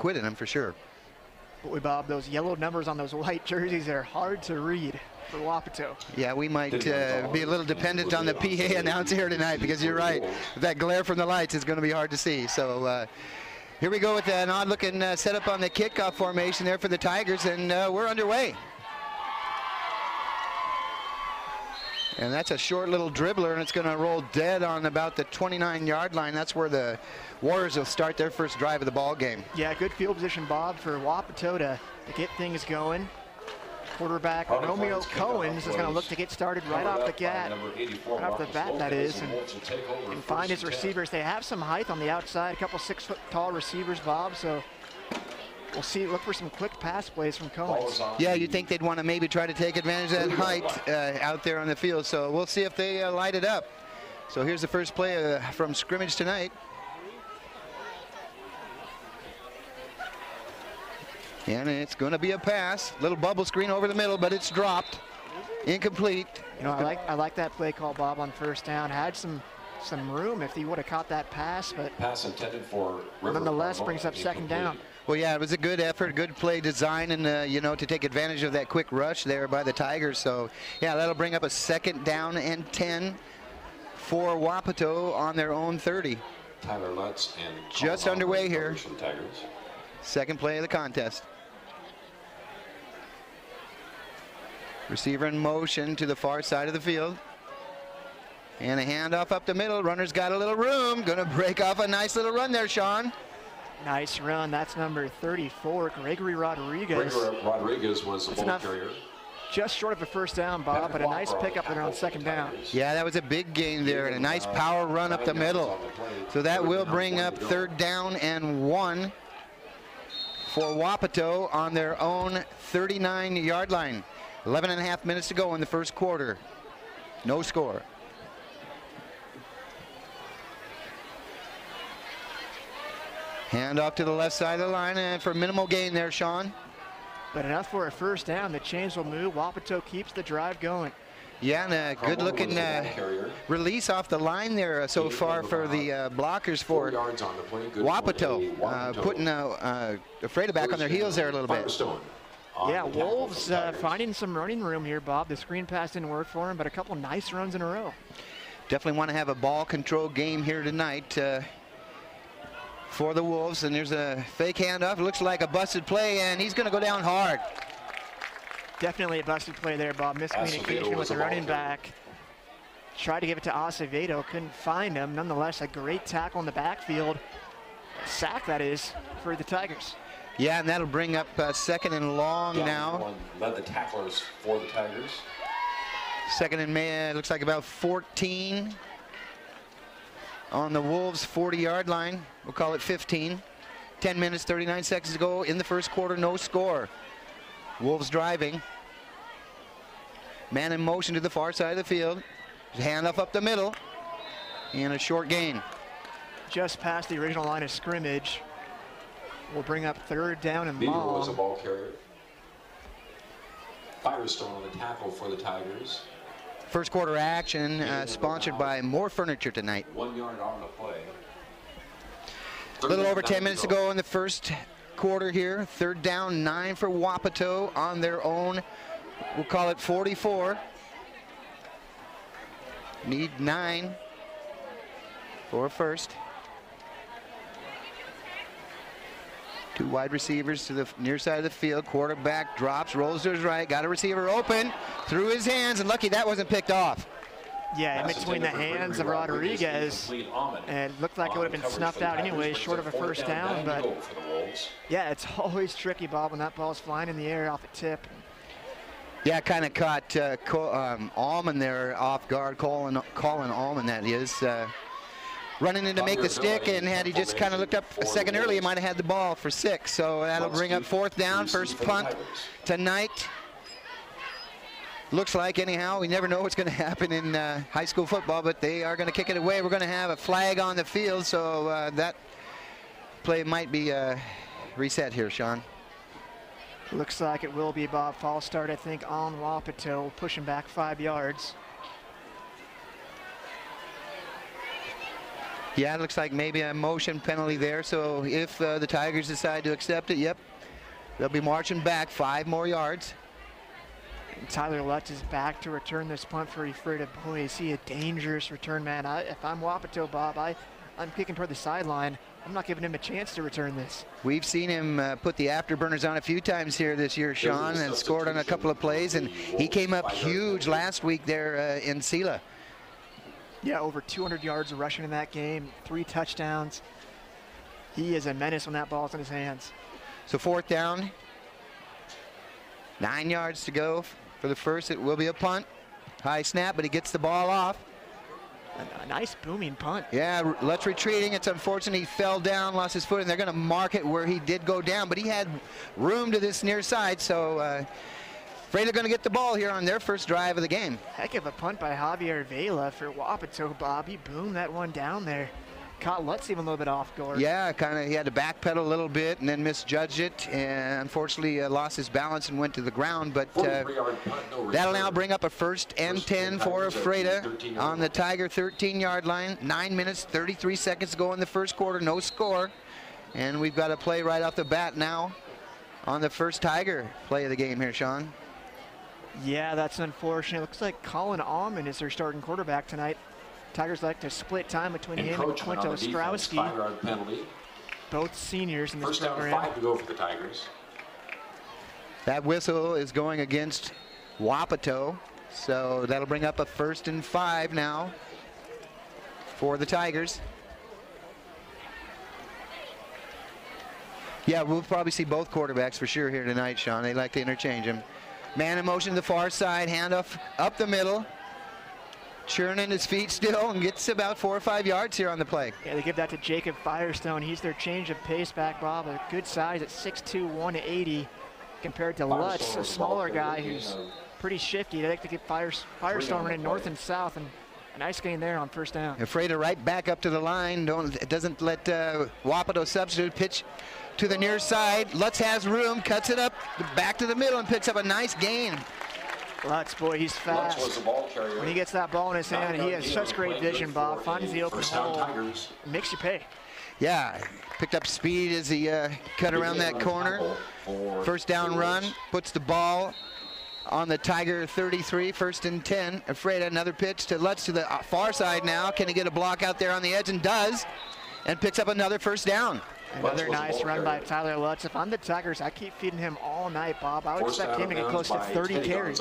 quit in them for sure. Boy, Bob, those yellow numbers on those white jerseys are hard to read for Wapato. Yeah, we might be a little dependent on the PA announcer here tonight, because you're right. That glare from the lights is going to be hard to see. So here we go with an odd-looking setup on the kickoff formation there for the Tigers, and we're underway. And that's a short little dribbler, and it's going to roll dead on about the 29-yard line. That's where the Warriors will start their first drive of the ball game. Yeah, good field position, Bob, for Wapato to get things going. Quarterback Romeo Cohens is going to look to get started right off the bat, that is, and find his receivers. They have some height on the outside, a couple 6-foot-tall receivers, Bob, so we'll see. Look for some quick pass plays from Cohens. Yeah, you'd think they'd want to maybe try to take advantage of that height out there on the field, so we'll see if they light it up. So here's the first play from scrimmage tonight. And it's going to be a pass. Little bubble screen over the middle, but it's dropped. Incomplete. You know, I like that play call, Bob, on first down. Had some room if he would have caught that pass, but pass intended for nonetheless brings up second down. Well, yeah, it was a good effort, good play design, and you know, to take advantage of that quick rush there by the Tigers. So yeah, that'll bring up a second down and 10 for Wapato on their own 30. Tyler Lutz and just underway here. For the Tigers. Second play of the contest. Receiver in motion to the far side of the field. And a handoff up the middle. Runner's got a little room. Going to break off a nice little run there, Sean. Nice run. That's number 34, Gregory Rodriguez. Gregory Rodriguez was the ball carrier. Just short of a first down, Bob, but a nice pickup there on second down. Yeah, that was a big gain there, and a nice power run up the middle. So that will bring up third down and 1 for Wapato on their own 39-yard line. 11.5 minutes to go in the first quarter. No score. Hand off to the left side of the line, and for minimal gain there, Sean. But enough for a first down. The chains will move. Wapato keeps the drive going. Yeah, and a good-looking release off the line there so far for the blockers for Wapato, putting Afraid back on their heels there a little bit. Yeah, Wolves finding some running room here, Bob. The screen pass didn't work for him, but a couple nice runs in a row. Definitely want to have a ball control game here tonight for the Wolves. And there's a fake handoff. It looks like a busted play, and he's going to go down hard. Definitely a busted play there, Bob. Miscommunication with the running back. Tried to give it to Acevedo, couldn't find him. Nonetheless, a great tackle in the backfield. A sack, that is, for the Tigers. Yeah, and that'll bring up second and long now. Led the tacklers for the Tigers. Second and looks like about 14 on the Wolves' 40-yard line. We'll call it 15. 10 minutes, 39 seconds to go in the first quarter, no score. Wolves driving. Man in motion to the far side of the field. Handoff up the middle. And a short gain. Just past the original line of scrimmage. Will bring up third down and long. Bieber was a ball carrier. Firestone on the tackle for the Tigers. First quarter action sponsored by More Furniture tonight. 1 yard on the play. A little over 10 minutes to go in the first quarter here. Third down, 9 for Wapato on their own. We'll call it 44. Need 9 for first. Two wide receivers to the near side of the field. Quarterback drops, rolls to his right. Got a receiver open, through his hands, and lucky that wasn't picked off. Yeah, in between the hands of Rodriguez, and it looked like it would have been snuffed out anyway, short of a first down. But yeah, it's always tricky, Bob, when that ball's flying in the air off a tip. Yeah, kind of caught Allman there off guard, Colin Allman, that is. Running in to make the stick, and had he just kind of looked up a second early, he might have had the ball for 6. So that'll bring up fourth down, first punt tonight. Looks like, anyhow, we never know what's going to happen in high school football, but they are going to kick it away. We're going to have a flag on the field, so that play might be reset here, Sean. Looks like it will be, Bob. False start, I think, on Wapato, pushing back 5 yards. Yeah, it looks like maybe a motion penalty there. So if the Tigers decide to accept it, yep, they'll be marching back 5 more yards. And Tyler Lutz is back to return this punt for iFIBER. Boy, is he a dangerous return man. If I'm Wapato, Bob, I'm kicking toward the sideline. I'm not giving him a chance to return this. We've seen him put the afterburners on a few times here this year, Sean, and scored on a couple of plays, and he came up huge last week there in Sela. Yeah, over 200 yards rushing in that game, 3 touchdowns. He is a menace when that ball's in his hands. So 4th down, 9 yards to go for the first. It will be a punt. High snap, but he gets the ball off. A nice booming punt. Yeah, Lutz retreating. It's unfortunate he fell down, lost his foot, and they're going to mark it where he did go down, but he had room to this near side, so afraid they're going to get the ball here on their first drive of the game. Heck of a punt by Javier Vela for Wapato, Bob. He boomed that one down there. Caught Lutz even a little bit off guard. Yeah, kind of. He had to backpedal a little bit and then misjudged it, and unfortunately lost his balance and went to the ground. But that'll now bring up a 1st and 10 for iFIBER on the Tiger 13-yard line. 9 minutes, 33 seconds to go in the first quarter. No score, and we've got a play right off the bat now on the first Tiger play of the game here, Sean. Yeah, that's unfortunate. Looks like Colin Allman is their starting quarterback tonight. Tigers like to split time between him and Quinto Strowski. 5-yard penalty. Both seniors in this First down, program. 5 to go for the Tigers. That whistle is going against Wapato, so that'll bring up a 1st and 5 now for the Tigers. Yeah, we'll probably see both quarterbacks for sure here tonight, Sean. They like to interchange them. Man in motion to the far side, handoff up the middle. Churning his feet still and gets about 4 or 5 yards here on the play. Yeah, they give that to Jacob Firestone. He's their change of pace back, Bob. A good size at 6'2", 180 compared to Lutz, a smaller guy who's pretty shifty. They like to get Firestone running north and south, and a nice gain there on 1st down. IFIBER right back up to the line. It doesn't let Wapato substitute pitch to the near side. Lutz has room, cuts it up back to the middle and picks up a nice gain. Lutz, boy, he's fast. Lutz was the ball carrier. When he gets that ball in his hand, he has such great vision, Bob. Finds the open hole, makes you pay. Yeah, picked up speed as he cut around that corner. 1st down run, puts the ball on the Tiger 33, 1st and 10. iFIBER another pitch to Lutz to the far side now. Can he get a block out there on the edge? And does, and picks up another 1st down. Another nice run by Tyler Lutz. If I'm the Tigers, I keep feeding him all night, Bob. I would expect him to get close to 30 carries.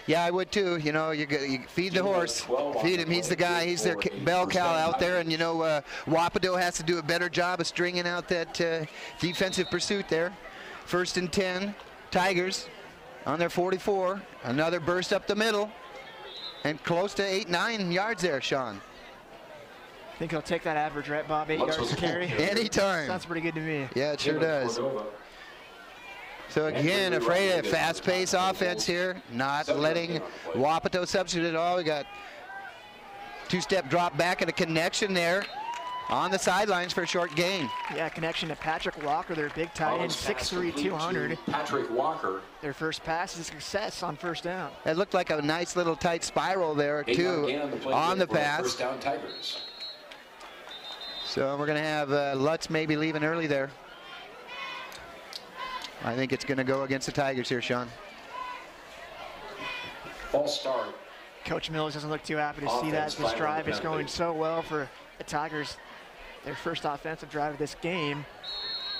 Yeah, I would too. You know, you feed the horse, feed him. He's the guy. He's their bell cow out there. And, you know, Wapato has to do a better job of stringing out that defensive pursuit there. 1st and 10, Tigers on their 44. Another burst up the middle and close to 8-9 yards there, Sean. I think he'll take that average, right, Bob? 8 yards to carry. Anytime. Sounds pretty good to me. Yeah, it sure does. So again, iFIBER fast-paced offense here, not letting Wapato substitute at all. We got 2-step drop back and a connection there on the sidelines for a short gain. Yeah, connection to Patrick Walker, their big tight end, 6'3", 200. Patrick Walker. Their first pass is a success on 1st down. It looked like a nice little tight spiral there, too, on the pass. 1st down Tigers. So we're going to have Lutz maybe leaving early there. I think it's going to go against the Tigers here, Sean. False start. Coach Mills doesn't look too happy to see that. This drive is going so well for the Tigers. Their first offensive drive of this game.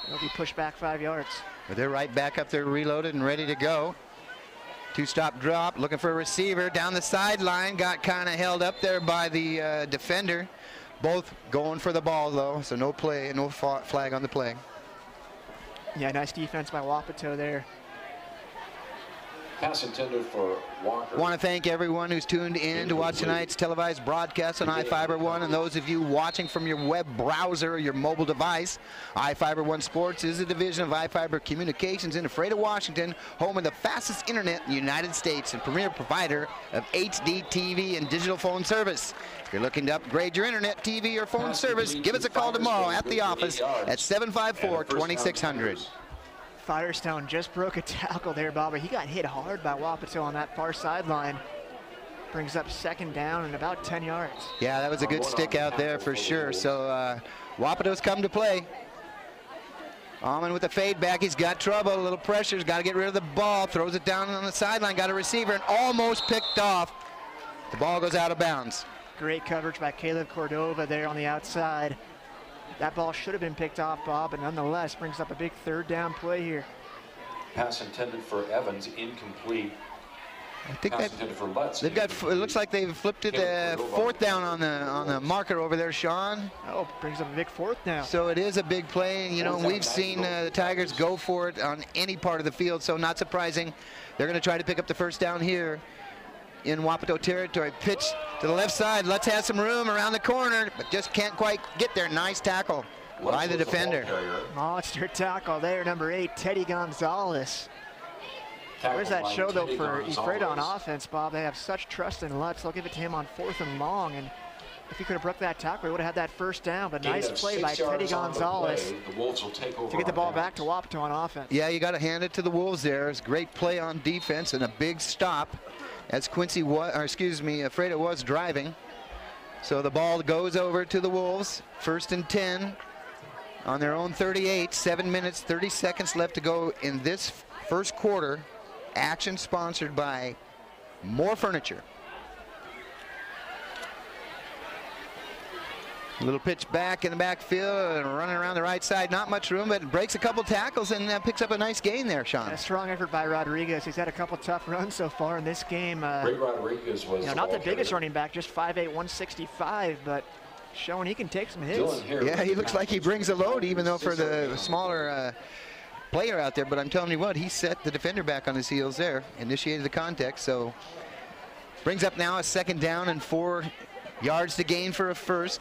They'll be pushed back 5 yards. But they're right back up there, reloaded and ready to go. 2-stop drop, looking for a receiver down the sideline. Got kind of held up there by the defender. Both going for the ball, though, so no play, no flag on the play. Yeah, nice defense by Wapato there. Pass intended for Walker. Want to thank everyone who's tuned in to watch tonight's televised broadcast on iFIBER 1, and those of you watching from your web browser or your mobile device. iFIBER 1 Sports is a division of iFIBER Communications in Ephrata, Washington, home of the fastest internet in the United States and premier provider of HD TV and digital phone service. If you're looking to upgrade your internet, TV, or phone service, give us a call tomorrow at the office at 754-2600. Firestone just broke a tackle there, Bob. He got hit hard by Wapato on that far sideline. Brings up second down and about 10 yards. Yeah, that was a good stick out there for sure. So Wapato's come to play. Almond with the fade back. He's got trouble. A little pressure. He's got to get rid of the ball. Throws it down on the sideline. Got a receiver and almost picked off. The ball goes out of bounds. Great coverage by Caleb Cordova there on the outside. That ball should have been picked off, Bob, but nonetheless brings up a big third down play here. Pass intended for Evans, incomplete. I think Pass intended for Lutz. they've got. It looks like they've flipped it fourth down on the marker over there, Sean. Oh, brings up a big fourth down. So it is a big play, and you know we've seen the Tigers go for it on any part of the field. So not surprising, they're going to try to pick up the first down here in Wapato territory. Pitch to the left side. Let's have some room around the corner, but just can't quite get there. Nice tackle by the defender. Monster tackle there, number 8, Teddy Gonzalez. Where's that show, though, for iFIBER on offense, Bob? They have such trust in Lutz. They'll give it to him on 4th and long, and if he could have broke that tackle, he would have had that first down. But nice play by Teddy Gonzalez to get the ball back to Wapato on offense. Yeah, you got to hand it to the Wolves there. It's a great play on defense and a big stop as Fredo was driving. So the ball goes over to the Wolves. 1st and 10 on their own 38. 7 minutes, 30 seconds left to go in this first quarter. Action sponsored by More Furniture. A little pitch back in the backfield and running around the right side. Not much room, but breaks a couple tackles and picks up a nice gain there, Sean. A strong effort by Rodriguez. He's had a couple tough runs so far in this game. Ray Rodriguez was not the biggest running back, just 5'8", 165, but showing he can take some hits. Yeah, he looks like he brings a load, even though for the smaller player out there. But I'm telling you what, he set the defender back on his heels there, initiated the contact. So brings up now a 2nd down and 4 yards to gain for a first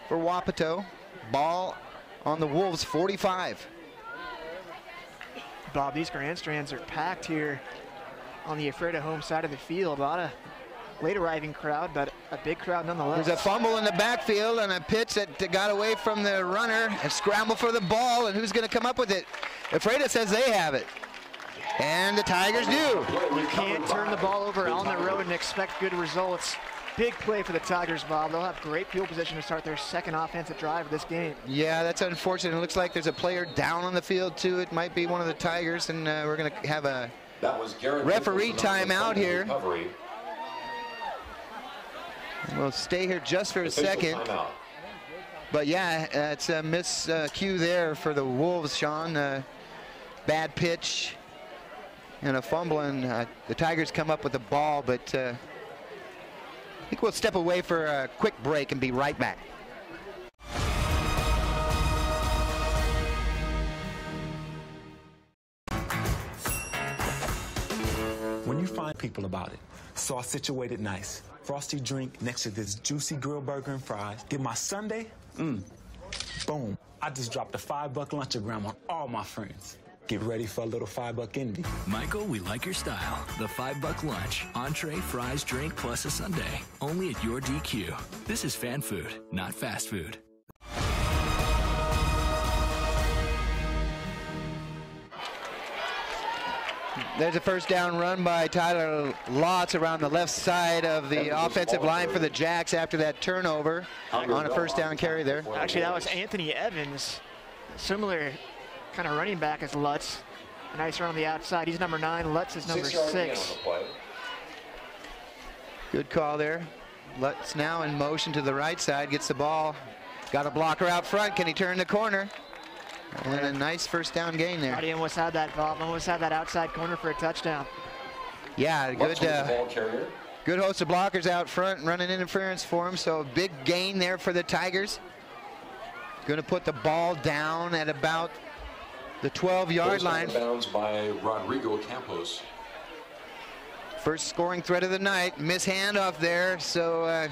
for Wapato. Ball on the Wolves 45. Bob, these grandstands are packed here on the iFIBER home side of the field. A lot of late arriving crowd, but a big crowd nonetheless. There's a fumble in the backfield and a pitch that got away from the runner. A scramble for the ball, and who's going to come up with it? iFIBER says they have it, and the Tigers do. You can't turn the ball over on the road and expect good results. Big play for the Tigers, Bob. They'll have great field position to start their second offensive drive of this game. Yeah, that's unfortunate. It looks like there's a player down on the field, too. It might be one of the Tigers, and we're going to have a referee timeout here. We'll stay here just for a second. But yeah, it's a miscue there for the Wolves, Sean. Bad pitch and a fumble, and the Tigers come up with the ball, but I think we'll step away for a quick break and be right back. When you find people about it, sauce situated nice, frosty drink next to this juicy grilled burger and fries, get my Sunday, boom. I just dropped a $5 lunchagram on all my friends. Get ready for a little $5 indie. Michael, we like your style. The $5 lunch. Entree, fries, drink, plus a sundae. Only at your DQ. This is fan food, not fast food. There's a first down run by Tyler Lotz around the left side of the offensive line for the Jacks after that turnover on a first down carry there. Actually, that was Anthony Evans. Similar kind of running back as Lutz. A nice run on the outside. He's number 9. Lutz is number 6. Good call there. Lutz now in motion to the right side. Gets the ball. Got a blocker out front. Can he turn the corner? And a nice first down gain there. He almost had that, Bob. Almost had that outside corner for a touchdown. Yeah, good host of blockers out front and running interference for him. So a big gain there for the Tigers. Going to put the ball down at about the 12-yard line. Bounds by Rodrigo Campos. First scoring threat of the night. Miss handoff there. So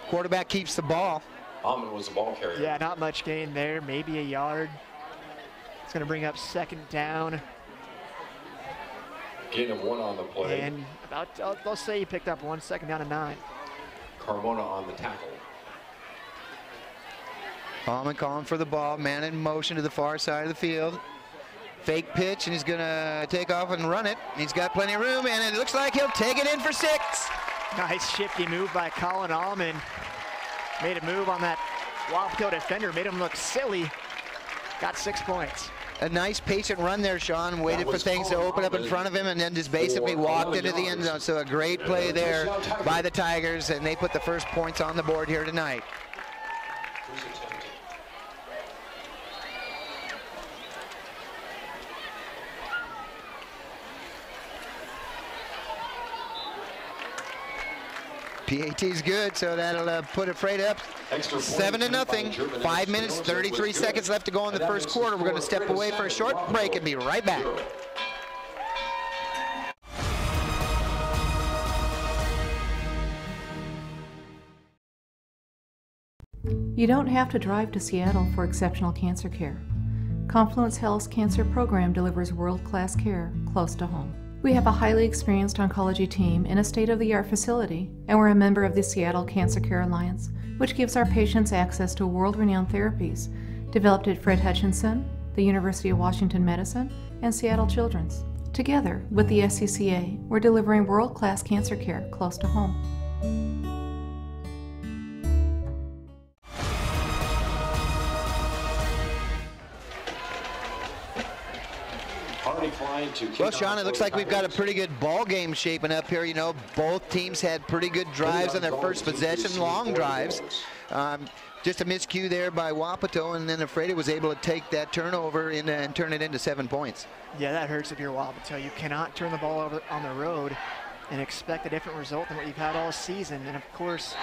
quarterback keeps the ball. Almond was the ball carrier. Yeah, not much gain there, maybe a yard. It's going to bring up 2nd down. Gain of 1 on the play. And they'll say he picked up 1, 2nd down and 9. Carmona on the tackle. Almond calling for the ball, man in motion to the far side of the field. Fake pitch, and he's going to take off and run it. He's got plenty of room, and it looks like he'll take it in for 6. Nice shifty move by Colin Allman. Made a move on that Wapato defender, made him look silly. Got 6 points. A nice patient run there, Sean. Waited for things to open up in front of him and then just basically walked into the end zone. So a great play there by the Tigers, and they put the first points on the board here tonight. PAT's good, so that'll put it Freight up 7-0. 5 minutes, 33 seconds left to go in the first quarter. We're going to step away for a short break and be right back. You don't have to drive to Seattle for exceptional cancer care. Confluence Health's cancer program delivers world-class care close to home. We have a highly experienced oncology team in a state-of-the-art facility, and we're a member of the Seattle Cancer Care Alliance, which gives our patients access to world-renowned therapies developed at Fred Hutchinson, the University of Washington Medicine, and Seattle Children's. Together with the SCCA, we're delivering world-class cancer care close to home. Well, Sean, it looks like we've got a pretty good ball game shaping up here. You know, both teams had pretty good drives on their first possession, long drives. Just a miscue there by Wapato, and then Ephrata was able to take that turnover and turn it into 7 points. Yeah, that hurts if you're Wapato. You cannot turn the ball over on the road and expect a different result than what you've had all season. And of course,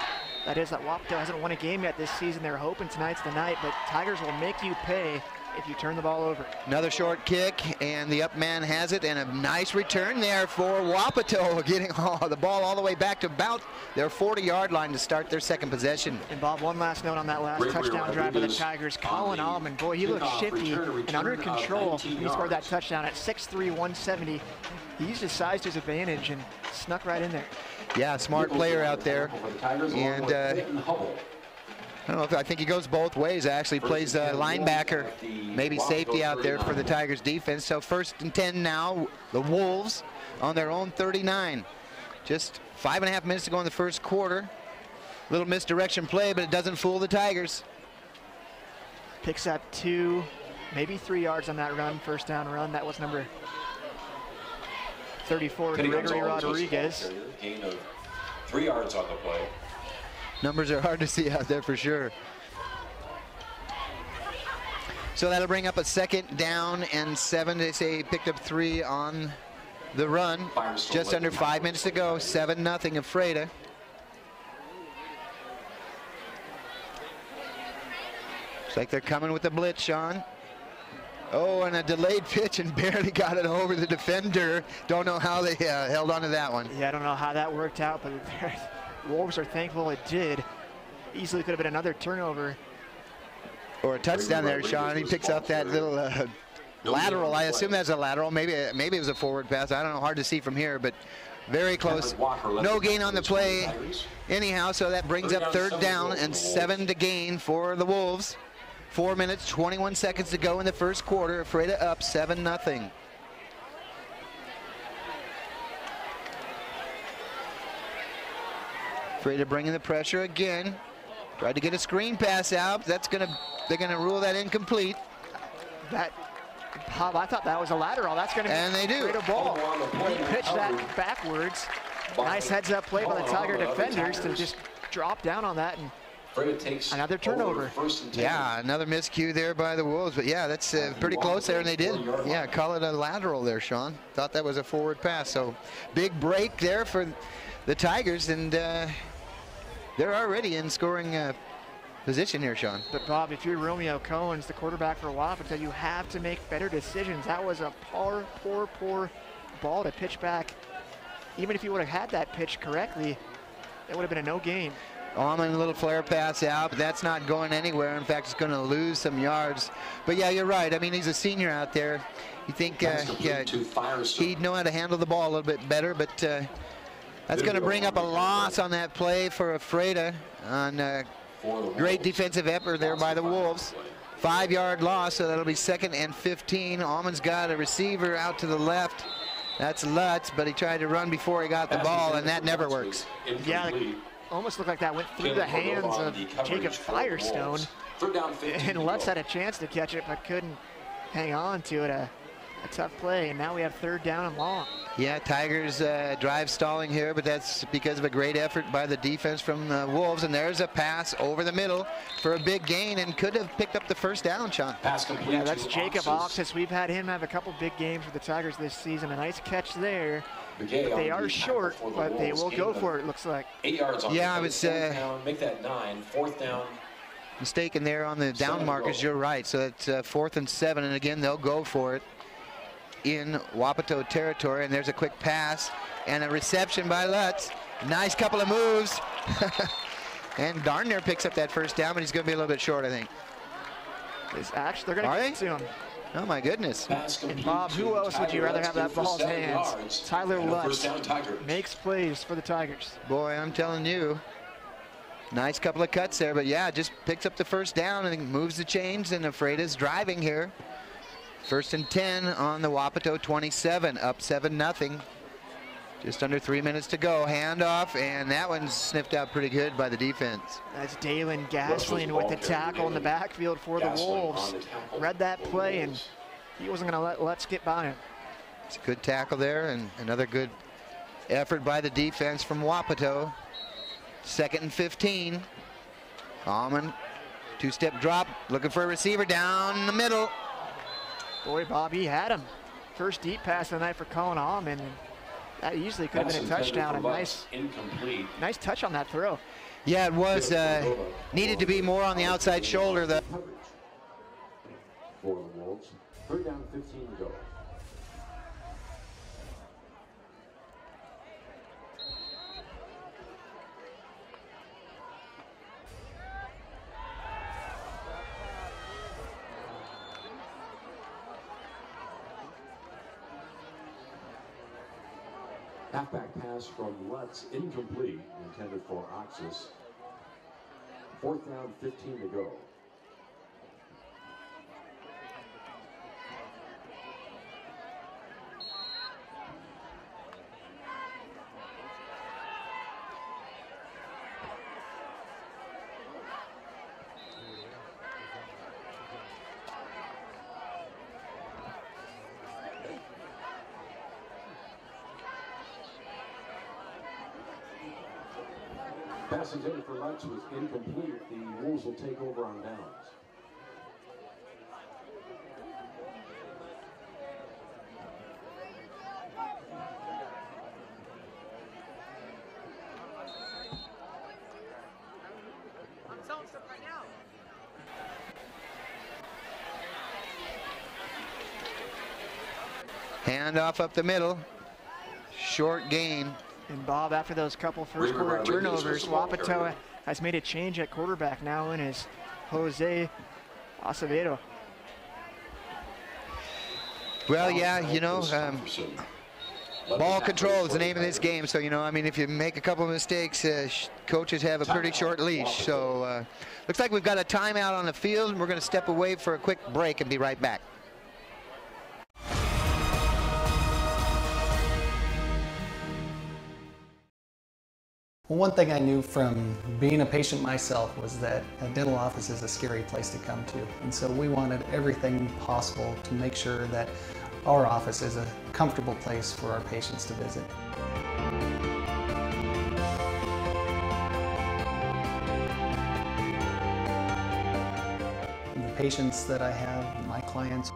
that is that Wapato hasn't won a game yet this season. They're hoping tonight's the night, but Tigers will make you pay if you turn the ball over. Another short kick, and the up man has it, and a nice return there for Wapato, getting the ball all the way back to about their 40-yard line to start their second possession. And Bob, one last note on that last touchdown drive for the Tigers. Colin Allman, boy, he looked shifty and under control. He scored that touchdown at 6'3", 170. He used his size to his advantage and snuck right in there. Yeah, smart player out there. And I don't know if I think he goes both ways. Actually plays linebacker, maybe safety out there for the Tigers defense. So 1st and 10 now, the Wolves on their own 39. Just 5.5 minutes to go in the first quarter. Little misdirection play, but it doesn't fool the Tigers. Picks up 2, maybe 3 yards on that run, first down run. That was number 34, Gregory Rodriguez. Gain of 3 yards on the play. Numbers are hard to see out there for sure. So that'll bring up a 2nd down and 7. They say he picked up 3 on the run. Just under 5 minutes to go. 7-0 Ephrata. Looks like they're coming with the blitz, Sean. Oh, and a delayed pitch and barely got it over the defender. Don't know how they held on to that one. Yeah, I don't know how that worked out, but Wolves are thankful it did. Easily could have been another turnover. Or a touchdown there, Sean. He picks up that little lateral. I assume that's a lateral. Maybe it was a forward pass. I don't know. Hard to see from here, but very close. No gain on the play anyhow, so that brings up 3rd down and 7 to gain for the Wolves. 4 minutes, 21 seconds to go in the first quarter. Ephrata up 7-0. Ephrata bringing the pressure again. Tried to get a screen pass out. They're gonna rule that incomplete. Bob, I thought that was a lateral. That's gonna be a ball. He pitched that backwards. Nice heads-up play by the Tiger defenders to just drop down on that, and another turnover. Yeah, another miscue there by the Wolves, but yeah, that's pretty close there, and they did. Yeah, call it a lateral there, Sean. Thought that was a forward pass. So big break there for the Tigers, and they're already in scoring position here, Sean. But Bob, if you're Romeo Cohen's, the quarterback for Wapato, you have to make better decisions. That was a poor ball to pitch back. Even if you would have had that pitch correctly, it would have been a no gain. Allman, a little flare pass out, but that's not going anywhere. In fact, it's going to lose some yards. But yeah, you're right. I mean, he's a senior out there. You think he'd know how to handle the ball a little bit better, but that's going to bring up a loss on that play for Ephrata on great defensive effort there by the Wolves. 5-yard loss, so that'll be 2nd and 15. Almond's got a receiver out to the left. That's Lutz, but he tried to run before he got the ball, and that never works. Yeah, almost looked like that went through the hands of Jacob Firestone. And Lutz had a chance to catch it, but couldn't hang on to it. A tough play, and now we have 3rd down and long. Yeah, Tigers drive stalling here, but that's because of a great effort by the defense from the Wolves. And there's a pass over the middle for a big gain, and could have picked up the 1st down, Sean. Pass complete. Yeah, that's Jacob Oxis. We've had him have a couple big games for the Tigers this season. A nice catch there. But they are short, but they will go for it, it looks like. 8 yards on I was make that 9, 4th down. Mistaken there on the down markers. You're right. So it's 4th and 7, and again they'll go for it in Wapato territory. And there's a quick pass and a reception by Lutz. Nice couple of moves. And darn near picks up that 1st down, but he's going to be a little bit short, I think. They're going to get to him. Oh my goodness. And Bob, who else would you rather have that ball in hands? Tyler Lutz makes plays for the Tigers. Boy, I'm telling you. Nice couple of cuts there, but yeah, just picks up the 1st down and moves the chains, and Freitas driving here. 1st and 10 on the Wapato 27, up 7-0. Just under 3 minutes to go. Handoff, and that one's sniffed out pretty good by the defense. That's Dalen Gaslin with the tackle in the backfield for the Wolves. Read that play, and he wasn't going to let Lutz get by him. It's a good tackle there, and another good effort by the defense from Wapato. 2nd and 15. Almond, 2-step drop, looking for a receiver down the middle. Boy, Bob, he had him. First deep pass of the night for Colin Almond, and that easily could have been a touchdown. A nice touch on that throw. Yeah, it was. Needed to be more on the outside shoulder. For the Wolves, 3rd down, 15 to go. Halfback pass from Lutz, incomplete, intended for Oxis. 4th down, 15 to go. Pass intended for Lutz was incomplete. The Wolves will take over on downs. Handoff up the middle. Short gain. And Bob, after those couple first quarter turnovers, Wapato has made a change at quarterback. Now in is Jose Acevedo. Well, yeah, you know, ball control is the name of this game. So, you know, I mean, if you make a couple of mistakes, coaches have a pretty short leash. So looks like we've got a timeout on the field, and we're going to step away for a quick break and be right back. Well, one thing I knew from being a patient myself was that a dental office is a scary place to come to. And so we wanted everything possible to make sure that our office is a comfortable place for our patients to visit. The patients that I have, my clients,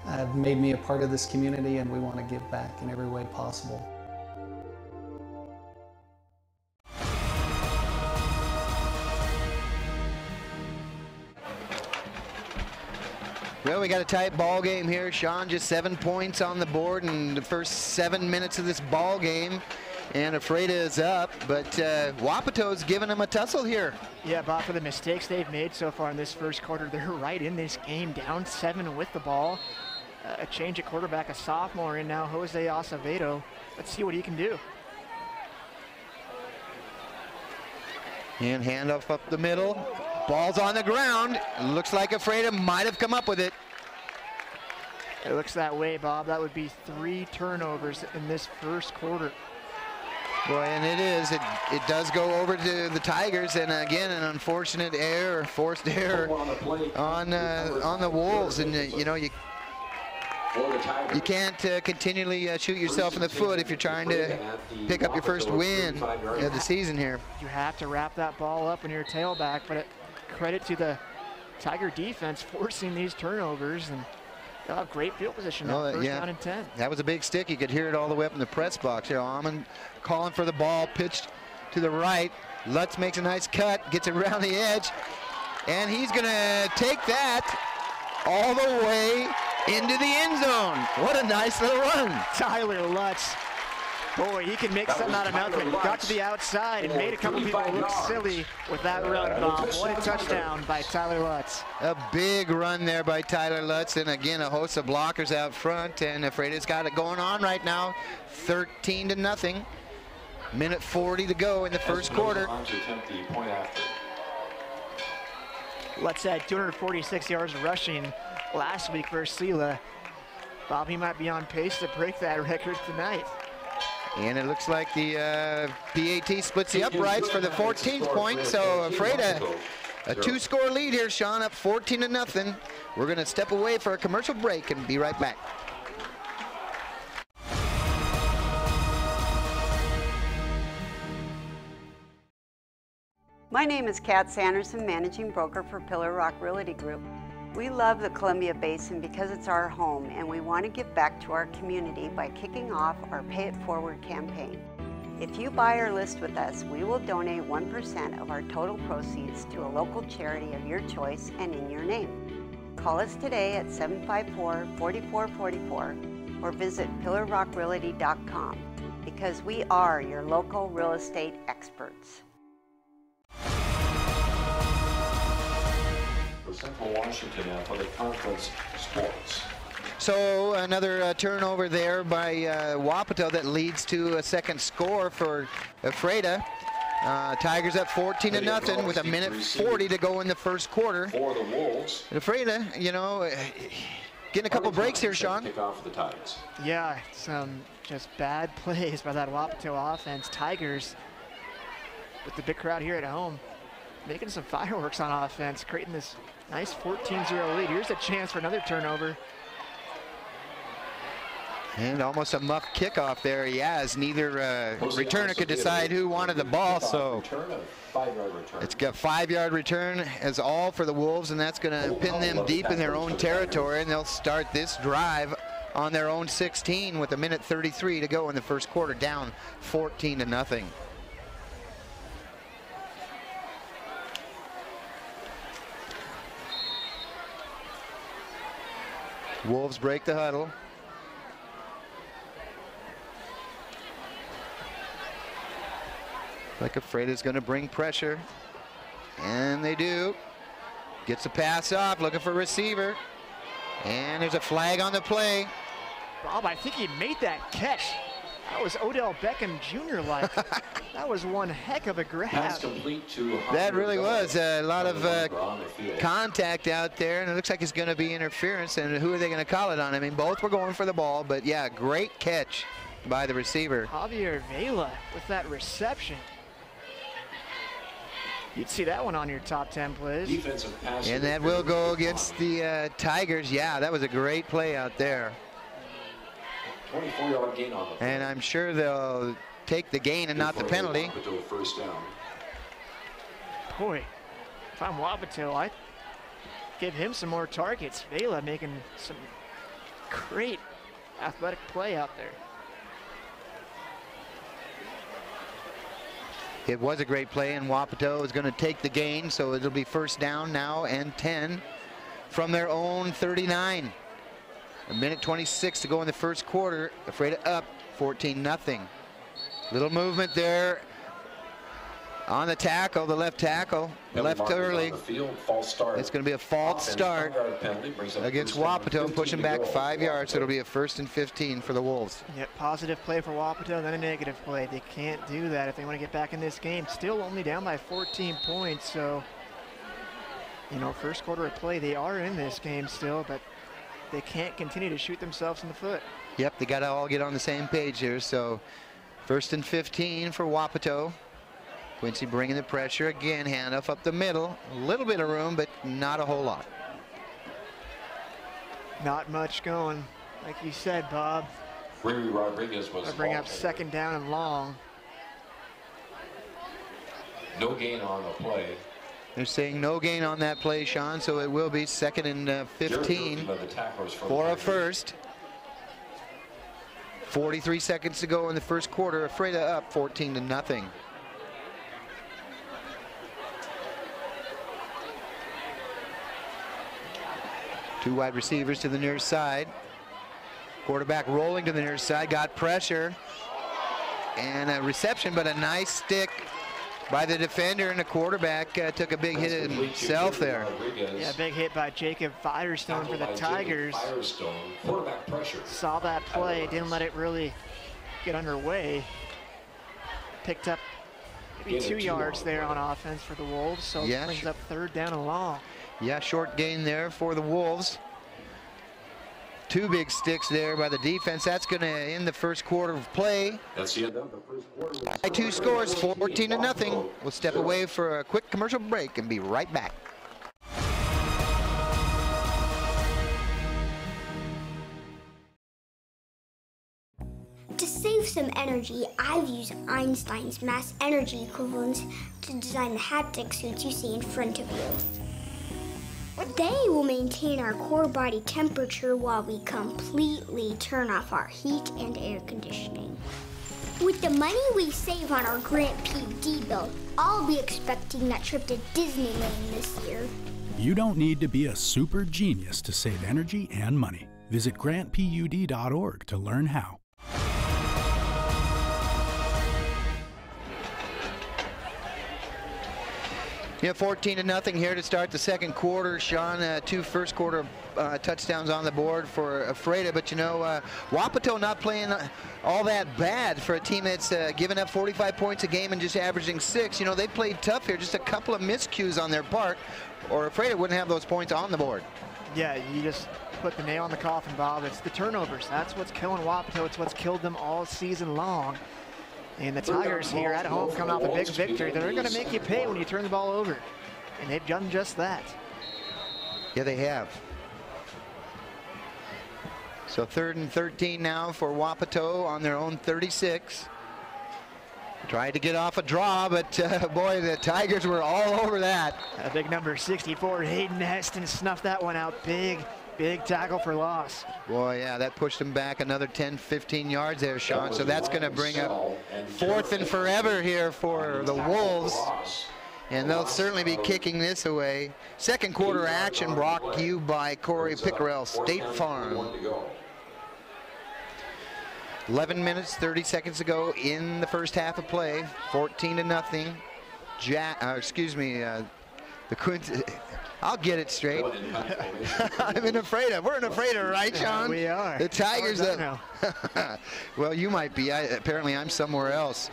have made me a part of this community, and we want to give back in every way possible. Well, we got a tight ball game here. Sean, just 7 points on the board in the first 7 minutes of this ball game. And Freitas is up, but Wapato's giving them a tussle here. Yeah, Bob, for the mistakes they've made so far in this first quarter, they're right in this game, down 7 with the ball. A change at quarterback, a sophomore in now, Jose Acevedo. Let's see what he can do. And handoff up the middle. Ball's on the ground. Looks like Afreda might have come up with it. It looks that way, Bob. That would be 3 turnovers in this first quarter. Boy, and it is. It does go over to the Tigers, and again, an unfortunate error, forced error on the Wolves. And you know, you can't continually shoot yourself in the foot if you're trying to pick up your first win of the season here. You have to wrap that ball up when you're a tailback, but credit to the Tiger defense forcing these turnovers, and they'll have great field position now, first down and 10. That was a big stick. You could hear it all the way up in the press box. You know, Amon calling for the ball, pitched to the right. Lutz makes a nice cut, gets around the edge, and he's going to take that all the way into the end zone. What a nice little run. Tyler Lutz. Boy, he can make something out of nothing. Got to the outside and made a couple people look silly with that run, Bob. What a touchdown by Tyler Lutz. A big run there by Tyler Lutz, and again, a host of blockers out front, and Afreda's got it going on right now. 13-0. Minute 40 to go in the first quarter. Lutz had 246 yards rushing last week versus Sela. Bob, he might be on pace to break that record tonight. And it looks like the PAT splits the uprights for the 14th point, so Afreda, a 2-score lead here, Sean, up 14-0. We're going to step away for a commercial break and be right back. My name is Kat Sanderson, Managing Broker for Pillar Rock Realty Group. We love the Columbia Basin because it's our home, and we want to give back to our community by kicking off our Pay It Forward campaign. If you buy or list with us, we will donate 1% of our total proceeds to a local charity of your choice and in your name. Call us today at 754-4444 or visit pillarrockrealty.com because we are your local real estate experts. Central Washington for the conference sports. So another turnover there by Wapato that leads to a second score for Afreda. Tigers up 14-0 with a minute 40 to go in the first quarter. For the Wolves. Afreda, you know, getting a couple breaks here, Sean. Kick off for the Tigers. Yeah, some just bad plays by that Wapato offense. Tigers, with the big crowd here at home, making some fireworks on offense, creating this nice 14-0 lead. Here's a chance for another turnover. And almost a muff kickoff there. Yeah, as neither returner could decide who wanted the ball. So it's got 5-yard return as all for the Wolves, and that's going to pin them deep in their own territory, and they'll start this drive on their own 16 with a minute 33 to go in the first quarter, down 14-0. Wolves break the huddle. Like Afreda's going to bring pressure, and they do. Gets a pass off, looking for a receiver, and there's a flag on the play. Bob, I think he made that catch. That was Odell Beckham Jr. like. That was one heck of a grab. That really was a lot of contact out there, and it looks like it's going to be interference. And who are they going to call it on? I mean, both were going for the ball, but yeah, great catch by the receiver. Javier Vela with that reception. You'd see that one on your top 10 plays. And that will go against the Tigers. Yeah, that was a great play out there. 24-yard gain on the and I'm sure they'll take the gain and not the penalty. First down. Boy, if I'm Wapato, I'd give him some more targets. Vela making some great athletic play out there. It was a great play, and Wapato is going to take the gain, so it'll be first down now and 10 from their own 39. A minute 26 to go in the first quarter. Afreda up 14-0. Little movement there on the tackle, the left tackle, left early. It's going to be a false start against Wapato, pushing back 5 yards. So it'll be a 1st and 15 for the Wolves. Yep, positive play for Wapato, then a negative play. They can't do that if they want to get back in this game. Still only down by 14 points, so You know, first quarter of play, they are in this game still, but they can't continue to shoot themselves in the foot. Yep, they got to all get on the same page here. So 1st and 15 for Wapato. Quincy bringing the pressure again, handoff up the middle. A little bit of room, but not a whole lot. Not much going, like you said, Bob. Rodriguez was bring up 2nd down and long. No gain on the play. They're saying no gain on that play, Sean, so it will be 2nd and 15 for a first. 43 seconds to go in the first quarter. Ephrata up 14-0. Two wide receivers to the near side. Quarterback rolling to the near side, got pressure and a reception, but a nice stick by the defender, and the quarterback took a big hit himself there. Yeah, big hit by Jacob Firestone for the Tigers. Saw that play, didn't let it really get underway. Picked up maybe 2 yards there on offense for the Wolves, so it brings up 3rd down and long. Yeah, short gain there for the Wolves. 2 big sticks there by the defense. That's going to end the first quarter of play. That's the end of the first quarter. By 2 scores, 14-0. We'll step away for a quick commercial break and be right back. To save some energy, I've used Einstein's mass energy equivalents to design the haptic suits you see in front of you. They will maintain our core body temperature while we completely turn off our heat and air conditioning. With the money we save on our Grant PUD bill, I'll be expecting that trip to Disneyland this year. You don't need to be a super genius to save energy and money. Visit grantpud.org to learn how. Yeah, 14-0 here to start the second quarter. Sean, 2 first quarter touchdowns on the board for Ephrata, but you know, Wapato not playing all that bad for a team that's given up 45 points a game and just averaging 6. You know, they played tough here, just a couple of miscues on their part, or Ephrata wouldn't have those points on the board. Yeah, you just put the nail in the coffin, Bob. It's the turnovers. That's what's killing Wapato. It's what's killed them all season long. And the Tigers here at home coming off a big victory. They're going to make you pay when you turn the ball over. And they've done just that. Yeah, they have. So 3rd and 13 now for Wapato on their own 36. Tried to get off a draw, but boy, the Tigers were all over that. A big number 64, Hayden Heston snuffed that one out. Big tackle for loss. Boy, yeah, that pushed them back another 10, 15 yards there, Sean. So that's going to bring up 4th and forever here for the Wolves. And they'll certainly be kicking this away. Second quarter action brought to you by Corey Pickerel, State Farm. 11 minutes, 30 seconds to go in the first half of play. 14-0. The Quincy. I'll get it straight. I'm in Ephrata. We're in Ephrata, right, Sean? We are. The Tigers. Well, you might be. Apparently, I'm somewhere else.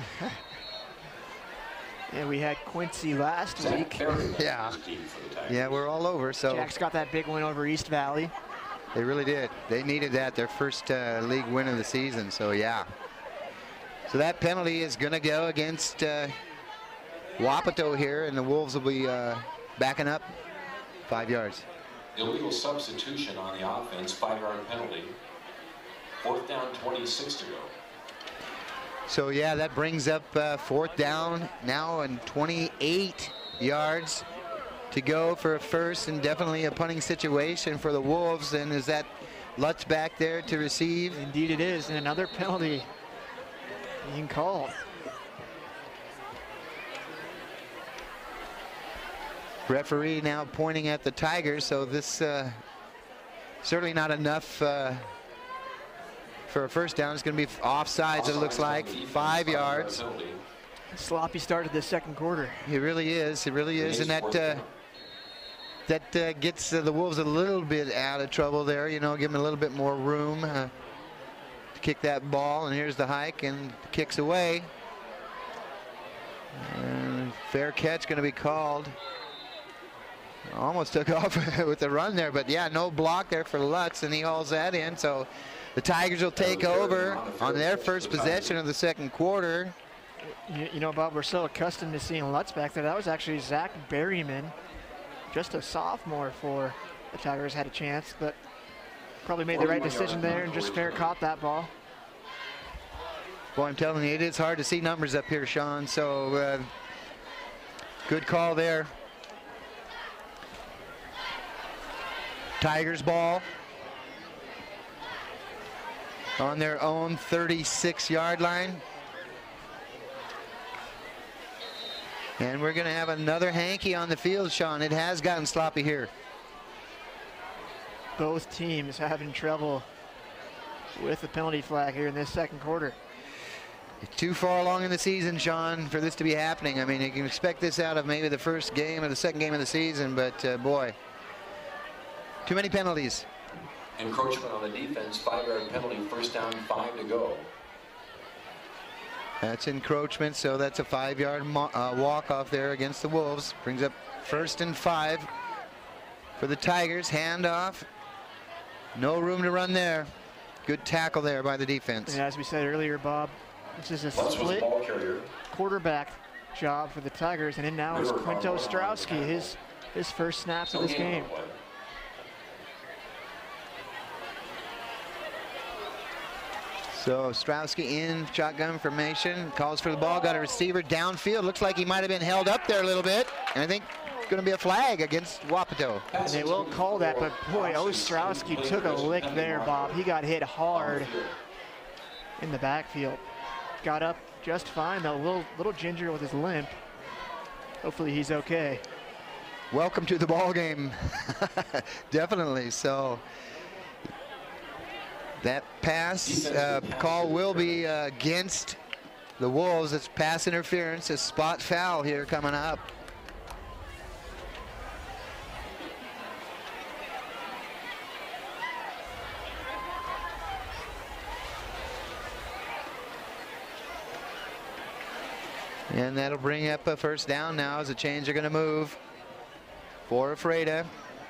Yeah, we had Quincy last week. Yeah, we're all over. So Jack's got that big win over East Valley. They really did. They needed that, their first league win of the season. So yeah. So that penalty is going to go against Wapato here, and the Wolves will be backing up 5 yards. Illegal substitution on the offense, 5-yard penalty. 4th down, 26 to go. So yeah, that brings up 4th down now and 28 yards to go for a first, and definitely a punting situation for the Wolves. And is that Lutz back there to receive? Indeed it is, and another penalty being called. Referee now pointing at the Tigers, so this certainly not enough for a first down. It's going to be offsides, it looks like, 5 yards. Sloppy start of the second quarter. It really is. It really is, and that gets the Wolves a little bit out of trouble there. You know, give them a little bit more room to kick that ball. And here's the hike, and kicks away. And fair catch going to be called. Almost took off with the run there, but yeah, no block there for Lutz, and he hauls that in. So the Tigers will take over on their first possession of the second quarter. You know, Bob, we're so accustomed to seeing Lutz back there. That was actually Zach Berryman, just a sophomore for the Tigers, had a chance, but probably made the right decision there and just fair caught that ball. Boy, I'm telling you, it is hard to see numbers up here, Sean, so good call there. Tigers ball on their own 36-yard line. And we're going to have another hanky on the field, Sean. It has gotten sloppy here. Both teams having trouble with the penalty flag here in this second quarter. It's too far along in the season, Sean, for this to be happening. I mean, you can expect this out of maybe the first game or the second game of the season, but boy, too many penalties. Encroachment on the defense, 5-yard penalty, first down, 5 to go. That's encroachment, so that's a 5-yard walk-off there against the Wolves. Brings up 1st and 5 for the Tigers. Handoff. No room to run there. Good tackle there by the defense. And as we said earlier, Bob, this is a split quarterback job for the Tigers, and then now it's Quinto Strowski, his first snaps of this game. So Strowski in shotgun formation, calls for the ball, got a receiver downfield. Looks like he might have been held up there a little bit. And I think it's going to be a flag against Wapato. And they will call that, but boy, Ostrowski took a lick there, Bob. He got hit hard in the backfield. Got up just fine, though. Little ginger with his limp. Hopefully he's okay. Welcome to the ball game. Definitely. So that pass call will be against the Wolves. It's pass interference, a spot foul here coming up. And that'll bring up a first down now as the chains are going to move for Freda.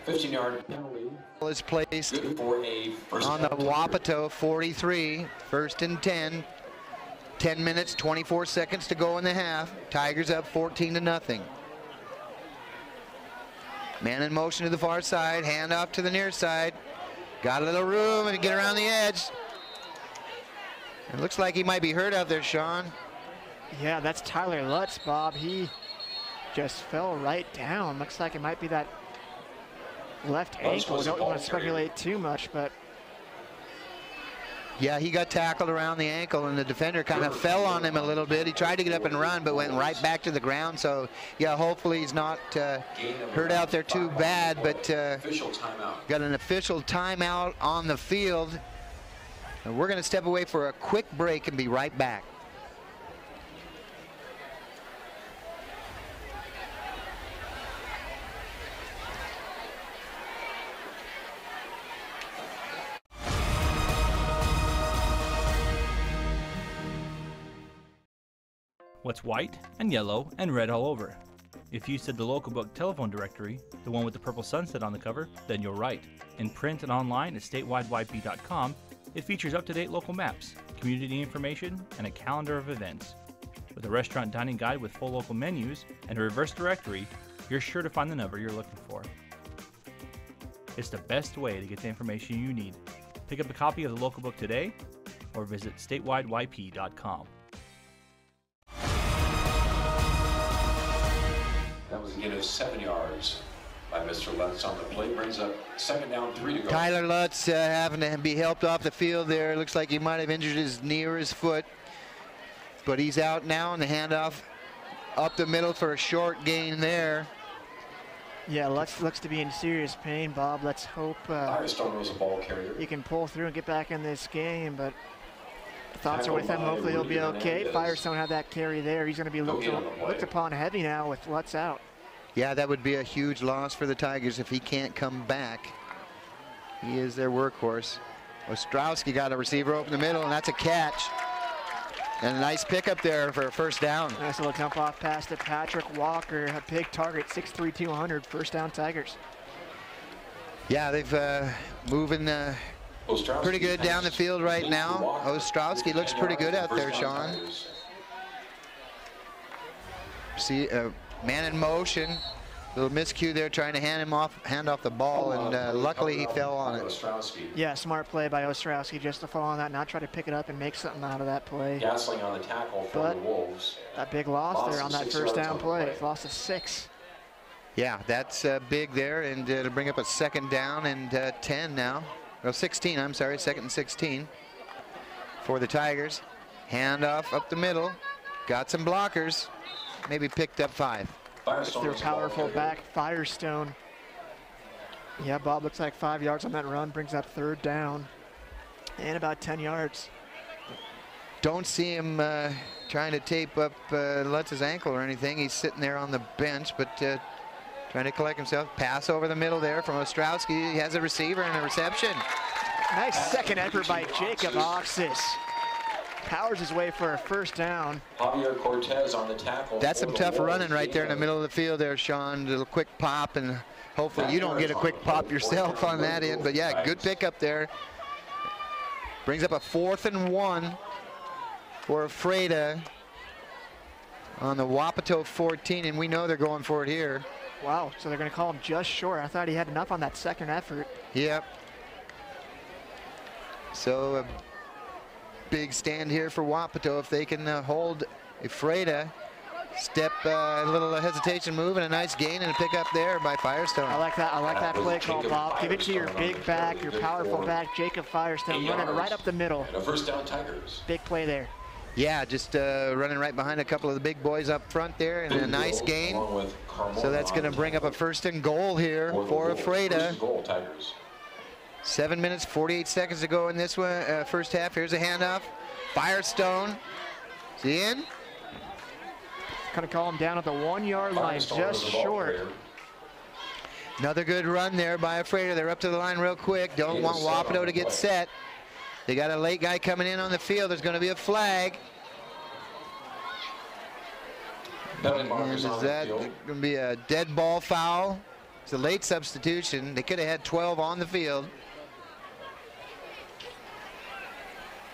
15-yard penalty is placed on the down. Wapato 43, 1st and 10. 10 minutes, 24 seconds to go in the half. Tigers up 14-0. Man in motion to the far side, hand off to the near side. Got a little room and get around the edge. It looks like he might be hurt out there, Sean. Yeah, that's Tyler Lutz, Bob. He just fell right down. Looks like it might be that left ankle. Don't want to speculate too much, but yeah, he got tackled around the ankle, and the defender kind of fell on him a little bit. He tried to get up and run, but went right back to the ground. So, yeah, hopefully he's not hurt out there too bad, but got an official timeout on the field. And we're going to step away for a quick break and be right back. What's white and yellow and red all over? If you said the local book telephone directory, the one with the purple sunset on the cover, then you're right. In print and online at statewideyp.com, it features up-to-date local maps, community information, and a calendar of events. With a restaurant dining guide with full local menus and a reverse directory, you're sure to find the number you're looking for. It's the best way to get the information you need. Pick up a copy of the local book today or visit statewideyp.com. That was a gain of 7 yards by Mr. Lutz on the play. Brings up 2nd down, 3 to go. Tyler Lutz having to be helped off the field there. Looks like he might have injured his knee or his foot. But he's out now, and the handoff up the middle for a short gain there. Yeah, Lutz looks to be in serious pain, Bob. Let's hope Firestone was a ball carrier. he can pull through and get back in this game, but the thoughts are with him. Hopefully he'll be okay. Firestone had that carry there. He's going to be looked upon heavy now with Lutz out. Yeah, that would be a huge loss for the Tigers if he can't come back. He is their workhorse. Ostrowski got a receiver open the middle, and that's a catch. And a nice pickup there for a first down. Nice little jump off pass to Patrick Walker, a big target, 6'3", 200, first down Tigers. Yeah, they've moving pretty good down the field right now. Ostrowski looks pretty good out there, Sean. See, man in motion. Little miscue there, trying to hand off the ball, and luckily he fell on it. Yeah, smart play by Ostrowski just to fall on that, not try to pick it up and make something out of that play. Gasoline on the tackle for the Wolves. That big loss there on that first down play. It's lost to 6. Yeah, that's big there, and it'll bring up a second down and 10 now. Well, 16, I'm sorry, second and 16 for the Tigers. Handoff up the middle. Got some blockers. Maybe picked up 5. Their powerful back, Firestone. Yeah, Bob, looks like 5 yards on that run, brings up third down and about 10 yards. Don't see him trying to tape up Lutz's ankle or anything. He's sitting there on the bench, but trying to collect himself. Pass over the middle there from Ostrowski. He has a receiver and a reception. Nice second effort by Jacob Oxis. Powers his way for a first down. Javier Cortez on the tackle. That's some tough running right there in the middle of the field there, Sean. A little quick pop, and hopefully you don't get a quick pop yourself on that end. But yeah, good pickup there. Brings up a 4th and 1 for Freda on the Wapato 14, and we know they're going for it here. Wow, so they're going to call him just short. I thought he had enough on that second effort. Yep. So big stand here for Wapato if they can hold Freda. Step, a little hesitation move and a nice gain and a pickup there by Firestone. I like that. I like that play call, Bob. Give it to your big back, your powerful back, Jacob Firestone, running right up the middle. And a first down Tigers. Big play there. Yeah, just running right behind a couple of the big boys up front there, and a nice gain. So that's going to bring up a first and goal here for Freda. 7 minutes, 48 seconds to go in this one, first half. Here's a handoff. Firestone. Is he in? Kind of call him down at the 1 yard line, just short. Another good run there by Freda. They're up to the line real quick. Don't want Wapato to get set. They got a late guy coming in on the field. There's going to be a flag. And is that going to be a dead ball foul? It's a late substitution. They could have had 12 on the field.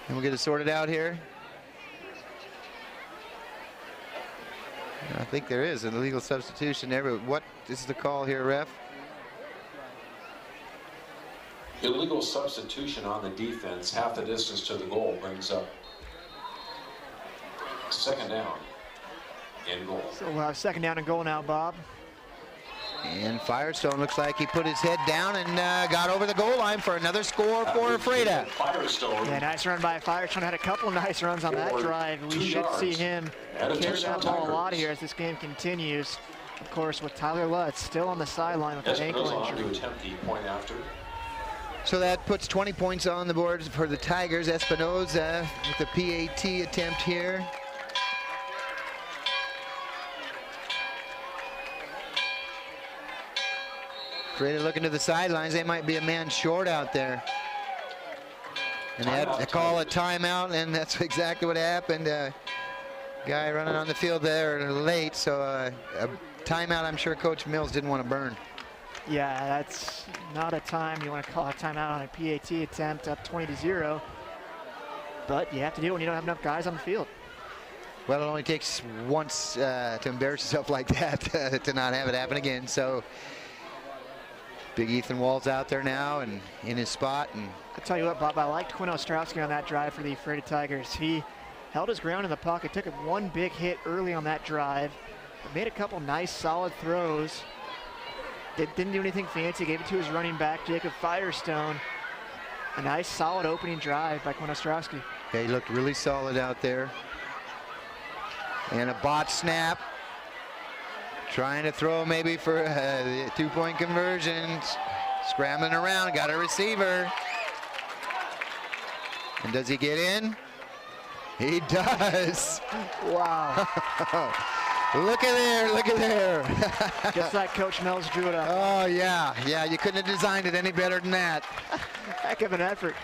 And we'll get it sorted out here. I think there is an illegal substitution there, but what is the call here, ref? Illegal substitution on the defense, half the distance to the goal, brings up second down and goal. So we'll have second down and goal now, Bob. And Firestone looks like he put his head down and got over the goal line for another score for Freda. Firestone. Yeah, nice run by Firestone. Had a couple nice runs on that drive. We should see him carry that ball a lot here as this game continues. Of course, with Tyler Lutz still on the sideline with an ankle injury. Attempt the point after. So that puts 20 points on the board for the Tigers. Espinoza with the PAT attempt here. Freda looking to the sidelines. They might be a man short out there. And they had to call a timeout, and that's exactly what happened. Guy running on the field there late, so a timeout I'm sure Coach Mills didn't want to burn. Yeah, that's not a time you want to call a timeout on a PAT attempt up 20-0. But you have to do it when you don't have enough guys on the field. Well, it only takes once to embarrass yourself like that to not have it happen again. So big Ethan Wall's out there now and in his spot. And I tell you what, Bob, I liked Quinn Ostrowski on that drive for the Freda Tigers. He held his ground in the pocket, took one big hit early on that drive, but made a couple nice, solid throws. Didn't do anything fancy, gave it to his running back, Jacob Firestone. A nice, solid opening drive by Quinn Ostrowski. Yeah, he looked really solid out there. And a bot snap. Trying to throw maybe for a two-point conversion. Scrambling around, got a receiver. And does he get in? He does. Wow. Look at there, look at there. Just like Coach Mills drew it up. Oh, yeah, yeah, you couldn't have designed it any better than that. Heck of an effort.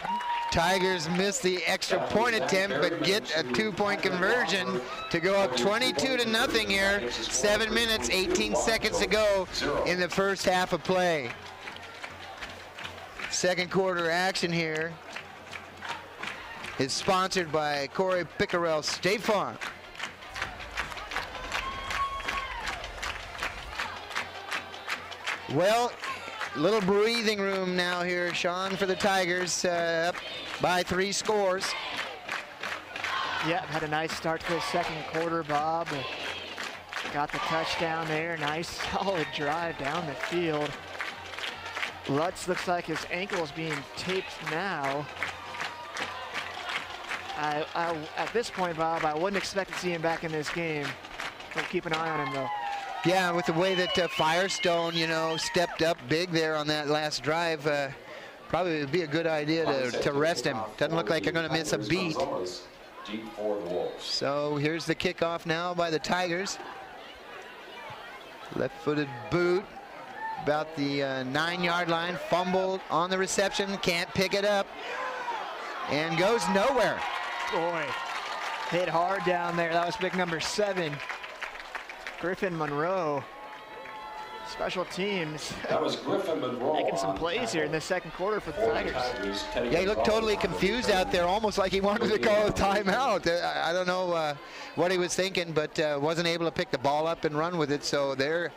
Tigers miss the extra point attempt, but get a 2-point conversion to go up 22-0 here. 7 minutes, 18 seconds to go in the first half of play. Second quarter action here is sponsored by Corey Pickerel State Farm. Well, little breathing room now here, Sean, for the Tigers, up by 3 scores. Yeah, had a nice start to the second quarter, Bob. Got the touchdown there. Nice, solid drive down the field. Lutz looks like his ankle is being taped now. At this point, Bob, I wouldn't expect to see him back in this game. We'll keep an eye on him, though. Yeah, with the way that Firestone, you know, stepped up big there on that last drive, probably would be a good idea to rest him. Doesn't look like they're going to miss a beat. So here's the kickoff now by the Tigers. Left-footed boot about the 9-yard line. Fumbled on the reception, can't pick it up, and goes nowhere. Boy, hit hard down there. That was big number 7. Griffin Monroe, special teams. That was Griffin Monroe making some plays here in the second quarter for the Tigers. Yeah, he looked totally confused out there, almost like he wanted to call a timeout. I don't know what he was thinking, but wasn't able to pick the ball up and run with it. So they're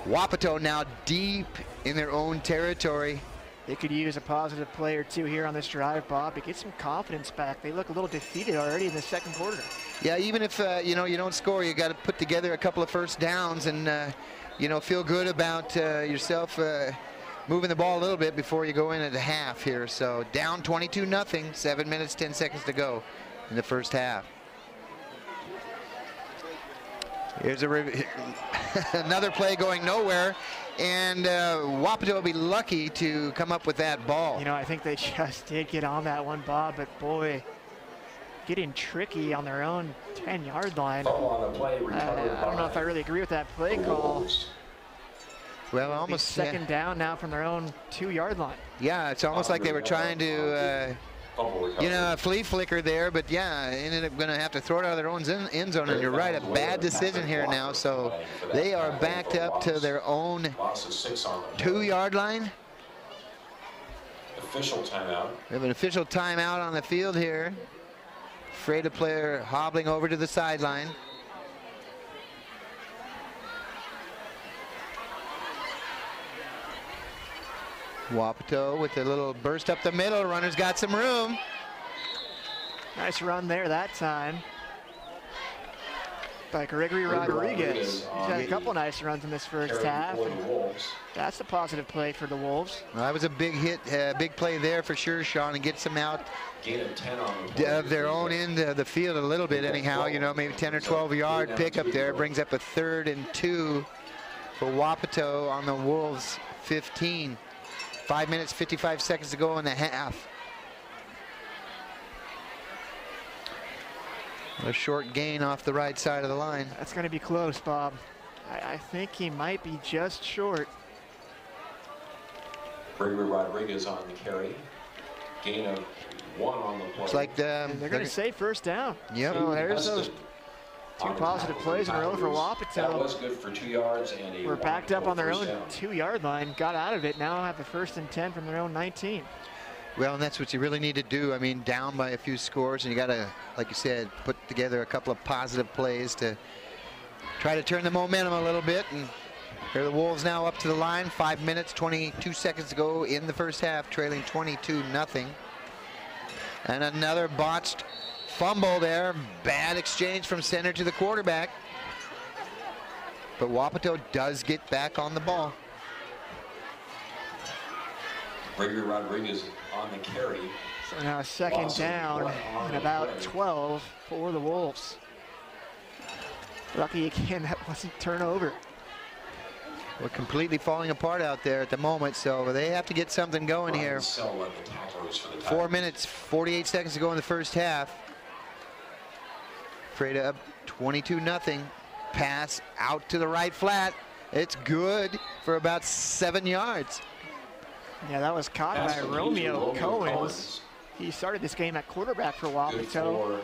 Wapato now deep in their own territory. They could use a positive play or two here on this drive, Bob, to get some confidence back. They look a little defeated already in the second quarter. Yeah, even if you know, you don't score, you got to put together a couple of first downs and you know, feel good about yourself moving the ball a little bit before you go in at the half here. So down 22-0, 7 minutes 10 seconds to go in the first half. Here's another play going nowhere, and Wapato will be lucky to come up with that ball. You know, I think they just did get on that one, Bob, but boy, getting tricky on their own 10-yard line. I don't know if I really agree with that play call. Well, almost second down now from their own 2-yard line. Yeah, it's almost like they were trying to you know, a flea flicker there, but yeah, ended up going to have to throw it out of their own end zone. And you're right, a bad decision here now. So they are backed up to their own 2-yard line. Official timeout. We have an official timeout on the field here. Freda player hobbling over to the sideline. Wapato with a little burst up the middle. Runner's got some room. Nice run there that time by Gregory Rodriguez. He's had a couple nice runs in this first half. That's a positive play for the Wolves. Well, that was a big hit, big play there for sure, Sean, and gets them out of their own end of the field a little bit anyhow. You know, maybe 10 or 12-yard pickup there. Brings up a 3rd and 2 for Wapato on the Wolves 15. 5 minutes, 55 seconds to go in the half. A short gain off the right side of the line. That's going to be close, Bob. I think he might be just short. Gregory Rodriguez on the carry. Gain of 1 on the play. Looks like they're going to say first down. Yep. So there's those 2 positive plays in a row for Wapato. That was good for 2 yards and a We're backed up on their own 2-yard line, got out of it, now have the 1st and 10 from their own 19. Well, and that's what you really need to do. I mean, down by a few scores, and you got to, like you said, put together a couple of positive plays to try to turn the momentum a little bit. And here are the Wolves now up to the line. 5 minutes, 22 seconds to go in the first half, trailing 22-0. And another botched fumble there. Bad exchange from center to the quarterback. But Wapato does get back on the ball. Gregory Rodriguez on the carry. So now a second down and about 12 for the Wolves. Lucky again that wasn't turnover. We're completely falling apart out there at the moment, so they have to get something going here. 4 minutes, 48 seconds to go in the first half. Freda up 22-0. Pass out to the right flat. It's good for about 7 yards. Yeah, that was caught by Romeo Cohen. He started this game at quarterback for Wapato.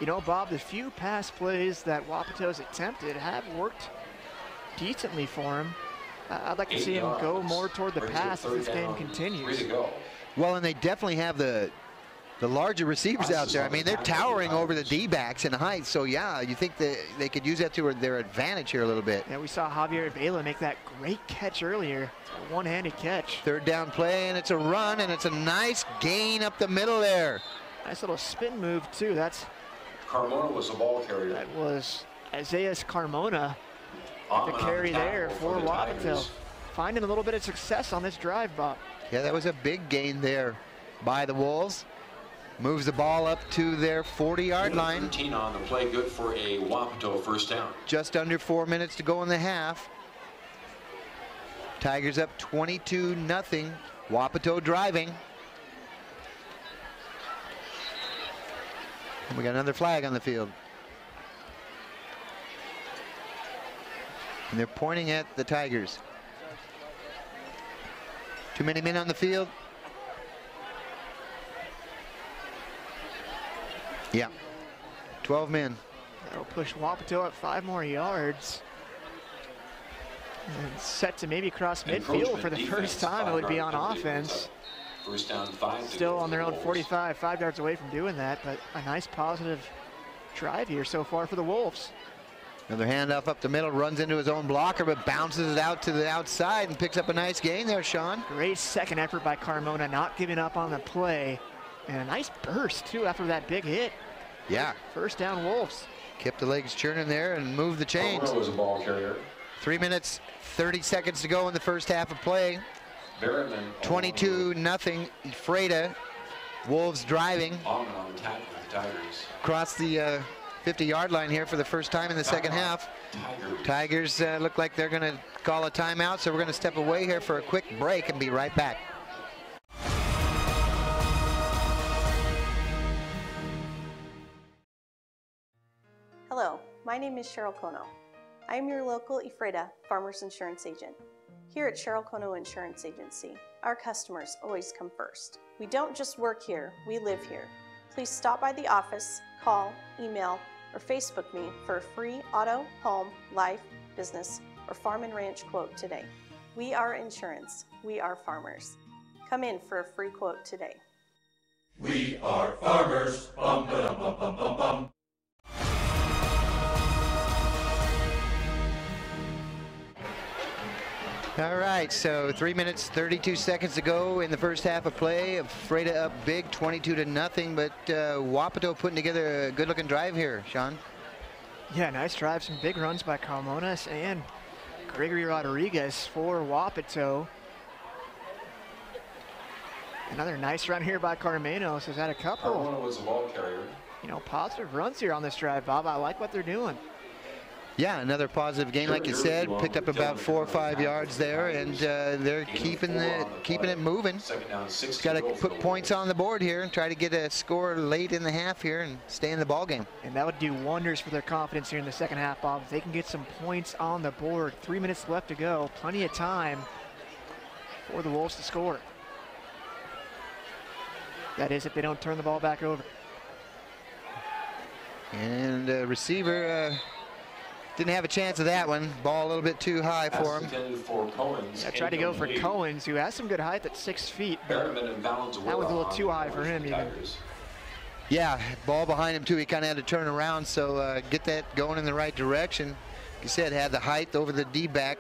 You know, Bob, the few pass plays that Wapato's attempted have worked decently for him. I'd like to see him go more toward the pass as this game continues. Well, and they definitely have the larger receivers out there. I mean, they're towering over the D-backs in height. So, yeah, you think that they could use that to their advantage here a little bit. Yeah, we saw Javier Vela make that great catch earlier. A one-handed catch. Third down play, and it's a run, and it's a nice gain up the middle there. Nice little spin move, too. That's Carmona was the ball carrier. That was Isaias Carmona, the carry there for Wapato. Finding a little bit of success on this drive, Bob. Yeah, that was a big gain there by the Wolves. Moves the ball up to their 40-yard line. 13 on the play, good for a Wapato first down. Just under 4 minutes to go in the half. Tigers up 22-0. Wapato driving. And we got another flag on the field. And they're pointing at the Tigers. Too many men on the field. Yeah, 12 men. That'll push Wapato up 5 more yards. And set to maybe cross midfield for the first time. It would be on offense. First down 5. Still on their own 45, 5 yards away from doing that, but a nice positive drive here so far for the Wolves. Another handoff up the middle, runs into his own blocker, but bounces it out to the outside and picks up a nice gain there, Sean. Great second effort by Carmona, not giving up on the play. And a nice burst, too, after that big hit. Yeah. First down, Wolves. Kept the legs churning there and moved the chains. Was a ball carrier. 3 minutes, 30 seconds to go in the first half of play. 22-0, Freda. Wolves driving. Across the 50-yard line here for the first time in the second half. Tigers look like they're going to call a timeout, so we're going to step away here for a quick break and be right back. Hello, my name is Cheryl Kono. I am your local iFIBER Farmers Insurance Agent. Here at Cheryl Kono Insurance Agency, our customers always come first. We don't just work here, we live here. Please stop by the office, call, email, or Facebook me for a free auto, home, life, business, or farm and ranch quote today. We are insurance. We are farmers. Come in for a free quote today. We are farmers. Bum, ba, bum, bum, bum, bum. All right, so 3 minutes, 32 seconds to go in the first half of play. Freda up big, 22-0, but Wapato putting together a good-looking drive here, Sean. Yeah, nice drive. Some big runs by Carmonas and Gregory Rodriguez for Wapato. Another nice run here by Carmenos. Has had a couple. Carmona was a ball carrier. You know, positive runs here on this drive, Bob. I like what they're doing. Yeah, another positive game, like you said. Picked up about 4 or 5 yards there, and they're keeping it moving. Got to put points on the board here and try to get a score late in the half here and stay in the ball game. And that would do wonders for their confidence here in the second half, Bob. If they can get some points on the board. 3 minutes left to go. Plenty of time for the Wolves to score. That is, if they don't turn the ball back over. And receiver didn't have a chance of that one. Ball a little bit too high for him. I tried to go for Cohens, who has some good height at 6 feet. But that was a little too high for him even. Yeah, ball behind him too. He kind of had to turn around, so get that going in the right direction. Like you said, had the height over the D-back.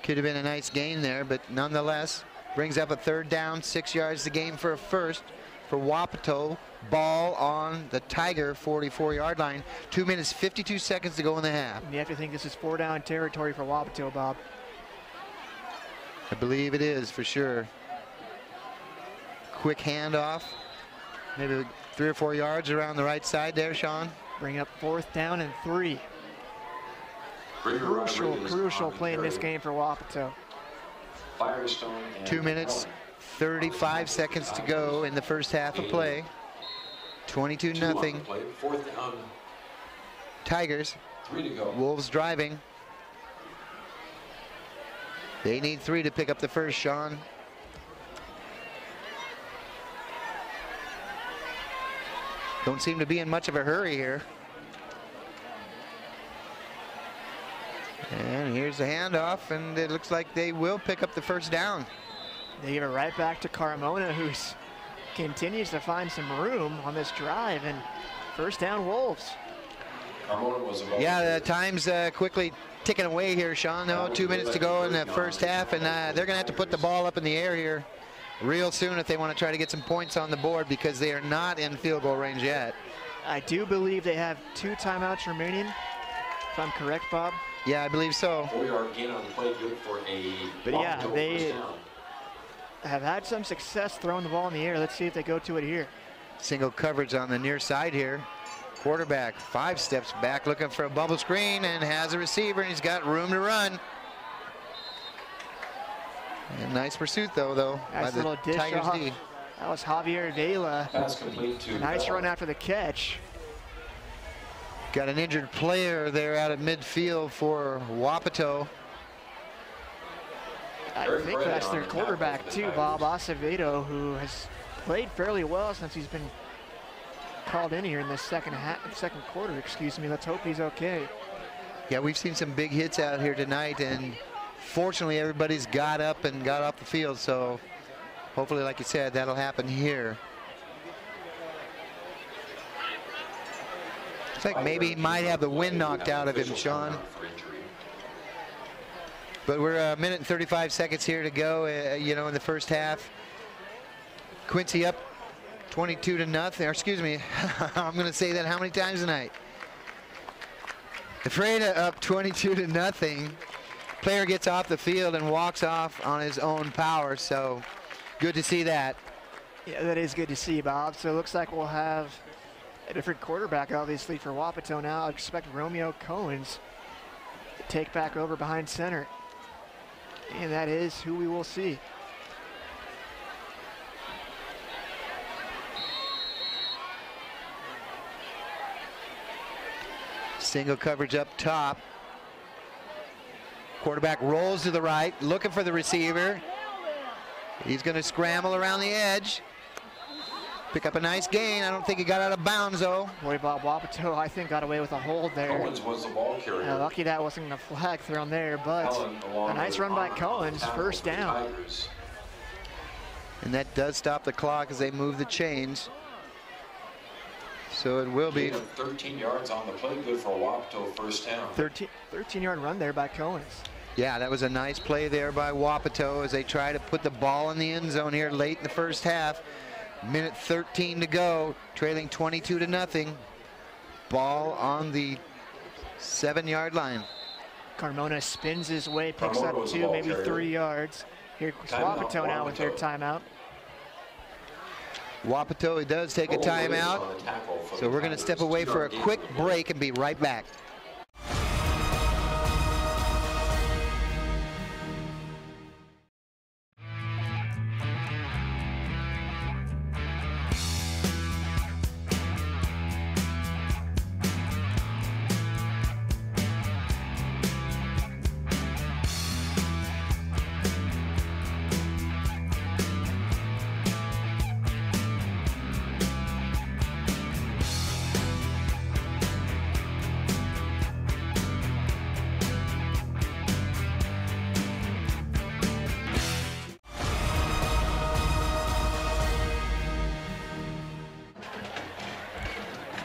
Could have been a nice gain there, but nonetheless, brings up a third down, 6 yards to gain for a first for Wapato. Ball on the Tiger 44-yard line. 2 minutes, 52 seconds to go in the half. And you have to think this is 4-down territory for Wapato, Bob. I believe it is for sure. Quick handoff. Maybe 3 or 4 yards around the right side there, Sean. Bring up 4th down and 3. Crucial play in this game for Wapato. 2 minutes, 35 seconds to go in the first half of play. 22-0. Tigers. Wolves driving. They need 3 to pick up the first, Sean. don't seem to be in much of a hurry here. And here's the handoff, and it looks like they will pick up the first down. They give it right back to Carmona, who continues to find some room on this drive, and first down Wolves. Yeah, the time's quickly ticking away here, Sean. No, 2 minutes to go in the first half, and they're going to have to put the ball up in the air here real soon if they want to try to get some points on the board, because they are not in field goal range yet. I do believe they have 2 timeouts remaining, if I'm correct, Bob. Yeah, I believe so. We are again on the play, good for a But yeah, they have had some success throwing the ball in the air. Let's see if they go to it here. Single coverage on the near side here. Quarterback 5 steps back looking for a bubble screen and has a receiver, and he's got room to run. And nice pursuit though Nice by little the dish Tigers off. D. That was Javier Vela. Pass complete to Nice run after the catch. Got an injured player there out of midfield for Wapato. I think that's their quarterback too, Bob Acevedo, who has played fairly well since he's been called in here in the second quarter, excuse me. Let's hope he's okay. Yeah, we've seen some big hits out here tonight, and fortunately everybody's got up and got off the field, so hopefully, like you said, that'll happen here. Looks like maybe he might have the wind knocked out of him, Sean. But we're a minute and 35 seconds here to go, you know, in the first half. Quincy up 22-0, or excuse me, I'm going to say that how many times tonight? Ephrata up 22-0. Player gets off the field and walks off on his own power, so good to see that. Yeah, that is good to see, Bob. So it looks like we'll have a different quarterback, obviously, for Wapato now. I expect Romeo Cohen's to take back over behind center. And that is who we will see. Single coverage up top. Quarterback rolls to the right, looking for the receiver. He's going to scramble around the edge. Pick up a nice gain. I don't think he got out of bounds, though. Boy, Bob Wapato, I think, got away with a hold there. Owens was the ball carrier. Lucky that wasn't a flag thrown there, but a nice run by Cohen's, first down. And that does stop the clock as they move the chains. So it will be 13 yards on the play, good for Wapato, first down. 13-yard run there by Cohen's. Yeah, that was a nice play there by Wapato as they try to put the ball in the end zone here late in the first half. Minute 13 to go, trailing 22-0. Ball on the 7-yard line. Carmona spins his way, picks up 2, maybe 3 yards. Here's Wapato now with their timeout. Wapato does take a timeout, so we're going to step away for a quick break and be right back.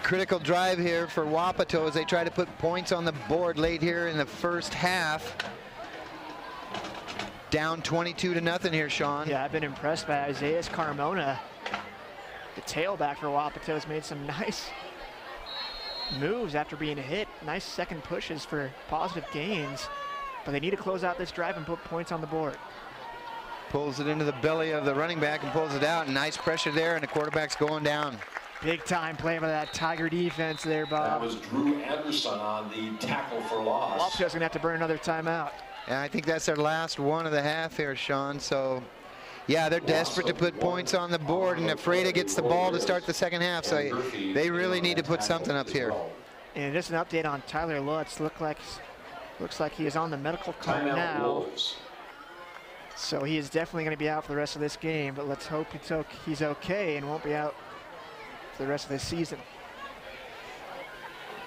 Critical drive here for Wapato as they try to put points on the board late here in the first half. Down 22-0 here, Sean. Yeah, I've been impressed by Isaias Carmona. The tailback for Wapato has made some nice moves after being hit. Nice second pushes for positive gains. But they need to close out this drive and put points on the board. Pulls it into the belly of the running back and pulls it out. Nice pressure there, and the quarterback's going down. Big time play by that Tiger defense there, Bob. That was Drew Anderson on the tackle for loss. Wapato's gonna have to burn another timeout. And I think that's their last one of the half here, Sean. So, yeah, they're desperate to put points on the board, and Ephrata gets the ball to start the second half. So they really need to put something up here. And just an update on Tyler Lutz. Looks like he is on the medical cart now. So he is definitely going to be out for the rest of this game. But let's hope he's okay and won't be out for the rest of the season.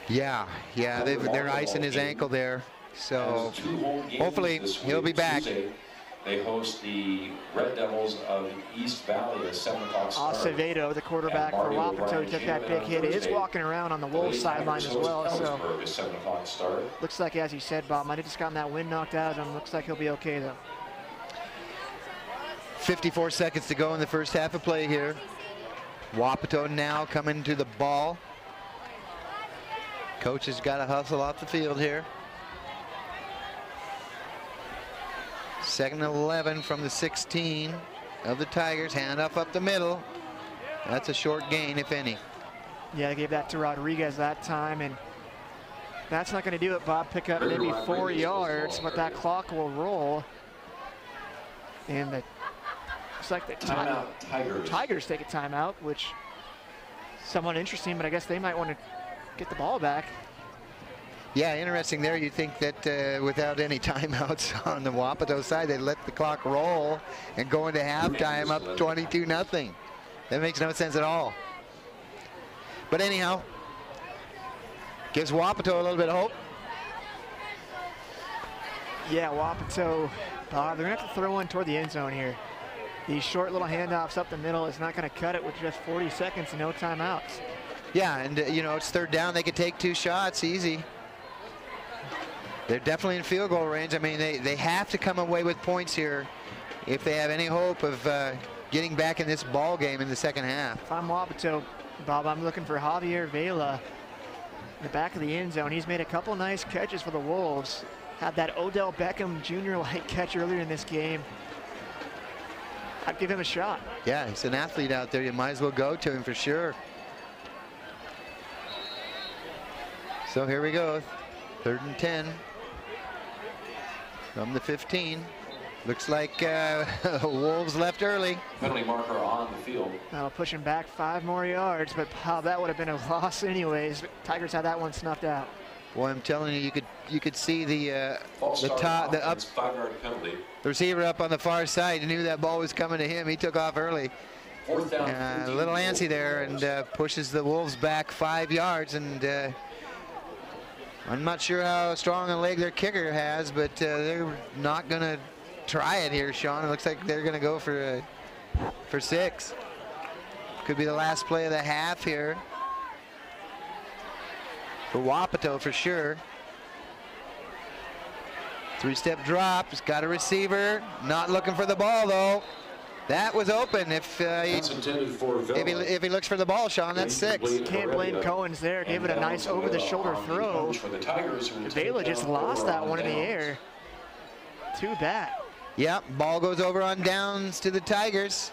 Yeah, they're icing his ankle there. So hopefully he'll be back. Tuesday, they host the Red Devils of East Valley at 7 o'clock start. Acevedo, the quarterback for Wapato, took that big hit. He is walking around on the Wolves sideline as well. So 7 o'clock start. Looks like, as you said, Bob, might have just gotten that wind knocked out of him. Looks like he'll be okay, though. 54 seconds to go in the first half of play here. Wapato now coming to the ball. Coach has got to hustle off the field here. 2nd and 11 from the 16 of the Tigers. Handoff up the middle. That's a short gain, if any. Yeah, they gave that to Rodriguez that time, and that's not going to do it, Bob. Pick up maybe 4 yards, but that clock will roll. And looks like the Tigers take a timeout, which is somewhat interesting, but I guess they might want to get the ball back. Yeah, interesting there. You'd think that without any timeouts on the Wapato side, they'd let the clock roll and go into halftime up 22-0. That makes no sense at all. But anyhow, gives Wapato a little bit of hope. Yeah, Wapato, they're going to have to throw one toward the end zone here. These short little handoffs up the middle is not going to cut it with just 40 seconds and no timeouts. Yeah, and you know, it's 3rd down. They could take 2 shots easy. They're definitely in field goal range. I mean, they have to come away with points here if they have any hope of getting back in this ball game in the second half. If I'm Wapato, Bob, I'm looking for Javier Vela in the back of the end zone. He's made a couple nice catches for the Wolves. Had that Odell Beckham Jr.-like catch earlier in this game. I'd give him a shot. Yeah, he's an athlete out there. You might as well go to him for sure. So here we go. 3rd and 10 from the 15. Looks like Wolves left early. Penalty marker on the field. Pushing back 5 more yards, but that would have been a loss anyways. Tigers had that one snuffed out. Boy, I'm telling you, you could see the receiver up on the far side. He knew that ball was coming to him. He took off early. A little antsy there, and pushes the Wolves back 5 yards. And I'm not sure how strong a leg their kicker has, but they're not going to try it here, Sean. It looks like they're going to go for 6. Could be the last play of the half here for Wapato for sure. 3-step drop. He's got a receiver. Not looking for the ball though. That was open. If he looks for the ball, Sean, that's 6. Can't blame Cohen's there. Gave it a nice over-the-shoulder throw. Vela just lost that one in the air. Too bad. Yep, ball goes over on downs to the Tigers.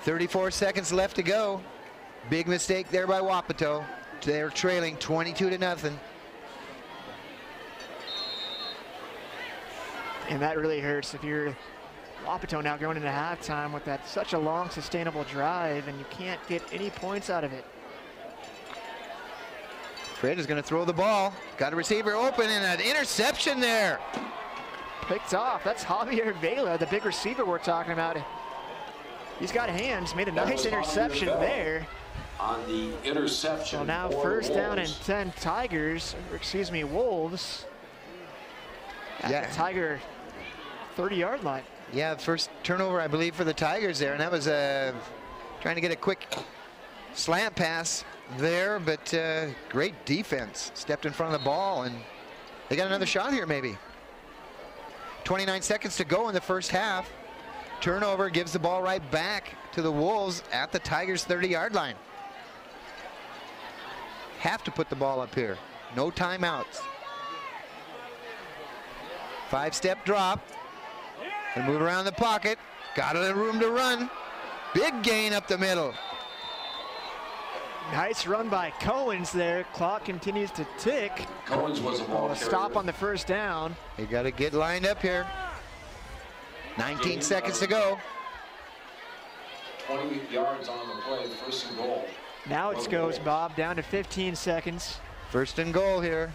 34 seconds left to go. Big mistake there by Wapato. They're trailing 22-0. And that really hurts if you're Wapato now going into halftime with that such a long sustainable drive and you can't get any points out of it. Fred is going to throw the ball. Got a receiver open and an interception there. Picked off. That's Javier Vela, the big receiver we're talking about. He's got hands, made a nice interception there. On the interception. So now 1st down and 10 Tigers, or excuse me, Wolves. At the Tiger 30-yard line. Yeah, first turnover, I believe, for the Tigers there. And that was trying to get a quick slant pass there, but great defense. Stepped in front of the ball, and they got another shot here maybe. 29 seconds to go in the first half. Turnover gives the ball right back to the Wolves at the Tigers' 30-yard line. Have to put the ball up here. No timeouts. 5-step drop. And move around the pocket. Got a room to run. Big gain up the middle. Nice run by Cohen's there. Clock continues to tick. Cohen's was a ball stop on the 1st down. They got to get lined up here. 19 seconds to go. 20 yards on the play, 1st and goal. Now it goes, Bob, down to 15 seconds. 1st and goal here.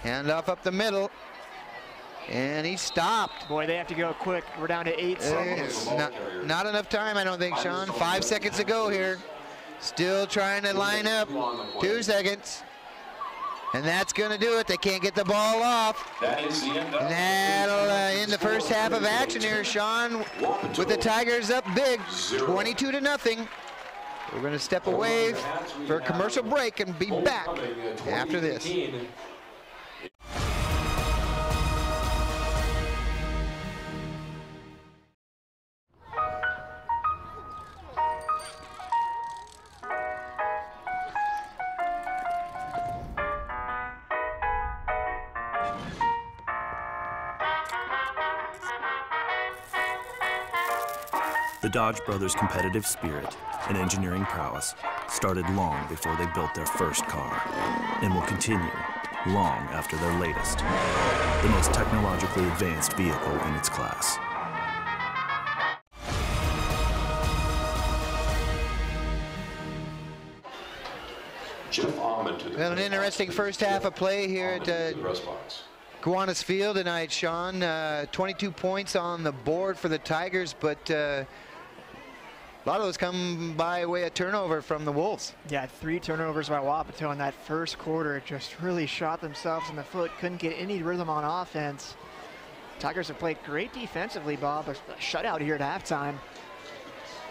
Handoff up the middle. And he stopped. Boy, they have to go quick. We're down to 8 seconds. Not enough time, I don't think, Sean. 5 seconds to go here. Still trying to line up. 2 seconds. And that's going to do it. They can't get the ball off. And that'll end the first half of action here, Sean, with the Tigers up big, 22-0. We're going to step away for a commercial break and be back after this. The Dodge brothers' competitive spirit and engineering prowess started long before they built their first car, and will continue long after their latest, the most technologically advanced vehicle in its class. Well, an interesting first half of play here at Kiwanis Field tonight, Sean. 22 points on the board for the Tigers, but a lot of those come by way of turnover from the Wolves. Yeah, 3 turnovers by Wapato in that first quarter. Just really shot themselves in the foot. Couldn't get any rhythm on offense. Tigers have played great defensively, Bob. A shutout here at halftime.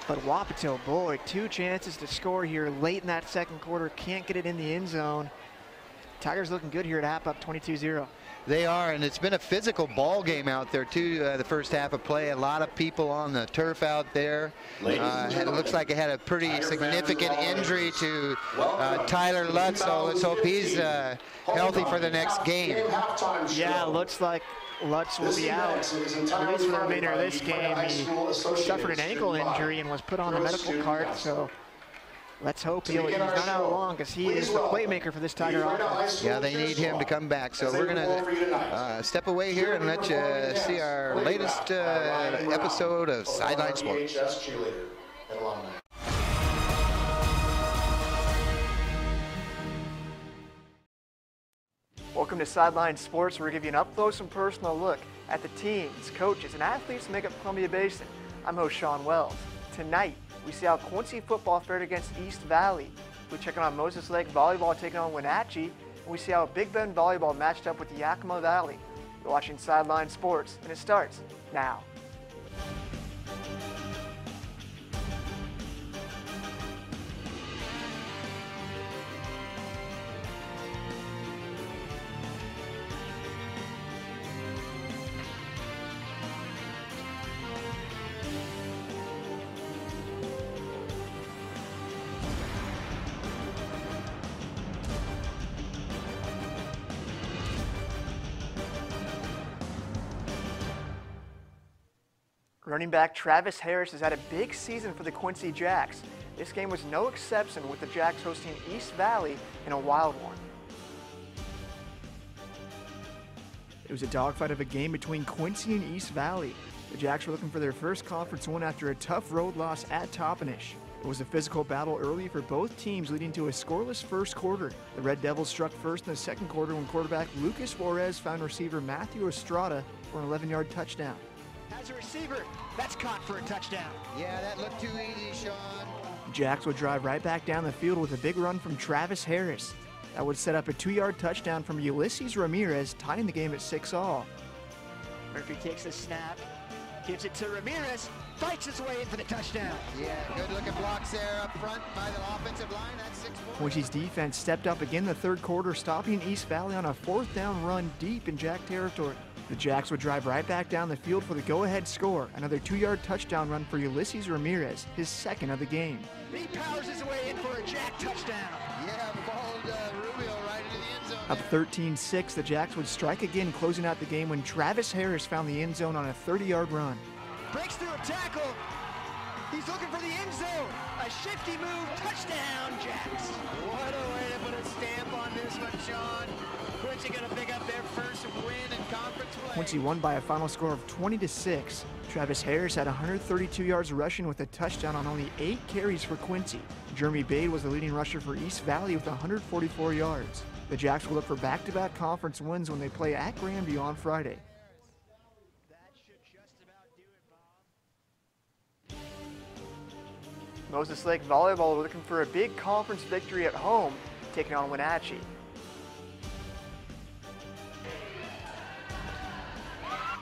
But Wapato, boy, 2 chances to score here late in that second quarter. Can't get it in the end zone. Tigers looking good here at half, up 22-0. They are, and it's been a physical ball game out there too. The first half of play, a lot of people on the turf out there. It looks like it had a pretty significant injury to Tyler Lutz, so let's hope he's healthy for the next game. Yeah, looks like Lutz will be out, at least for the remainder of this game. He suffered an ankle injury and was put on the medical cart, so let's hope he's not out long, because he is the playmaker for this Tiger offense. Yeah, they need him to come back. So we're going to step away here and let you see our latest episode of Sideline Sports. Welcome to Sideline Sports, where we give you an up-close and personal look at the teams, coaches, and athletes that make up Columbia Basin. I'm host Sean Wells. Tonight, we see how Quincy football fared against East Valley. We're checking on Moses Lake volleyball taking on Wenatchee, and we see how Big Bend volleyball matched up with Yakima Valley. You're watching Sideline Sports, and it starts now. Running back Travis Harris has had a big season for the Quincy Jacks. This game was no exception, with the Jacks hosting East Valley in a wild one. It was a dogfight of a game between Quincy and East Valley. The Jacks were looking for their first conference win after a tough road loss at Toppenish. It was a physical battle early for both teams, leading to a scoreless first quarter. The Red Devils struck first in the second quarter when quarterback Lucas Juarez found receiver Matthew Estrada for an 11-yard touchdown. As a receiver, that's caught for a touchdown. Yeah, that looked too easy, Sean. Jacks would drive right back down the field with a big run from Travis Harris. That would set up a 2-yard touchdown from Ulysses Ramirez, tying the game at 6-all. Murphy takes the snap, gives it to Ramirez, fights his way in for the touchdown. Yeah, good looking blocks there up front by the offensive line. That's 6 points. Quincy's defense stepped up again in the third quarter, stopping East Valley on a 4th down run deep in Jack territory. The Jacks would drive right back down the field for the go-ahead score, another 2-yard touchdown run for Ulysses Ramirez, his second of the game. He powers his way in for a Jack touchdown. Yeah, followed Rubio right into the end zone. Up 13-6, the Jacks would strike again, closing out the game when Travis Harris found the end zone on a 30-yard run. Breaks through a tackle. He's looking for the end zone. A shifty move, touchdown, Jacks. What a way to put a stamp on this one, Sean. Quincy going to pick up their first win in conference play. Quincy won by a final score of 20-6. Travis Harris had 132 yards rushing with a touchdown on only 8 carries for Quincy. Jeremy Bade was the leading rusher for East Valley with 144 yards. The Jacks will look for back-to-back conference wins when they play at Grandview on Friday. Moses Lake Volleyball looking for a big conference victory at home, taking on Wenatchee.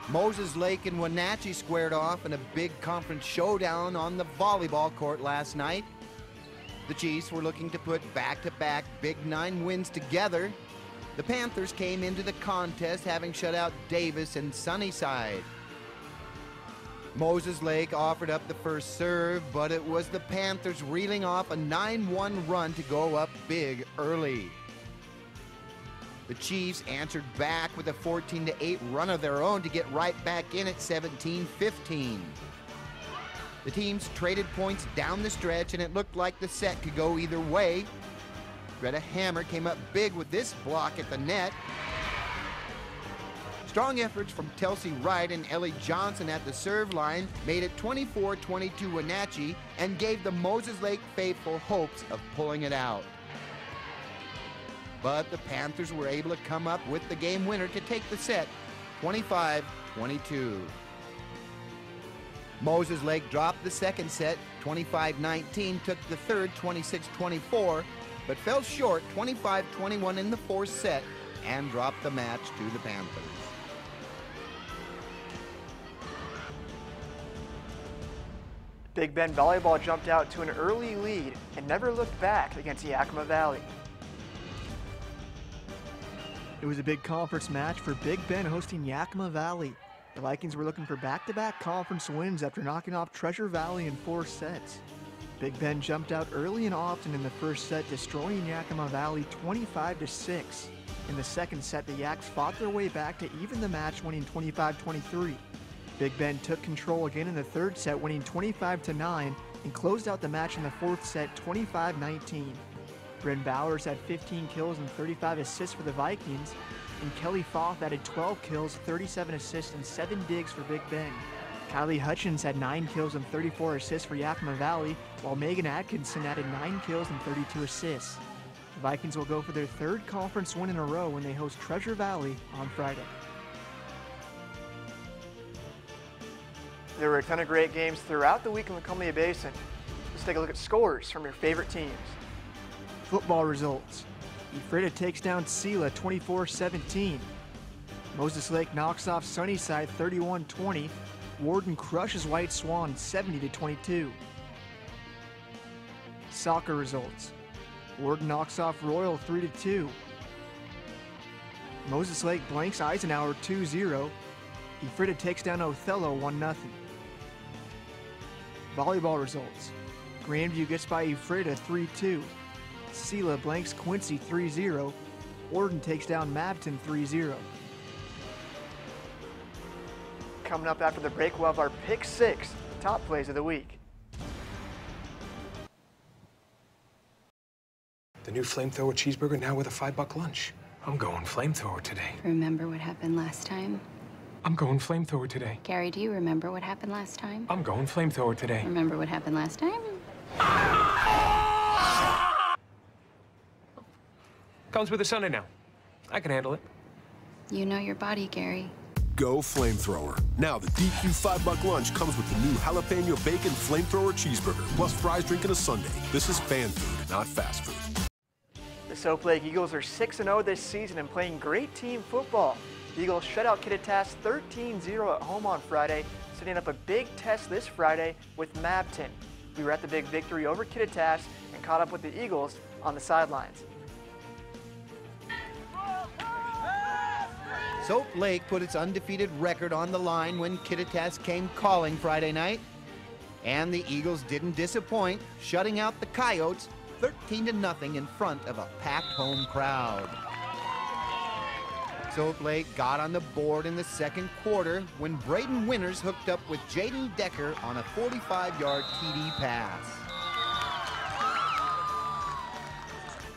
Moses Lake and Wenatchee squared off in a big conference showdown on the volleyball court last night. The Chiefs were looking to put back-to-back Big 9 wins together. The Panthers came into the contest having shut out Davis and Sunnyside. Moses Lake offered up the first serve, but it was the Panthers reeling off a 9-1 run to go up big early. The Chiefs answered back with a 14-8 run of their own to get right back in at 17-15. The teams traded points down the stretch, and it looked like the set could go either way. Greta Hammer came up big with this block at the net. Strong efforts from Telsey Wright and Ellie Johnson at the serve line made it 24-22 Wenatchee and gave the Moses Lake faithful hopes of pulling it out. But the Panthers were able to come up with the game winner to take the set, 25-22. Moses Lake dropped the second set, 25-19, took the third, 26-24, but fell short 25-21 in the fourth set and dropped the match to the Panthers. Big Bend Volleyball jumped out to an early lead and never looked back against Yakima Valley. It was a big conference match for Big Bend hosting Yakima Valley. The Vikings were looking for back-to-back conference wins after knocking off Treasure Valley in 4 sets. Big Bend jumped out early and often in the first set, destroying Yakima Valley 25-6. In the second set, the Yaks fought their way back to even the match, winning 25-23. Big Bend took control again in the third set, winning 25-9, and closed out the match in the fourth set 25-19. Bryn Bowers had 15 kills and 35 assists for the Vikings, and Kelly Foth added 12 kills, 37 assists, and 7 digs for Big Bend. Kylie Hutchins had 9 kills and 34 assists for Yakima Valley, while Megan Atkinson added 9 kills and 32 assists. The Vikings will go for their third conference win in a row when they host Treasure Valley on Friday. There were a ton of great games throughout the week in the Columbia Basin. Let's take a look at scores from your favorite teams. Football results. Ephrata takes down Sela 24-17. Moses Lake knocks off Sunnyside 31-20. Warden crushes White Swan 70-22. Soccer results. Warden knocks off Royal 3-2. Moses Lake blanks Eisenhower 2-0. Ephrata takes down Othello 1-0. Volleyball results. Grandview gets by Ephrata 3-2. Sela blanks Quincy 3-0. Warden takes down Mabton 3-0. Coming up after the break, we'll have our Pick 6 top plays of the week. The new flamethrower cheeseburger now with a $5 lunch. I'm going flamethrower today. Remember what happened last time? I'm going flamethrower today. Gary, do you remember what happened last time? I'm going flamethrower today. Remember what happened last time? Comes with a Sunday now. I can handle it. You know your body, Gary. Go flamethrower. Now the DQ $5 lunch comes with the new jalapeno bacon flamethrower cheeseburger, plus fries, drink, and a sundae. This is fan food, not fast food. The Soap Lake Eagles are 6-0 this season and playing great team football. The Eagles shut out Kittitas 13-0 at home on Friday, setting up a big test this Friday with Mabton. We were at the big victory over Kittitas and caught up with the Eagles on the sidelines. Soap Lake put its undefeated record on the line when Kittitas came calling Friday night. And the Eagles didn't disappoint, shutting out the Coyotes 13-0 in front of a packed home crowd. Soap Lake got on the board in the second quarter when Braden Winters hooked up with Jaden Decker on a 45-yard TD pass.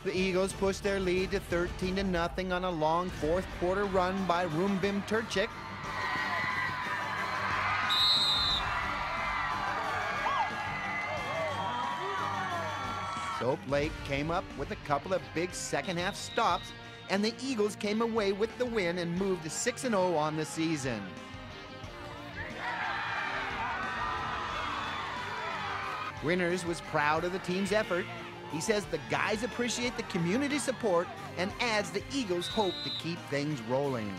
The Eagles pushed their lead to 13-0 on a long fourth quarter run by Rumbim Turchik. Soap Lake came up with a couple of big second half stops, and the Eagles came away with the win and moved to 6-0 on the season. Winners was proud of the team's effort. He says the guys appreciate the community support and adds the Eagles hope to keep things rolling.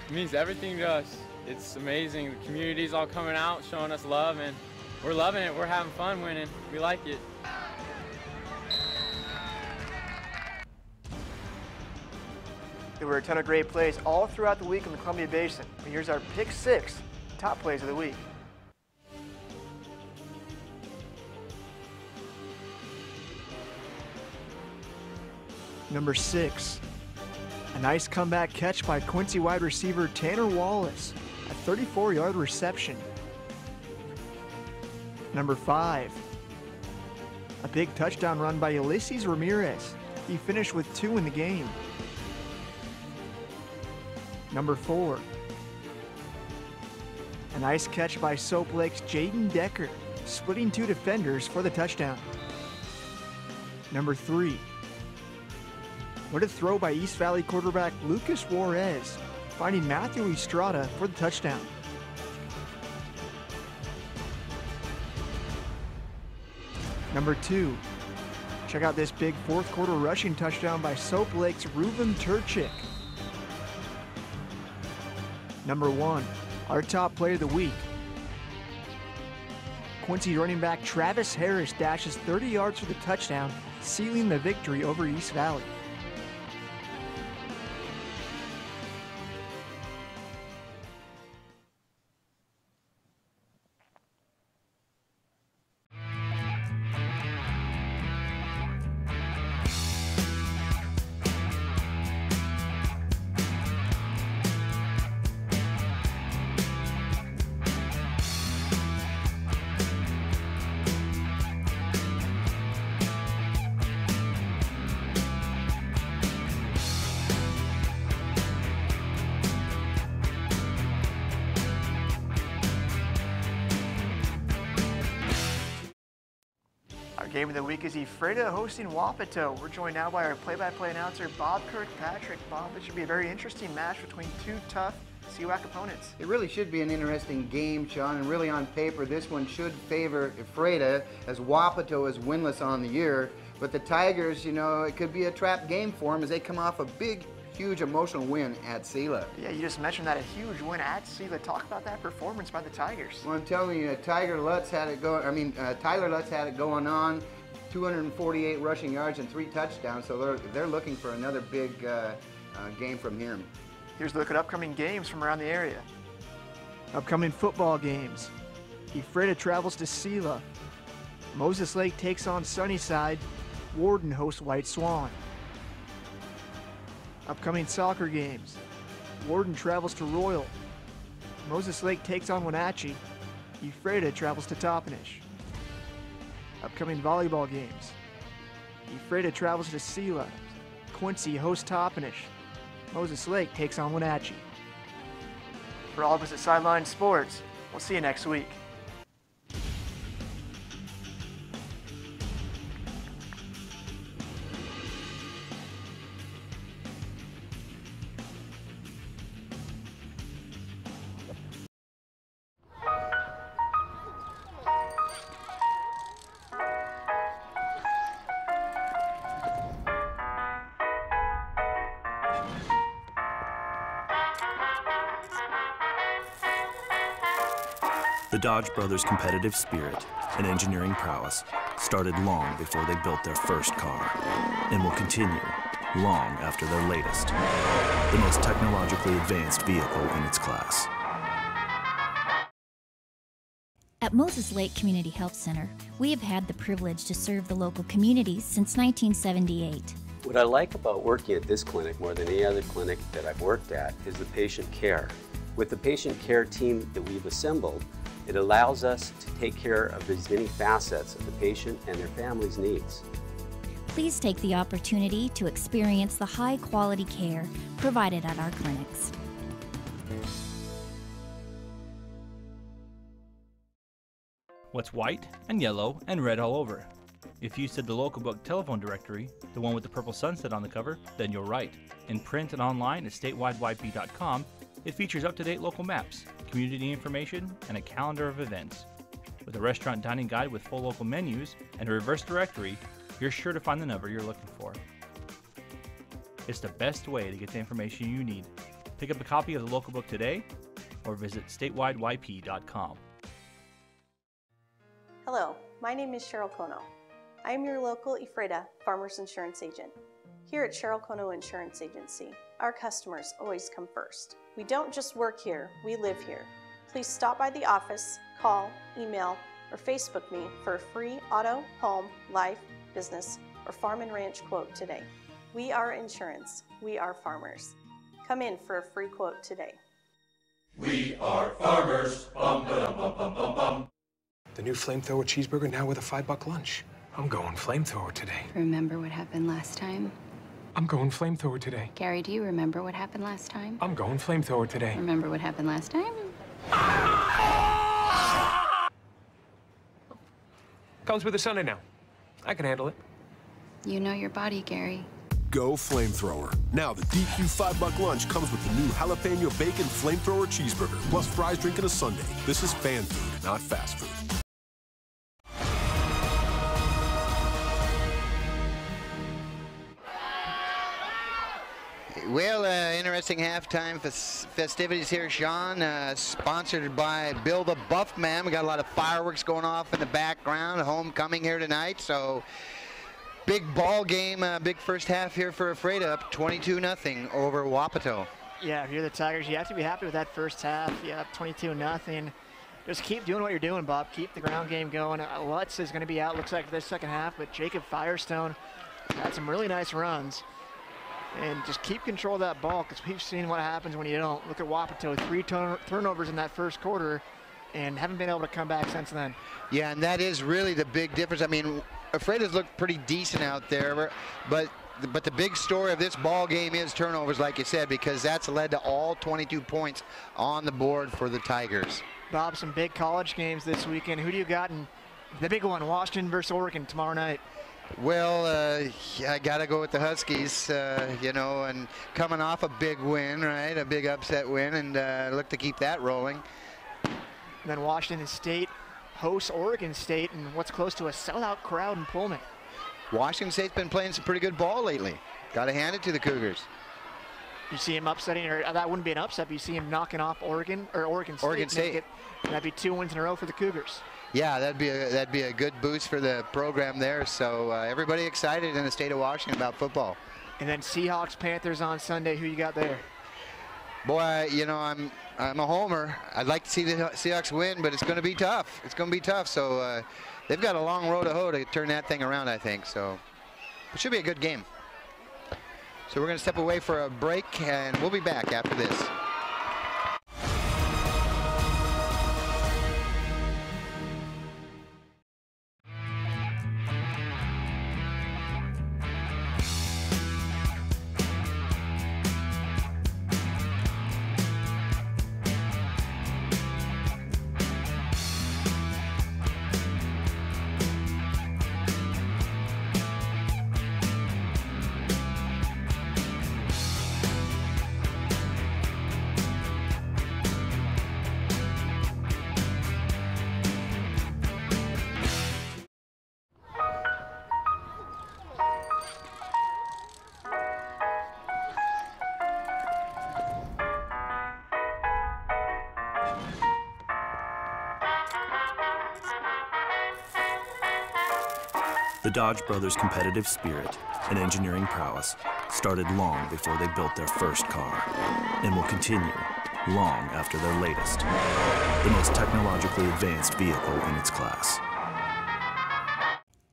It means everything to us. It's amazing. The community's all coming out, showing us love, and we're loving it. We're having fun winning. We like it. There were a ton of great plays all throughout the week in the Columbia Basin. But here's our pick 6 top plays of the week. Number 6, a nice comeback catch by Quincy wide receiver Tanner Wallace, a 34-yard reception. Number 5, a big touchdown run by Ulysses Ramirez. He finished with 2 in the game. Number 4, a nice catch by Soap Lake's Jaden Decker, splitting 2 defenders for the touchdown. Number 3, what a throw by East Valley quarterback Lucas Juarez, finding Matthew Estrada for the touchdown. Number 2, check out this big fourth quarter rushing touchdown by Soap Lake's Reuven Turchik. Number 1, our top play of the week. Quincy running back Travis Harris dashes 30 yards for the touchdown, sealing the victory over East Valley. Game of the week is Ephrata hosting Wapato. We're joined now by our play-by-play announcer, Bob Kirkpatrick. Bob, it should be a very interesting match between 2 tough CWAC opponents. It really should be an interesting game, Sean, and really on paper, this one should favor Ephrata, as Wapato is winless on the year. But the Tigers, you know, it could be a trap game for them as they come off a big, huge emotional win at Sela. Yeah, you just mentioned that, a huge win at Sela. Talk about that performance by the Tigers. Well, I'm telling you, Tyler Lutz had it going on. 248 rushing yards and 3 touchdowns, so they're looking for another big game from him. Here's a look at upcoming games from around the area. Upcoming football games. Ephrata travels to Sela. Moses Lake takes on Sunnyside. Warden hosts White Swan. Upcoming soccer games. Warden travels to Royal. Moses Lake takes on Wenatchee. Ephrata travels to Toppenish. Upcoming volleyball games. Ephrata travels to Sela. Quincy hosts Toppenish. Moses Lake takes on Wenatchee. For all of us at Sideline Sports, we'll see you next week. The Dodge brothers' competitive spirit and engineering prowess started long before they built their first car and will continue long after their latest, the most technologically advanced vehicle in its class. At Moses Lake Community Health Center, we have had the privilege to serve the local communities since 1978. What I like about working at this clinic more than any other clinic that I've worked at is the patient care. With the patient care team that we've assembled, it allows us to take care of as many facets of the patient and their family's needs. Please take the opportunity to experience the high-quality care provided at our clinics. What's white and yellow and red all over? If you said the local book telephone directory, the one with the purple sunset on the cover, then you're right. In print and online at statewideyp.com, it features up-to-date local maps, community information, and a calendar of events. With a restaurant dining guide with full local menus and a reverse directory, you're sure to find the number you're looking for. It's the best way to get the information you need. Pick up a copy of the local book today or visit statewideyp.com. Hello, my name is Cheryl Kono. I am your local iFIBER Farmers Insurance Agent. Here at Cheryl Kono Insurance Agency, our customers always come first. We don't just work here, we live here. Please stop by the office, call, email, or Facebook me for a free auto, home, life, business, or farm and ranch quote today. We are insurance. We are farmers. Come in for a free quote today. We are farmers. Bum, ba-dum, bum, bum, bum, bum. The new flamethrower cheeseburger now with a $5 lunch. I'm going flamethrower today. Remember what happened last time? I'm going flamethrower today. Gary, do you remember what happened last time? I'm going flamethrower today. Remember what happened last time? Comes with a Sunday now. I can handle it. You know your body, Gary. Go flamethrower. Now the DQ $5 lunch comes with the new jalapeno bacon flamethrower cheeseburger, plus fries, drink, and a sundae. This is fan food, not fast food. Well, interesting halftime festivities here, Sean. Sponsored by Bill the Buff Man. We got a lot of fireworks going off in the background. Homecoming here tonight, so big ball game, big first half here for iFIBER, up 22-0 over Wapato. Yeah, if you're the Tigers, you have to be happy with that first half. Yeah, up 22-0. Just keep doing what you're doing, Bob. Keep the ground game going. Lutz is going to be out, looks like, for this second half, but Jacob Firestone had some really nice runs. And just keep control of that ball, because we've seen what happens when you don't. Look at Wapato, 3 turnovers in that first quarter, and haven't been able to come back since then. Yeah, and that is really the big difference. I mean, iFIBER's looked pretty decent out there, but the big story of this ball game is turnovers, like you said, because that's led to all 22 points on the board for the Tigers. Bob, some big college games this weekend. Who do you got in the big one, Washington versus Oregon tomorrow night? Well, I got to go with the Huskies, you know, and coming off a big win, right, a big upset win, and look to keep that rolling. And then Washington State hosts Oregon State in what's close to a sellout crowd in Pullman. Washington State's been playing some pretty good ball lately. Got to hand it to the Cougars. You see him upsetting, or that wouldn't be an upset, but you see him knocking off Oregon State. Oregon State. That'd be 2 wins in a row for the Cougars. Yeah, that'd be a good boost for the program there. So everybody excited in the state of Washington about football. And then Seahawks Panthers on Sunday. Who you got there? Boy, you know, I'm a homer. I'd like to see the Seahawks win, but it's going to be tough. It's going to be tough. So they've got a long road to hoe to turn that thing around, I think. So it should be a good game. So we're going to step away for a break, and we'll be back after this. The Dodge brothers' competitive spirit and engineering prowess started long before they built their first car, and will continue long after their latest, the most technologically advanced vehicle in its class.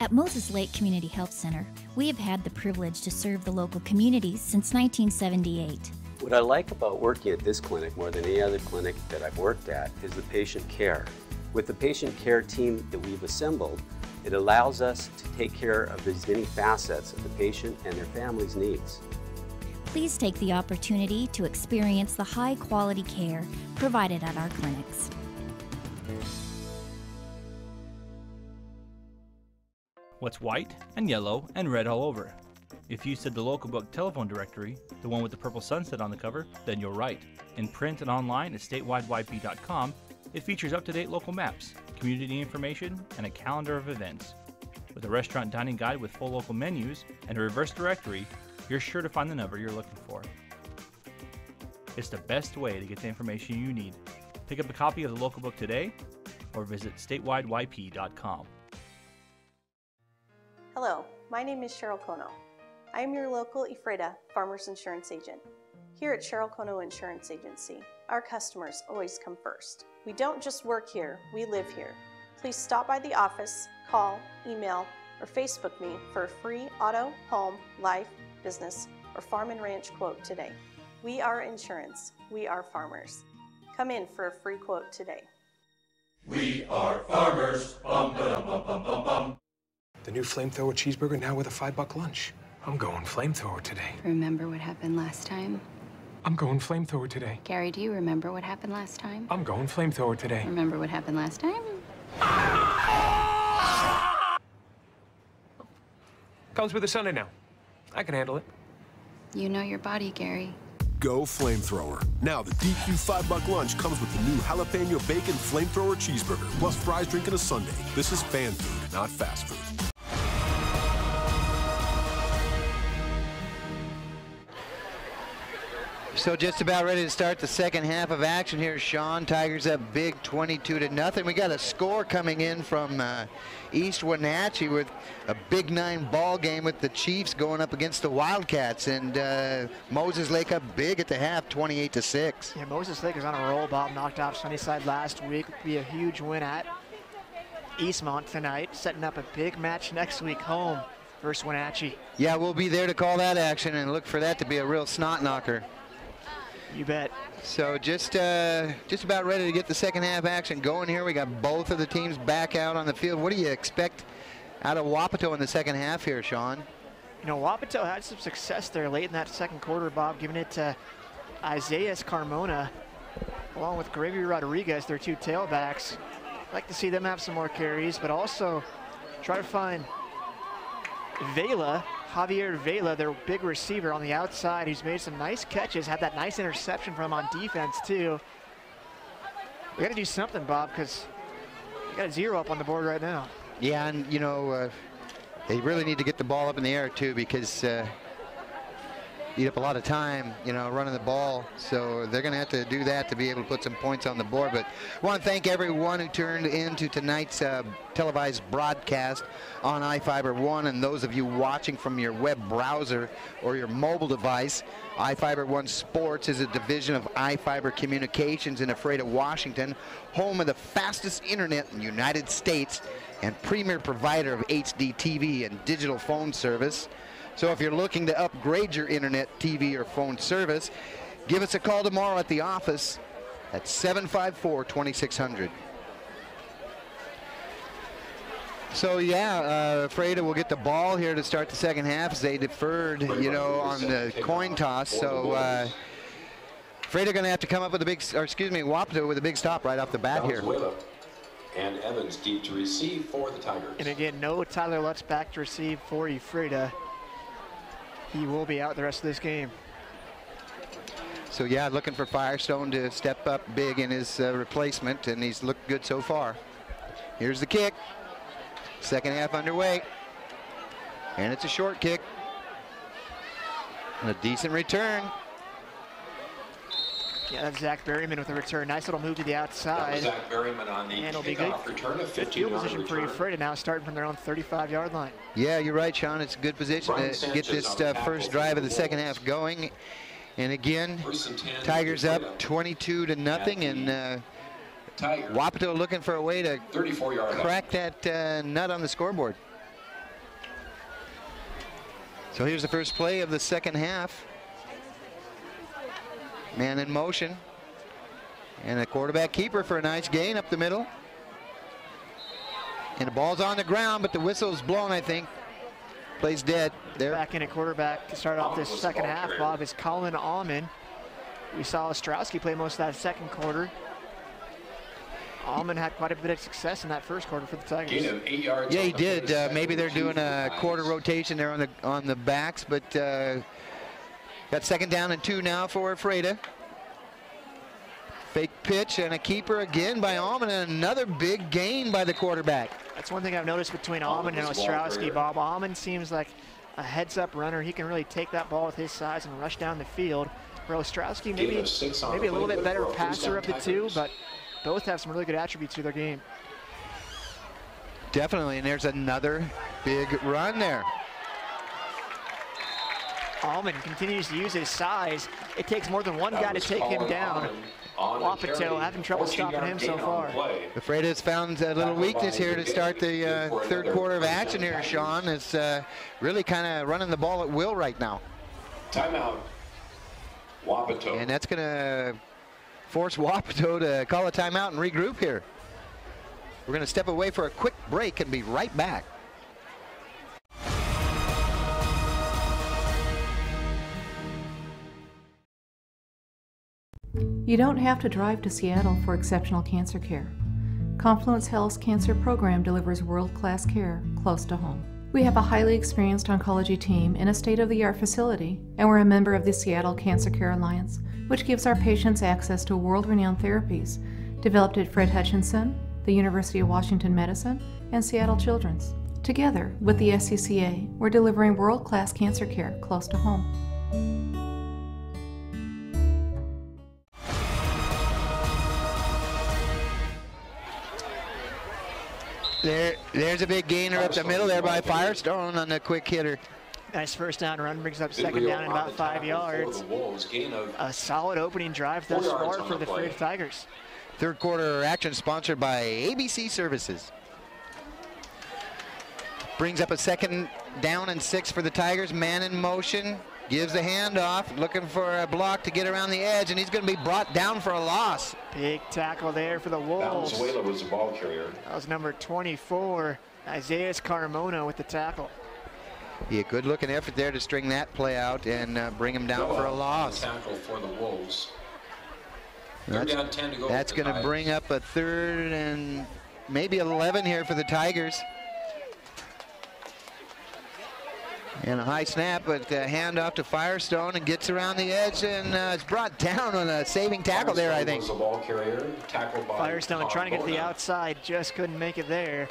At Moses Lake Community Health Center, we have had the privilege to serve the local communities since 1978. What I like about working at this clinic more than any other clinic that I've worked at is the patient care. With the patient care team that we've assembled, it allows us to take care of as many facets of the patient and their family's needs. Please take the opportunity to experience the high-quality care provided at our clinics. What's white and yellow and red all over? If you said the local book telephone directory, the one with the purple sunset on the cover, then you're right. In print and online at statewideyp.com, it features up-to-date local maps, community information, and a calendar of events. With a restaurant dining guide with full local menus and a reverse directory, you're sure to find the number you're looking for. It's the best way to get the information you need. Pick up a copy of the local book today or visit statewideyp.com. Hello, my name is Cheryl Kono. I am your local iFIBER Farmers Insurance Agent. Here at Cheryl Kono Insurance Agency, our customers always come first. We don't just work here, we live here. Please stop by the office, call, email, or Facebook me for a free auto, home, life, business, or farm and ranch quote today. We are insurance. We are farmers. Come in for a free quote today. We are farmers. Bum, ba-dum, bum, bum, bum, bum. The new flamethrower cheeseburger now with a $5 lunch. I'm going flamethrower today. Remember what happened last time? I'm going flamethrower today. Gary, do you remember what happened last time? I'm going flamethrower today. Remember what happened last time? Comes with a Sunday now. I can handle it. You know your body, Gary. Go flamethrower. Now the DQ $5 lunch comes with the new jalapeno bacon flamethrower cheeseburger, plus fries, drink, and a sundae. This is fan food, not fast food. So just about ready to start the second half of action here, Sean. Tigers up big 22-0. We got a score coming in from East Wenatchee with a Big 9 ball game with the Chiefs going up against the Wildcats, and Moses Lake up big at the half, 28-6. Yeah, Moses Lake is on a roll. Bob knocked off Sunnyside last week. It'll be a huge win at Eastmont tonight, setting up a big match next week home versus Wenatchee. Yeah, we'll be there to call that action and look for that to be a real snot knocker. You bet. So just about ready to get the second half action going here. We got both of the teams back out on the field. What do you expect out of Wapato in the second half here, Sean? You know, Wapato had some success there late in that second quarter, Bob, giving it to Isaias Carmona along with Gregory Rodriguez, their two tailbacks. I'd like to see them have some more carries, but also try to find Javier Vela, their big receiver on the outside, who's made some nice catches, had that nice interception from him on defense too. We got to do something, Bob, because we got a 0 up on the board right now. Yeah, and you know, they really need to get the ball up in the air too, because eat up a lot of time, you know, running the ball. So they're going to have to do that to be able to put some points on the board. But I want to thank everyone who turned into tonight's televised broadcast on iFIBER 1, and those of you watching from your web browser or your mobile device. iFIBER 1 Sports is a division of iFIBER Communications in Ephrata, Washington, home of the fastest internet in the United States and premier provider of HD TV and digital phone service. So if you're looking to upgrade your internet, TV, or phone service, give us a call tomorrow at the office at 754-2600. So yeah, Ephrata will get the ball here to start the second half as they deferred, you know, on the coin toss. So Ephrata going to have to come up with a big, or excuse me, Wapato with a big stop right off the bat here. And Evans deep to receive for the Tigers. And again, no Tyler Lutz back to receive for Ephrata. He will be out the rest of this game. So yeah, looking for Firestone to step up big in his replacement, and he's looked good so far. Here's the kick. Second half underway. And it's a short kick. And a decent return. Yeah, that's Zach Berryman with a return. Nice little move to the outside. Zach Berryman on the and it'll be good. Return of Good field position for Ephrata now, starting from their own 35-yard line. Yeah, you're right, Sean. It's a good position to get this first drive of the second half going. And again, Tigers up 22-0, and Wapato looking for a way to crack that nut on the scoreboard. So here's the first play of the second half. Man in motion. And a quarterback keeper for a nice gain up the middle. And the ball's on the ground, but the whistle's blown, I think. Plays dead there. Back in at quarterback to start off this second half, Bob, is Colin Allman. We saw Ostrowski play most of that second quarter. Allman had quite a bit of success in that first quarter for the Tigers. Gain of 8 yards. Yeah, he did. Maybe they're doing a quarter rotation there on the backs, but got second down and 2 now for Ephrata. Fake pitch and a keeper again by Almond, and another big gain by the quarterback. That's one thing I've noticed between Almond and Ostrowski, Bob. Almond seems like a heads-up runner. He can really take that ball with his size and rush down the field. Where Ostrowski maybe a little bit better passer of the two, but both have some really good attributes to their game. Definitely, and there's another big run there. Almond continues to use his size. It takes more than one guy to take him down. Wapato having trouble stopping him so far. Ephrata found a little weakness here to start the third quarter of action here, Sean. Is really kind of running the ball at will right now. Timeout. Wapato. And that's going to force Wapato to call a timeout and regroup here. We're going to step away for a quick break and be right back. You don't have to drive to Seattle for exceptional cancer care. Confluence Health's cancer program delivers world-class care close to home. We have a highly experienced oncology team in a state-of-the-art facility, and we're a member of the Seattle Cancer Care Alliance, which gives our patients access to world-renowned therapies developed at Fred Hutchinson, the University of Washington Medicine, and Seattle Children's. Together with the SCCA, we're delivering world-class cancer care close to home. There's a big gainer up the middle there by Firestone on the quick hitter. Nice first down run, brings up second down in about 5 yards. A solid opening drive thus far for the Ephrata Tigers. Third quarter action sponsored by ABC Services. Brings up a second down and 6 for the Tigers. Man in motion, gives the handoff, looking for a block to get around the edge, and he's going to be brought down for a loss. Big tackle there for the Wolves. Valenzuela was the ball carrier. That was number 24, Isaiah Carmona with the tackle. Yeah, good looking effort there to string that play out and bring him down for a loss. Tackle for the Wolves. That's going to bring up a third and maybe 11 here for the Tigers. And a high snap, but hand off to Firestone and gets around the edge, and it's brought down on a saving tackle there, I think. Firestone trying to get to the outside, just couldn't make it there.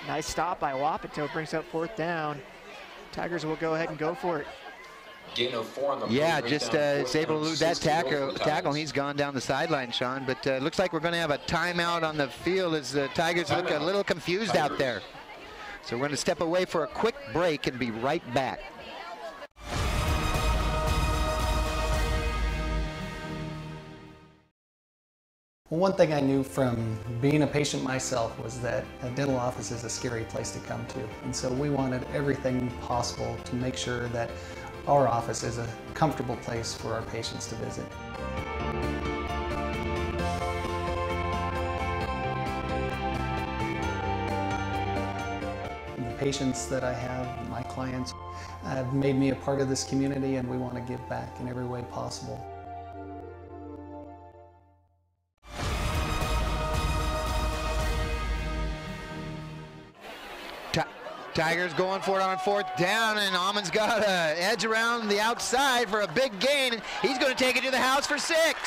Nice stop by Wapato, brings up fourth down. Tigers will go ahead and go for it. Yeah, just is able to lose that tackle. He's gone down the sideline, Sean. But looks like we're going to have a timeout on the field as the Tigers look a little confused out there. So we're going to step away for a quick break and be right back. Well, one thing I knew from being a patient myself was that a dental office is a scary place to come to. And so we wanted everything possible to make sure that our office is a comfortable place for our patients to visit. The patients that I have, my clients, have made me a part of this community, and we want to give back in every way possible. Tigers going for it on fourth down, and Almond's got an edge around the outside for a big gain. He's going to take it to the house for 6.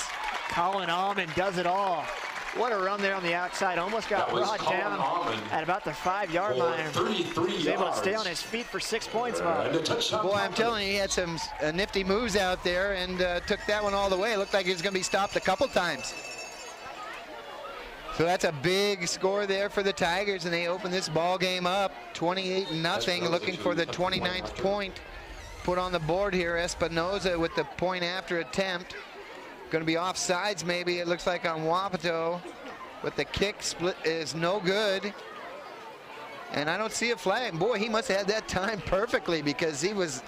Colin Almond does it all. What a run there on the outside. Almost got brought down at about the 5-yard line. 33 He was able to stay on his feet for 6 points, Bob. Boy, I'm telling you, he had some nifty moves out there and took that one all the way. It looked like he was going to be stopped a couple times. So that's a big score there for the Tigers, and they open this ball game up 28-0, looking for the 29th point put on the board here. Espinoza with the point after attempt. Going to be offsides maybe, it looks like, on Wapato, but the kick split is no good. And I don't see a flag. Boy, he must have had that time perfectly, because he was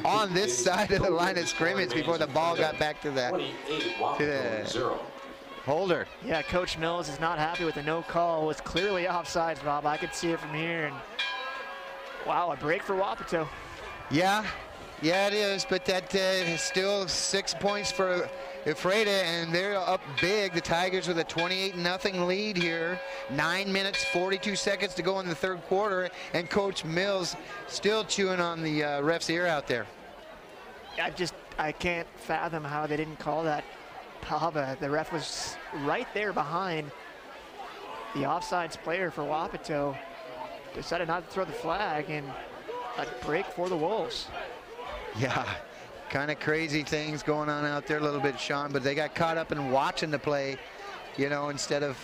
on this side of the line of scrimmage before the ball got back to the holder. Yeah, Coach Mills is not happy with the no call. It was clearly offsides, Bob. I could see it from here. And wow, a break for Wapato. Yeah, it is, but that is still 6 points for Ephrata, and they're up big. The Tigers with a 28-0 lead here. 9 minutes, 42 seconds to go in the third quarter, and Coach Mills still chewing on the ref's ear out there. I can't fathom how they didn't call that Bob, the ref was right there behind the offsides player for Wapato. Decided not to throw the flag, and a break for the Wolves. Yeah, kind of crazy things going on out there a little bit, Sean, but they got caught up in watching the play, you know, instead of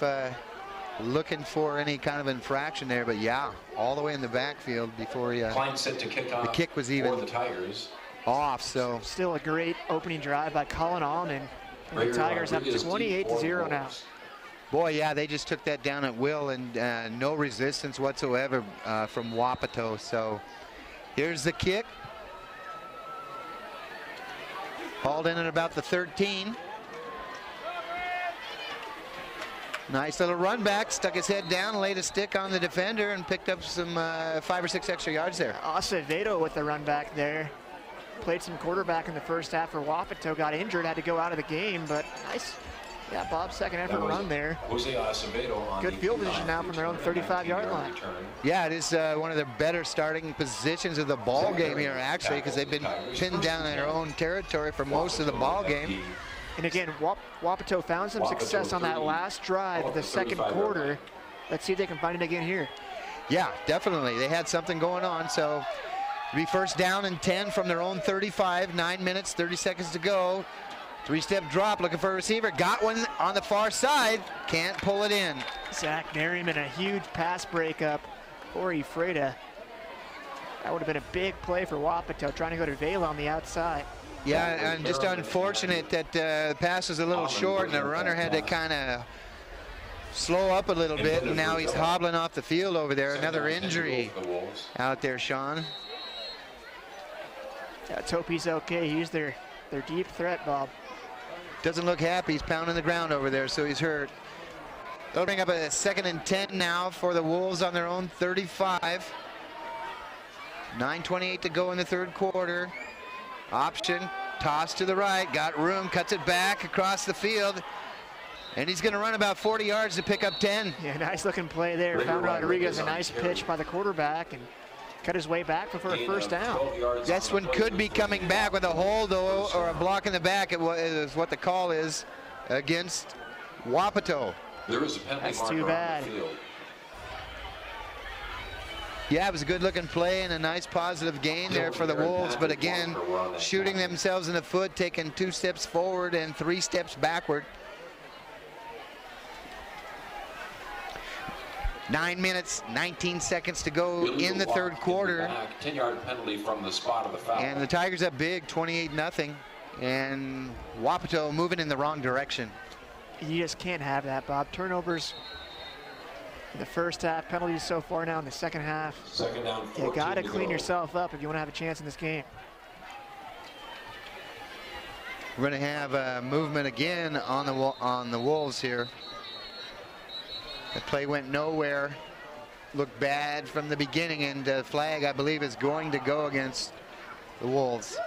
looking for any kind of infraction there. But yeah, all the way in the backfield before set to kick off the kick was even for the Tigers. Off. So still a great opening drive by Colin Allman. And the Tigers have 28-0 now. Boy, yeah, they just took that down at will, and no resistance whatsoever from Wapato. So here's the kick. Hauled in at about the 13. Nice little run back, stuck his head down, laid a stick on the defender, and picked up some 5 or 6 extra yards there. Acevedo with the run back there. Played some quarterback in the first half for Wapato, got injured, had to go out of the game, but nice. Yeah, Bob's second effort run there. Jose Acevedo on good field position now from their own 35-yard line. Yeah, it is one of their better starting positions of the ball game here, actually, because they've been pinned down in their own territory for most of the ball game. And again, Wapato found some success on that last drive of the second quarter. Let's see if they can find it again here. Yeah, definitely. They had something going on, so it'll be first down and 10 from their own 35, 9 minutes, 30 seconds to go. 3-step drop, looking for a receiver. Got one on the far side. Can't pull it in. Zach Merriman, a huge pass breakup for Ephrata. That would have been a big play for Wapato, trying to go to Vela on the outside. Yeah, and just unfortunate that the pass was a little short, and the runner had to kind of slow up a little bit, and now he's hobbling off the field over there. Another injury out there, Sean. Yeah, let's hope he's okay. He's their deep threat, Bob. Doesn't look happy. He's pounding the ground over there, so he's hurt. They'll bring up a 2nd and 10 now for the Wolves on their own 35. 9:28 to go in the third quarter. Option, toss to the right, got room, cuts it back across the field, and he's going to run about 40 yards to pick up 10. Yeah, nice looking play there. Found Rodriguez, a nice pitch by the quarterback, and cut his way back for a first down. This one could be coming back with a hold or a block in the back. It is what the call is against Wapato. There is a penalty. That's too bad. Yeah, it was a good-looking play and a nice positive gain there for the Wolves, but again, shooting themselves in the foot, taking 2 steps forward and 3 steps backward. 9 minutes, 19 seconds to go in the third quarter. 10-yard penalty from the spot of the foul. And the Tigers up big, 28-0, and Wapato moving in the wrong direction. You just can't have that, Bob. Turnovers in the first half, penalties so far now in the second half. Second down, you got to clean yourself up if you want to have a chance in this game. We're going to have a movement again on the Wolves here. The play went nowhere. Looked bad from the beginning, and the flag, I believe, is going to go against the Wolves.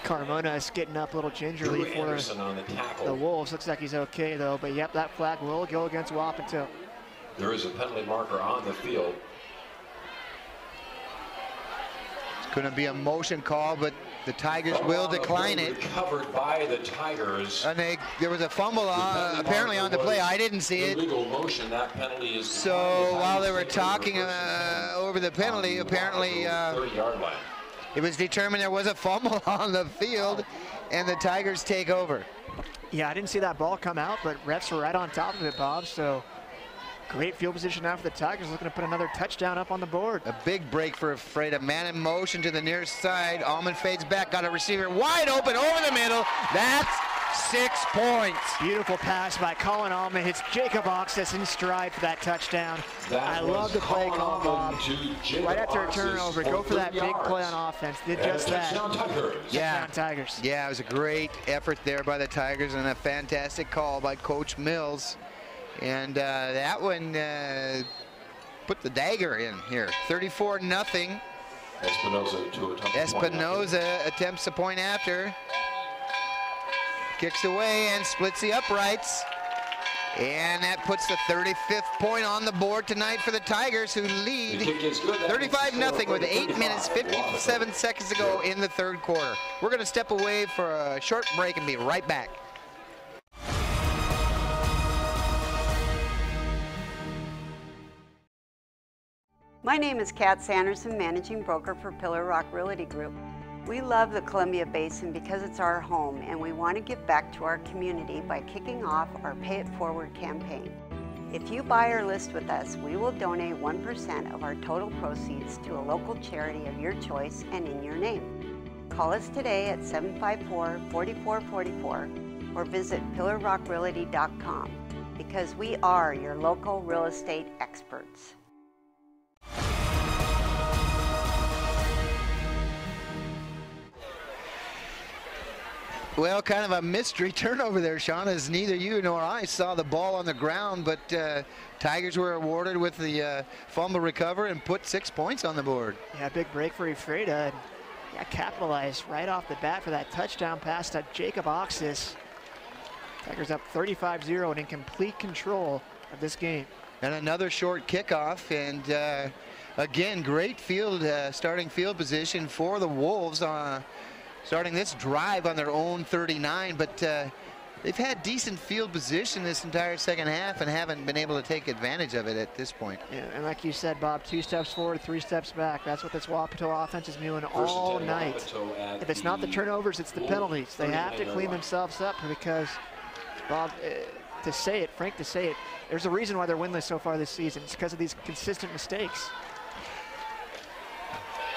Carmona is getting up a little gingerly for the Wolves. Looks like he's okay, though. But, yep, that flag will go against Wapato. There is a penalty marker on the field. It's going to be a motion call, but the Tigers will decline it. Covered by the Tigers. And there was a fumble apparently on the play. I didn't see it. Illegal motion. That penalty is. So while they were talking over the penalty, apparently 30-yard line. It was determined there was a fumble on the field, and the Tigers take over. Yeah, I didn't see that ball come out, but refs were right on top of it, Bob. So great field position now for the Tigers, looking to put another touchdown up on the board. A big break for Ephrata. Man in motion to the near side. Allman fades back, got a receiver wide open over the middle. That's 6 points. Beautiful pass by Colin Allman. Hits Jacob Oxis in stride for that touchdown. I love the play call, Bob. Right after a turnover, go for that big play on offense. Did just that. Yeah. Tigers. Yeah, it was a great effort there by the Tigers and a fantastic call by Coach Mills. And that one put the dagger in here. 34-0. Espinoza attempts a point after. Kicks away and splits the uprights. And that puts the 35th point on the board tonight for the Tigers, who lead 35-0 with 8 minutes, 57 seconds to go in the third quarter. We're going to step away for a short break and be right back. My name is Kat Sanderson, Managing Broker for Pillar Rock Realty Group. We love the Columbia Basin because it's our home, and we want to give back to our community by kicking off our Pay It Forward campaign. If you buy or list with us, we will donate 1% of our total proceeds to a local charity of your choice and in your name. Call us today at 754-4444 or visit pillarrockrealty.com because we are your local real estate experts. Well, kind of a mystery turnover there, Sean, as neither you nor I saw the ball on the ground, but Tigers were awarded with the fumble recover and put 6 points on the board. Yeah, big break for Ephrata. Yeah, capitalized right off the bat for that touchdown pass to Jacob Oxis. Tigers up 35-0 and in complete control of this game. And another short kickoff, and again, great starting field position for the Wolves starting this drive on their own 39, but they've had decent field position this entire second half and haven't been able to take advantage of it at this point. Yeah, and like you said, Bob, 2 steps forward, 3 steps back. That's what this Wapato offense is doing all night. If it's not the turnovers, it's the penalties. They have to clean themselves up because, Bob, Frank to say it, there's a reason why they're winless so far this season. It's because of these consistent mistakes.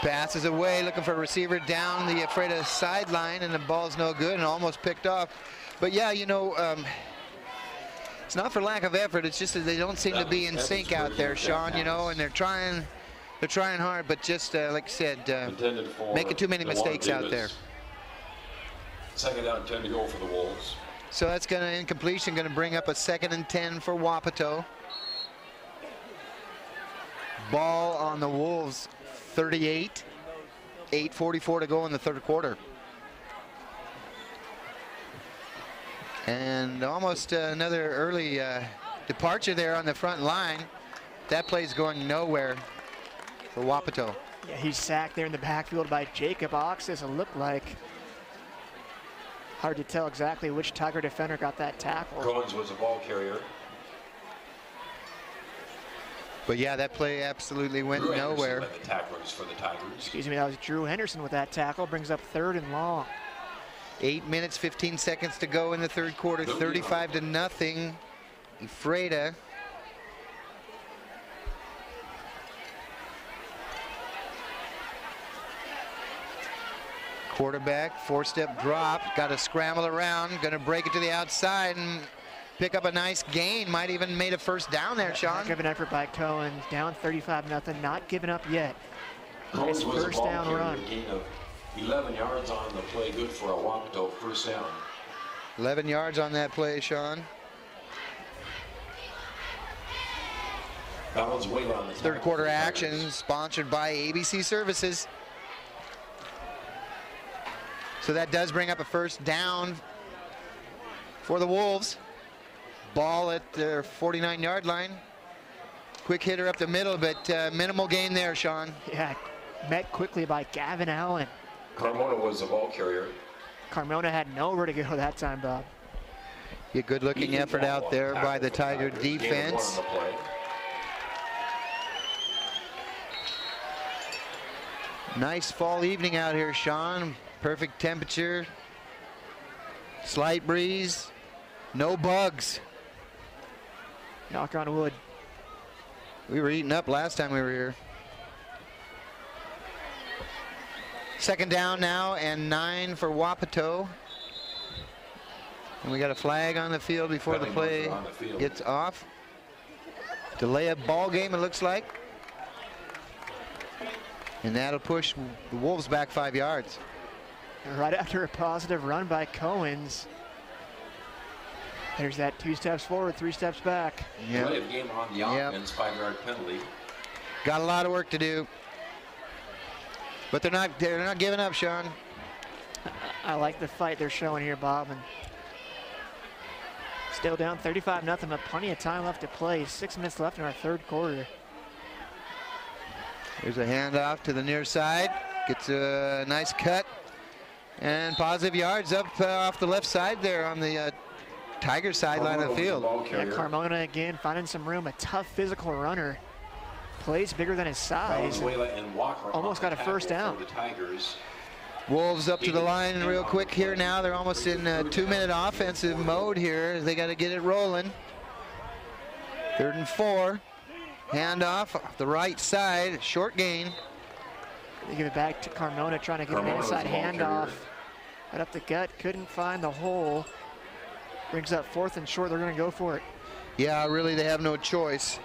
Passes away, looking for a receiver down the Ephrata sideline, and the ball's no good and almost picked off. But yeah, you know, it's not for lack of effort. It's just that they don't seem to be in sync out there, Sean. You know, and they're trying hard, but just like I said, making too many mistakes out there. Second down, 10 to go for the Wolves. So that's going to incompletion, going to bring up a 2nd and 10 for Wapato. Ball on the Wolves 38, 8:44 to go in the third quarter. And almost another early departure there on the front line. That play's going nowhere for Wapato. Yeah, he's sacked there in the backfield by Jacob Oxis. It looked like, hard to tell exactly which Tiger defender got that tackle. Cohen's was a ball carrier. But yeah, that play absolutely went nowhere. The tacklers for the Tigers. Excuse me, that was Drew Henderson with that tackle. Brings up 3rd and long. 8 minutes, 15 seconds to go in the third quarter. 35-0. Ephrata. Quarterback, 4-step drop. Got to scramble around. Going to break it to the outside and pick up a nice gain. Might even made a first down there, Sean. Not giving effort by Cohen. Down 35-0. Not giving up yet. Nice first down run. Gain of 11 yards on the play. Good for a Wapato first down. 11 yards on that play, Sean. That one's way on the third quarter action sponsored by ABC Services. So that does bring up a first down for the Wolves. Ball at their 49-yard line. Quick hitter up the middle, but minimal gain there, Sean. Yeah, met quickly by Gavin Allen. Carmona was the ball carrier. Carmona had nowhere to go that time, Bob. Yeah, good-looking effort out there by the Tiger defense. Nice fall evening out here, Sean. Perfect temperature. Slight breeze. No bugs. Knock on wood. We were eating up last time we were here. Second down now and 9 for Wapato. And we got a flag on the field before the play gets off. Delay of ball game, it looks like. And that'll push the Wolves back 5 yards. And right after a positive run by Cohen's. There's that 2 steps forward, 3 steps back. Yep. Delay of game on the offense, 5-yard penalty. Got a lot of work to do. But they're not giving up, Sean. I like the fight they're showing here, Bob. And Still down 35-0, but plenty of time left to play. 6 minutes left in our third quarter. Here's a handoff to the near side. Gets a nice cut. And positive yards up off the left side there on the Tiger sideline of the field. Yeah, Carmona again finding some room. A tough physical runner. Plays bigger than his size. Almost got a first down. Wolves up to the line real quick here now. They're almost in 2-minute offensive mode here. They got to get it rolling. 3rd and 4. Handoff off the right side. Short gain. They give it back to Carmona, trying to get an inside handoff. Right up the gut. Couldn't find the hole. Brings up 4th and short. They're going to go for it. Yeah, really, they have no choice.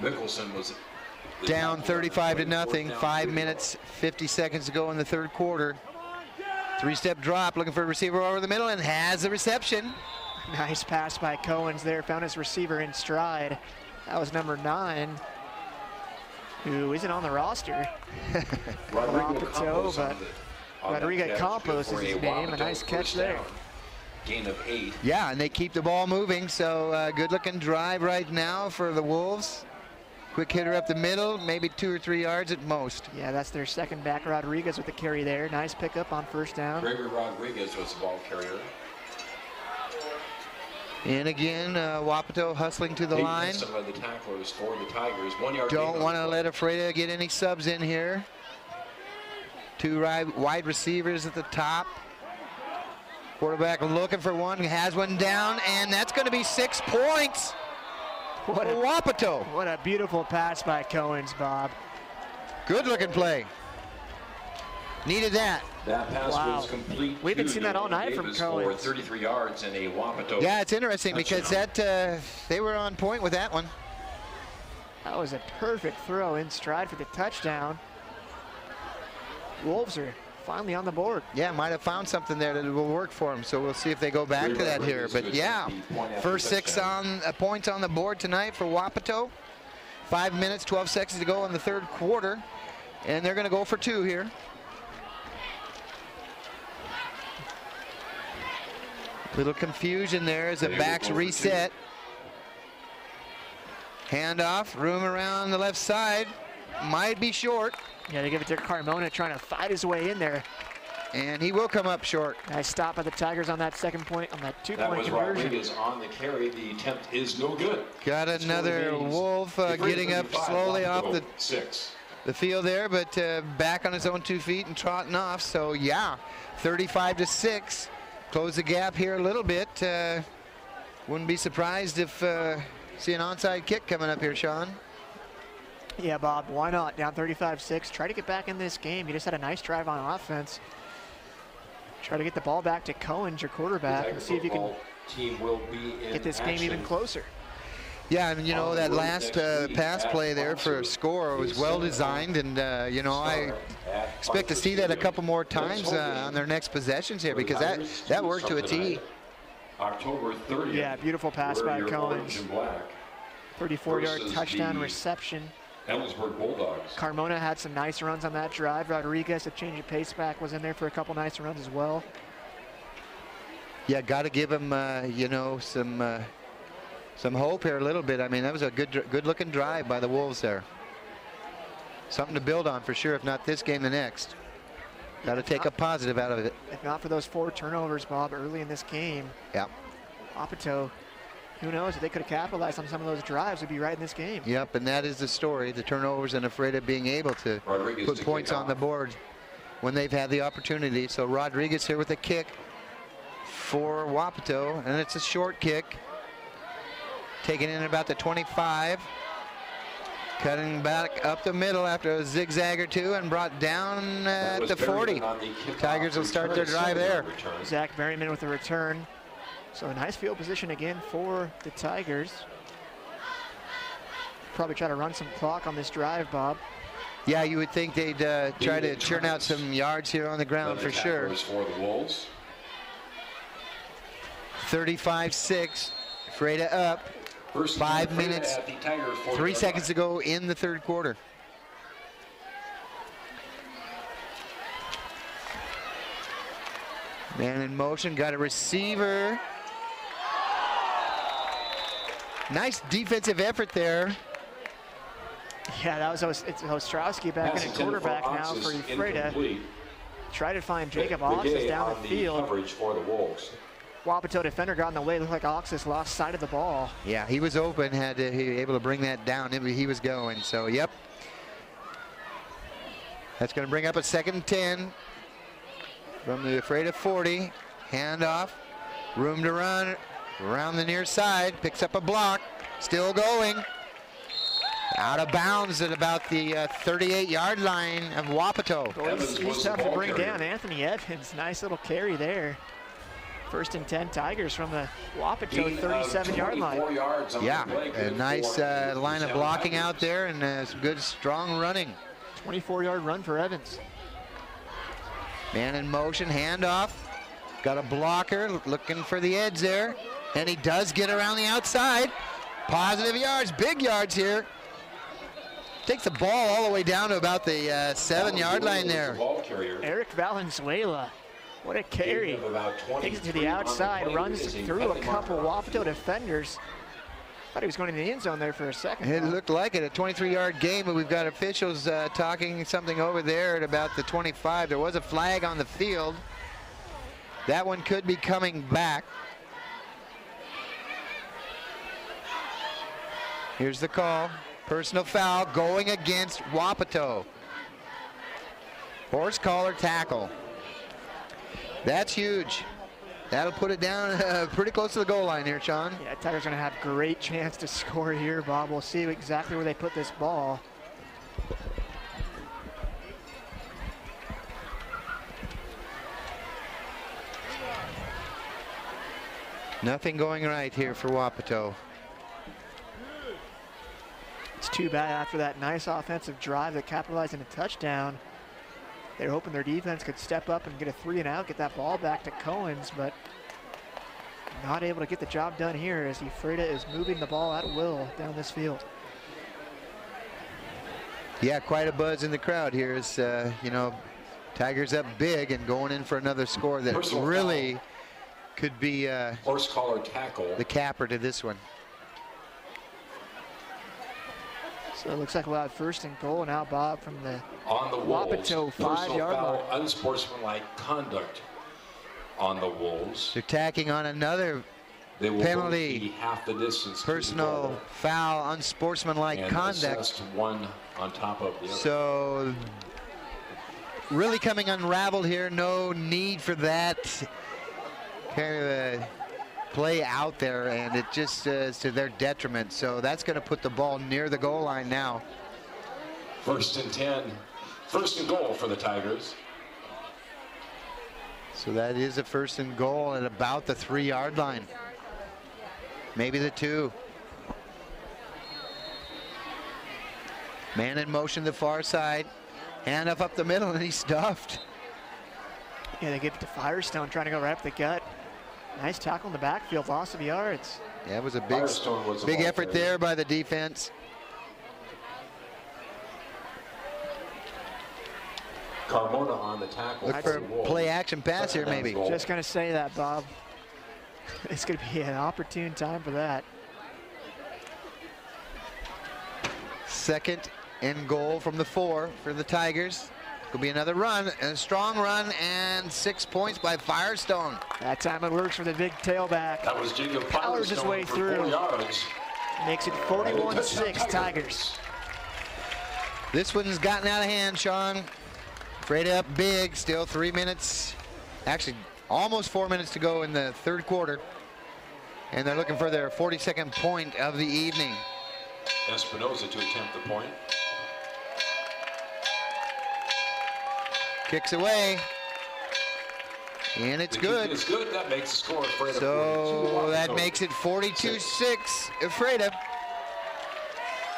Mickelson was down 35-0. 5 minutes, 50 seconds to go in the third quarter. 3-step drop, looking for a receiver over the middle, and has the reception. Nice pass by Coens there. Found his receiver in stride. That was number 9, who isn't on the roster. Wapato, but Rodrigo Campos is his name. A nice catch there. Gain of 8. Yeah, and they keep the ball moving, so good-looking drive right now for the Wolves. Quick hitter up the middle, maybe 2 or 3 yards at most. Yeah, that's their second back. Rodriguez with the carry there. Nice pickup on first down. Gregory Rodriguez was the ball carrier. And again, Wapato hustling to the line. Some of the tacklers for the Tigers. 1 yard. Don't want to let Ephrata get any subs in here. 2 wide receivers at the top. Quarterback looking for one, has one down, and that's going to be 6 points. What a Wapato. What a beautiful pass by Coens, Bob. Good looking play. Needed that. That pass was complete. We haven't seen that all night from Coens. 33 yards and a Wapato. Yeah, it's interesting because that they were on point with that one. That was a perfect throw in stride for the touchdown. Wolves are finally on the board. Yeah, might have found something there that will work for them. So we'll see if they go back to that here. But yeah, first 6 points on the board tonight for Wapato. 5 minutes, 12 seconds to go in the third quarter. And they're going to go for 2 here. Little confusion there as the backs reset. Handoff, room around the left side. Might be short. Yeah, they give it to Carmona, trying to fight his way in there. And he will come up short. Nice stop by the Tigers on that second point, on that 2-point conversion. Rodriguez on the carry. The attempt is no good. Got another Wolf getting up slowly off the field there, but back on his own 2 feet and trotting off. So yeah, 35-6. Close the gap here a little bit. Wouldn't be surprised if see an onside kick coming up here, Sean. Yeah, Bob, why not? Down 35-6. Try to get back in this game. You just had a nice drive on offense. Try to get the ball back to Coens, your quarterback, and see if you can get this game even closer. Yeah, and you know, that last pass play there for a score was well designed, and you know, I expect to see that a couple more times on their next possessions here, because that worked to a T. October 30th. Yeah, beautiful pass by Coens. 34-yard touchdown reception. Ellensburg Bulldogs. Carmona had some nice runs on that drive. Rodriguez, a change of pace back, was in there for a couple nice runs as well. Yeah, got to give him, you know, some hope here a little bit. I mean, that was a good-looking drive by the Wolves there. Something to build on for sure, if not this game, the next. Got to take a positive out of it. If not for those 4 turnovers, Bob, early in this game. Yeah. Wapato, who knows, if they could have capitalized on some of those drives, would be right in this game. Yep, and that is the story. The turnovers and Ephrata being able to put points on the board when they've had the opportunity. So Rodriguez here with a kick for Wapato, and it's a short kick. Taken in about the 25. Cutting back up the middle after a zigzag or 2 and brought down at the 40. Tigers will start their drive there. Zach Berryman with the return. So a nice field position again for the Tigers. Probably try to run some clock on this drive, Bob. Yeah, you would think they'd try to churn out some yards here on the ground for sure. 35-6, Ephrata up. 5 minutes, 3 seconds to go in the third quarter. Man in motion, got a receiver. Nice defensive effort there. Yeah, that was it's Ostrowski back in at quarterback now for Ephrata. Try to find Jacob Oxis down the field. Coverage for the Wolves. Wapato defender got in the way. Looked like Oxis lost sight of the ball. Yeah, he was open, he able to bring that down. He was going, so yep. That's going to bring up a 2nd and 10 from the Ephrata 40. Handoff, room to run around the near side, picks up a block, still going. Out of bounds at about the 38-yard line of Wapato. He's tough to bring down. Anthony Evans, nice little carry there. 1st and 10 Tigers from the Wapato 37-yard line. Yeah, a nice line of blocking out there and some good strong running. 24-yard run for Evans. Man in motion, handoff. Got a blocker looking for the edge there. And he does get around the outside. Positive yards, big yards here. Takes the ball all the way down to about the 7-yard line there. Eric Valenzuela, what a carry. Takes it to the outside, runs through a couple Wapato defenders. Thought he was going in the end zone there for a second. It looked like it, a 23-yard game, but we've got officials talking something over there at about the 25. There was a flag on the field. That one could be coming back. Here's the call. Personal foul going against Wapato. Horse collar tackle. That's huge. That'll put it down pretty close to the goal line here, Sean. Yeah, Tigers going to have great chance to score here, Bob. We'll see exactly where they put this ball. Nothing going right here for Wapato. It's too bad after that nice offensive drive that capitalized in a touchdown. They were hoping their defense could step up and get a 3-and-out, get that ball back to Cohens, but not able to get the job done here as Ephrata is moving the ball at will down this field. Yeah, quite a buzz in the crowd here as, you know, Tigers up big and going in for another score that really could be horse collar tackle. The capper to this one. So it looks like we'll have 1st and goal now, Bob, from the Wapato 5-yard line. Unsportsmanlike conduct on the Wolves. They're tacking on another penalty. Half the distance. Personal foul, unsportsmanlike conduct. One on top of the other. So really coming unraveled here. No need for that kind of a play out there, and it just is to their detriment. So that's going to put the ball near the goal line now. 1st and 10. 1st and goal for the Tigers. So that is a 1st and goal at about the 3-yard line. Maybe the 2. Man in motion the far side. Handoff up the middle, and he's stuffed. Yeah, they give it to Firestone, trying to go right up the gut. Nice tackle in the backfield, loss of yards. Yeah, it was a big effort there by the defense. Carmona on the tackle. Look for a play action pass here, maybe. Just going to say that, Bob. It's going to be an opportune time for that. 2nd and goal from the 4 for the Tigers. Could be another run, a strong run, and 6 points by Firestone. That time it works for the big tailback. That was Jacob powers his way through. 4 yards. Makes it 41-6 Tigers. This one's gotten out of hand, Sean. Ephrata up big, still 3 minutes. Actually, almost 4 minutes to go in the 3rd quarter. And they're looking for their 42nd point of the evening. Espinoza to attempt the point. Kicks away. And it's good. It's good. That makes the score Ephrata. So that makes it 42-6 Ephrata.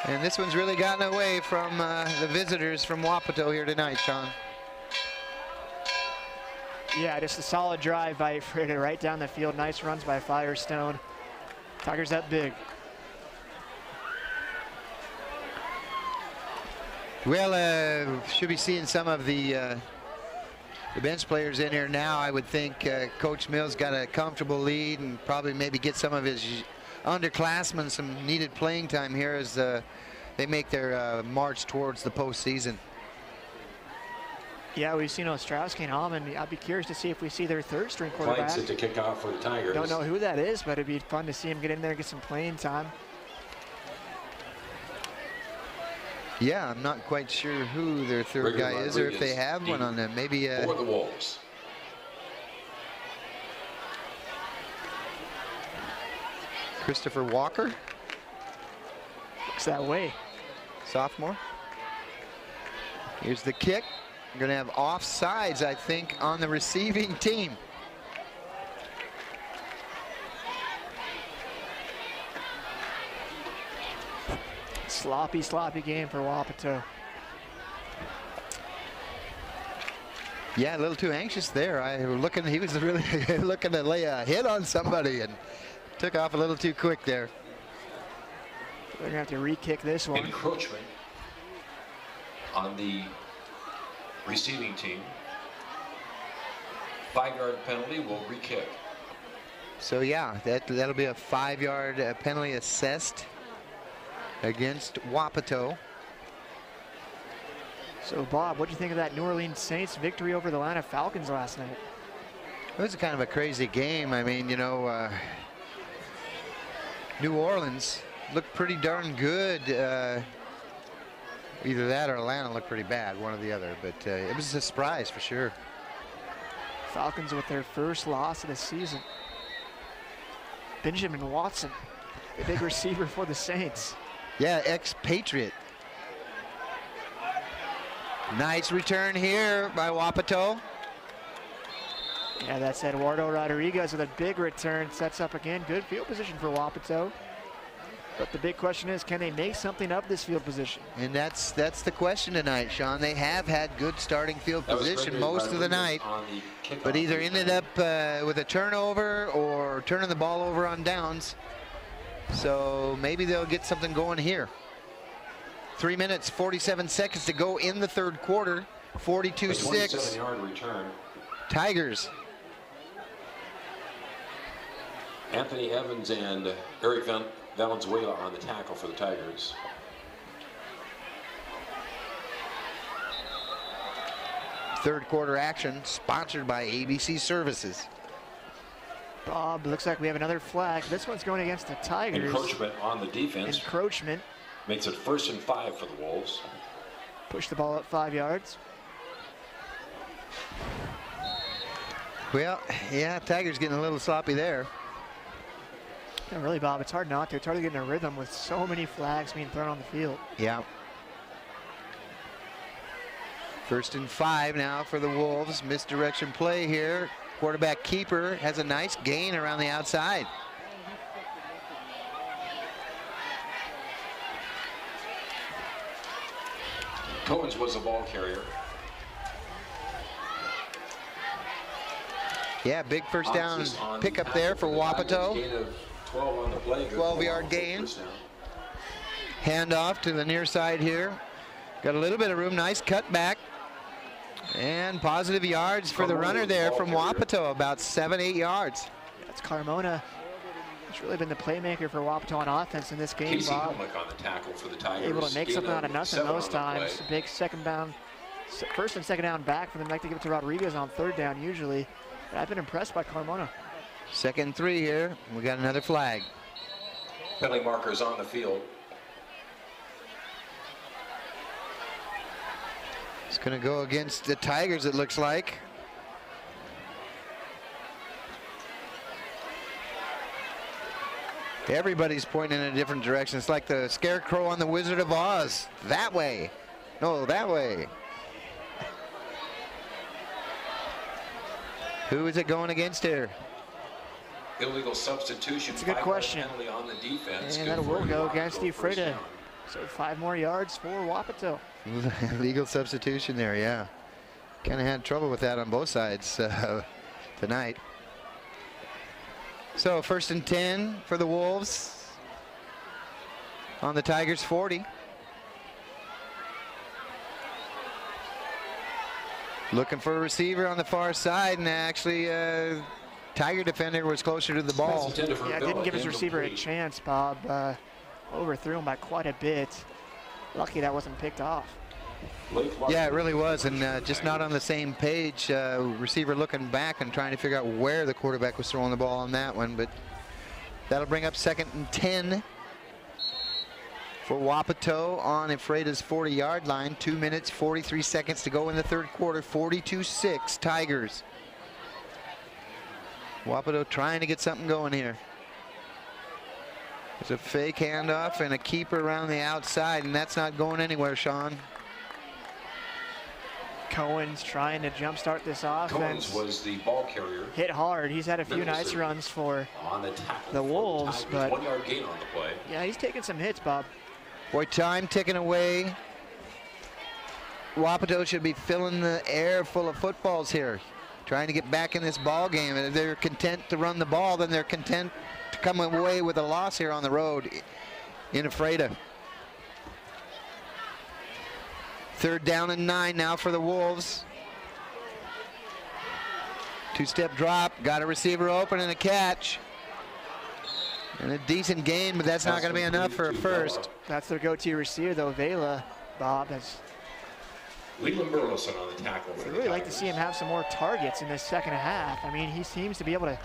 And this one's really gotten away from the visitors from Wapato here tonight, Sean. Yeah, just a solid drive by Ephrata right down the field. Nice runs by Firestone. Tigers up big. Well, should be seeing some of the bench players in here now. I would think Coach Mills got a comfortable lead and probably maybe get some of his underclassmen some needed playing time here as they make their march towards the postseason. Yeah, we've seen Ostrowski and Almond. I'd be curious to see if we see their third string quarterback. Flight set to kick off for the Tigers. Don't know who that is, but it'd be fun to see him get in there and get some playing time. Yeah, I'm not quite sure who their third guy is, or if they have one on them. Maybe for the Wolves. Christopher Walker. Looks that way. Sophomore. Here's the kick. We're going to have offsides, I think, on the receiving team. Sloppy, sloppy game for Wapato. Yeah, a little too anxious there. He was really looking to lay a hit on somebody and took off a little too quick there. They're gonna have to re-kick this one. Encroachment on the receiving team. 5-yard penalty will re-kick. So yeah, that'll be a 5-yard penalty assessed against Wapato. So Bob, what do you think of that New Orleans Saints victory over the Atlanta Falcons last night? It was kind of a crazy game. I mean, you know, New Orleans looked pretty darn good. Either that or Atlanta looked pretty bad, one or the other. But it was a surprise for sure. Falcons with their first loss of the season. Benjamin Watson, the big receiver for the Saints. Yeah, ex-Patriot. Nice return here by Wapato. Yeah, that's Eduardo Rodriguez with a big return. Sets up again. Good field position for Wapato. But the big question is, can they make something of this field position? And that's the question tonight, Sean. They have had good starting field position most of the night, but either ended up with a turnover or turning the ball over on downs. So maybe they'll get something going here. 3 minutes, 47 seconds to go in the third quarter. 42-6. 27-yard return. Tigers. Anthony Evans and Eric Valenzuela on the tackle for the Tigers. Third quarter action sponsored by ABC Services. Bob, looks like we have another flag. This one's going against the Tigers. Encroachment on the defense. Encroachment. Makes it 1st and 5 for the Wolves. Push the ball up 5 yards. Well, yeah, Tigers getting a little sloppy there. Yeah, really, Bob, it's hard not to. It's hard to get in a rhythm with so many flags being thrown on the field. Yeah. 1st and 5 now for the Wolves. Misdirection play here. Quarterback keeper has a nice gain around the outside. Coens was the ball carrier. Yeah, big first down pickup there for Wapato. 12-yard gain. Handoff to the near side here. Got a little bit of room, nice cutback. And positive yards for the runner there from Wapato, about 7-8 yards. That's Carmona. He's really been the playmaker for Wapato on offense in this game. Casey Helmick on the tackle for the Tigers. Able to make something out of nothing those times. Big second down, first and second down back for them. Like to give it to Rodriguez on third down usually. But I've been impressed by Carmona. 2nd and 3 here. We got another flag. Penalty markers on the field. It's going to go against the Tigers, it looks like. Everybody's pointing in a different direction. It's like the scarecrow on the Wizard of Oz. That way. No, that way. Who is it going against here? Illegal substitution. It's a good question. Penalty on the defense. And that will go against Ephrata. So 5 more yards for Wapato. Legal substitution there, yeah. Kind of had trouble with that on both sides tonight. So 1st and 10 for the Wolves on the Tigers 40. Looking for a receiver on the far side, and actually Tiger defender was closer to the ball. Yeah, didn't give his receiver a chance, Bob. Overthrew him by quite a bit. Lucky that wasn't picked off. Yeah, it really was, and just not on the same page. Receiver looking back and trying to figure out where the quarterback was throwing the ball on that one, but that'll bring up 2nd and 10 for Wapato on Ephrata's 40-yard line. 2 minutes, 43 seconds to go in the third quarter. 42-6 Tigers. Wapato trying to get something going here. There's a fake handoff and a keeper around the outside, and that's not going anywhere, Sean. Cohen's trying to jumpstart this offense. Cohen's was the ball carrier. Hit hard. He's had a few nice runs for the Wolves, but 1-yard gain on the play. Yeah, he's taking some hits, Bob. Boy, time ticking away. Wapato should be filling the air full of footballs here, trying to get back in this ball game. And if they're content to run the ball, then they're content to come away with a loss here on the road in Ephrata. 3rd down and 9 now for the Wolves. 2-step drop, got a receiver open and a catch. And a decent gain, but that's not going to be enough for a first. That's their go-to receiver, though. Vela, Bob, has. Leland Burleson on the tackle. I'd really like to see him have some more targets in this second half. I mean, he seems to be able to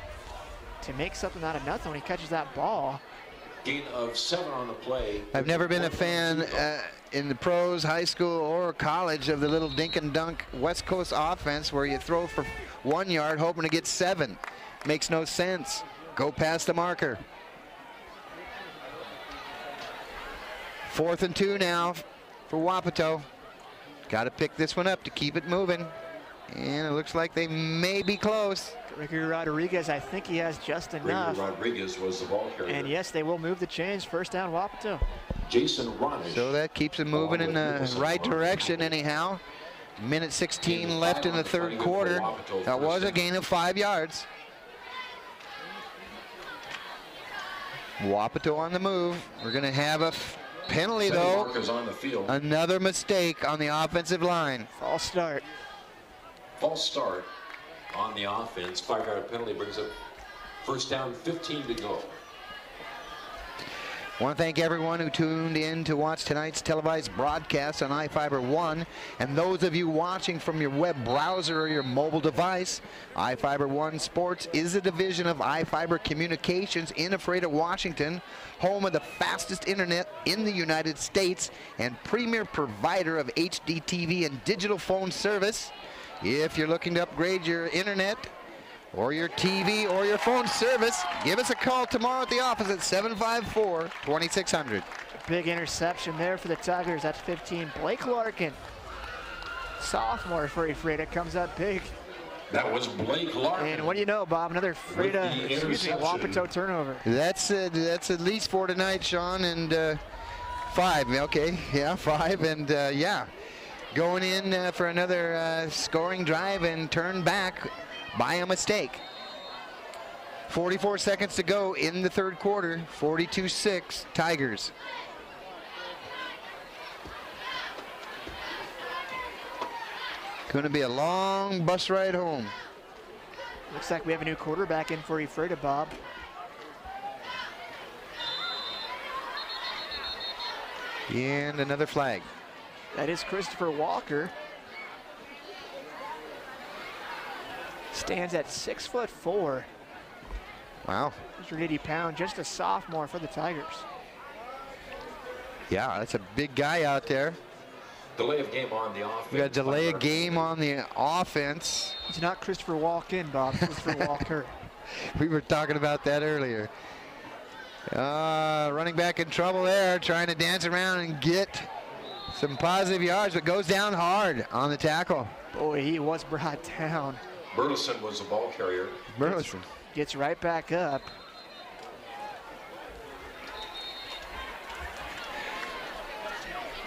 make something out of nothing when he catches that ball. Gain of 7 on the play. I've never been a fan in the pros, high school, or college of the little dink and dunk West Coast offense where you throw for 1 yard hoping to get 7. Makes no sense. Go past the marker. 4th and 2 now for Wapato. Got to pick this one up to keep it moving. And it looks like they may be close. Gregory Rodriguez, I think he has just enough. Gregory Rodriguez was the ball carrier. And yes, they will move the chains. 1st down, Wapato. Jason Ronish. So that keeps it moving in the right direction anyhow. Minute 16 left in the third quarter. That was a gain of 5 yards. Wapato on the move. We're going to have a penalty, though. On the field. Another mistake on the offensive line. False start. False start on the offense. 5-yard penalty brings up 1st down, 15 to go. I want to thank everyone who tuned in to watch tonight's televised broadcast on iFIBER 1, and those of you watching from your web browser or your mobile device. iFIBER 1 Sports is a division of iFIBER Communications in Ephrata, Washington, home of the fastest internet in the United States and premier provider of HD TV and digital phone service. If you're looking to upgrade your internet or your TV or your phone service, give us a call tomorrow at the office at 754-2600. Big interception there for the Tigers. That's 15. Blake Larkin, sophomore for Ephrata, comes up big. That was Blake Larkin. And what do you know, Bob? Another Wapato turnover. That's at least 4 tonight, Sean, and 5. Okay, yeah, 5, and yeah, going in for another scoring drive and turn back by a mistake. 44 seconds to go in the third quarter. 42-6 Tigers. Going to be a long bus ride home. Looks like we have a new quarterback in for Ephrata, Bob. And another flag. That is Christopher Walker. Stands at 6'4". Wow. 180 pounds, just a sophomore for the Tigers. Yeah, that's a big guy out there. Delay of game on the offense. We got delay of game on the offense. It's not Christopher Walken, Bob. Christopher Walker. We were talking about that earlier. Running back in trouble there, trying to dance around and get some positive yards, but goes down hard on the tackle. Boy, he was brought down. Burleson was the ball carrier. Burleson gets right back up.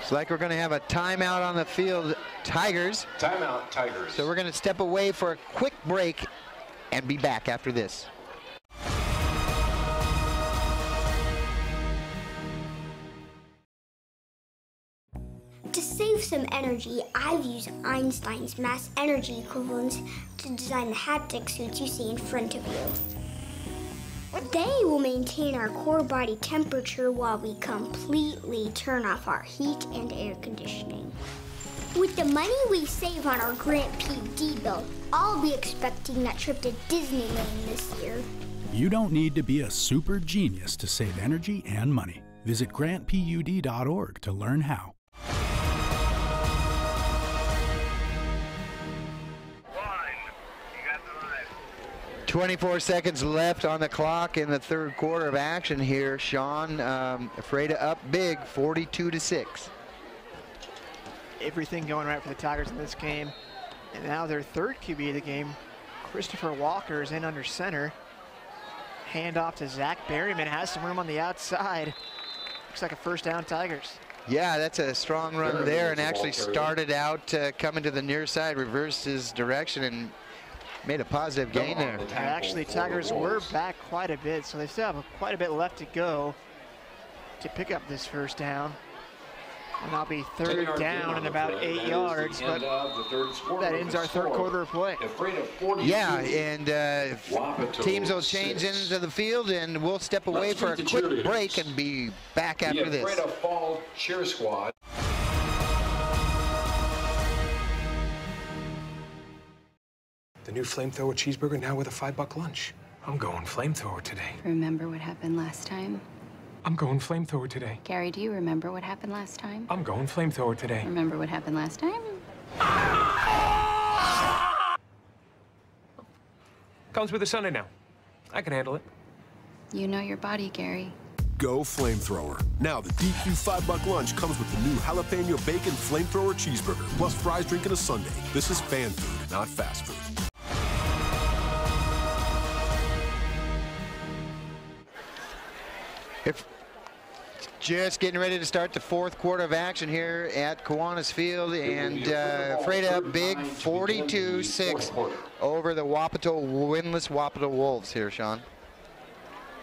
It's like we're going to have a timeout on the field, Tigers. Timeout, Tigers. So we're going to step away for a quick break and be back after this. To save some energy, I've used Einstein's mass energy equivalence to design the haptic suits you see in front of you. They will maintain our core body temperature while we completely turn off our heat and air conditioning. With the money we save on our Grant PD bill, I'll be expecting that trip to Disneyland this year. You don't need to be a super genius to save energy and money. Visit grantpud.org to learn how. 24 seconds left on the clock in the third quarter of action here. Sean, Ephrata up big, 42-6. Everything going right for the Tigers in this game. And now their third QB of the game, Christopher Walker, is in under center. Hand off to Zach Berryman, has some room on the outside. Looks like a first down Tigers. Yeah, that's a strong run there, and actually started out coming to the near side, reversed his direction, and made a positive gain there. Actually, Tigers were back quite a bit, so they still have quite a bit left to go to pick up this first down. And that'll be third down and about 8 yards, but that ends our third quarter of play. Yeah, and teams will change into the field, and we'll step away for a quick break and be back after this. The Fall Cheer Squad. The new flamethrower cheeseburger now with a $5 lunch. I'm going flamethrower today. Remember what happened last time? I'm going flamethrower today. Gary, do you remember what happened last time? I'm going flamethrower today. Remember what happened last time? Comes with a Sunday now. I can handle it. You know your body, Gary. Go flamethrower. Now the DQ $5 lunch comes with the new jalapeno bacon flamethrower cheeseburger, plus fries, drink, and a sundae. This is fan food, not fast food. If just getting ready to start the fourth quarter of action here at Kiwanis Field, and Ephrata up big, 42-6 over the winless Wapato Wolves here, Sean.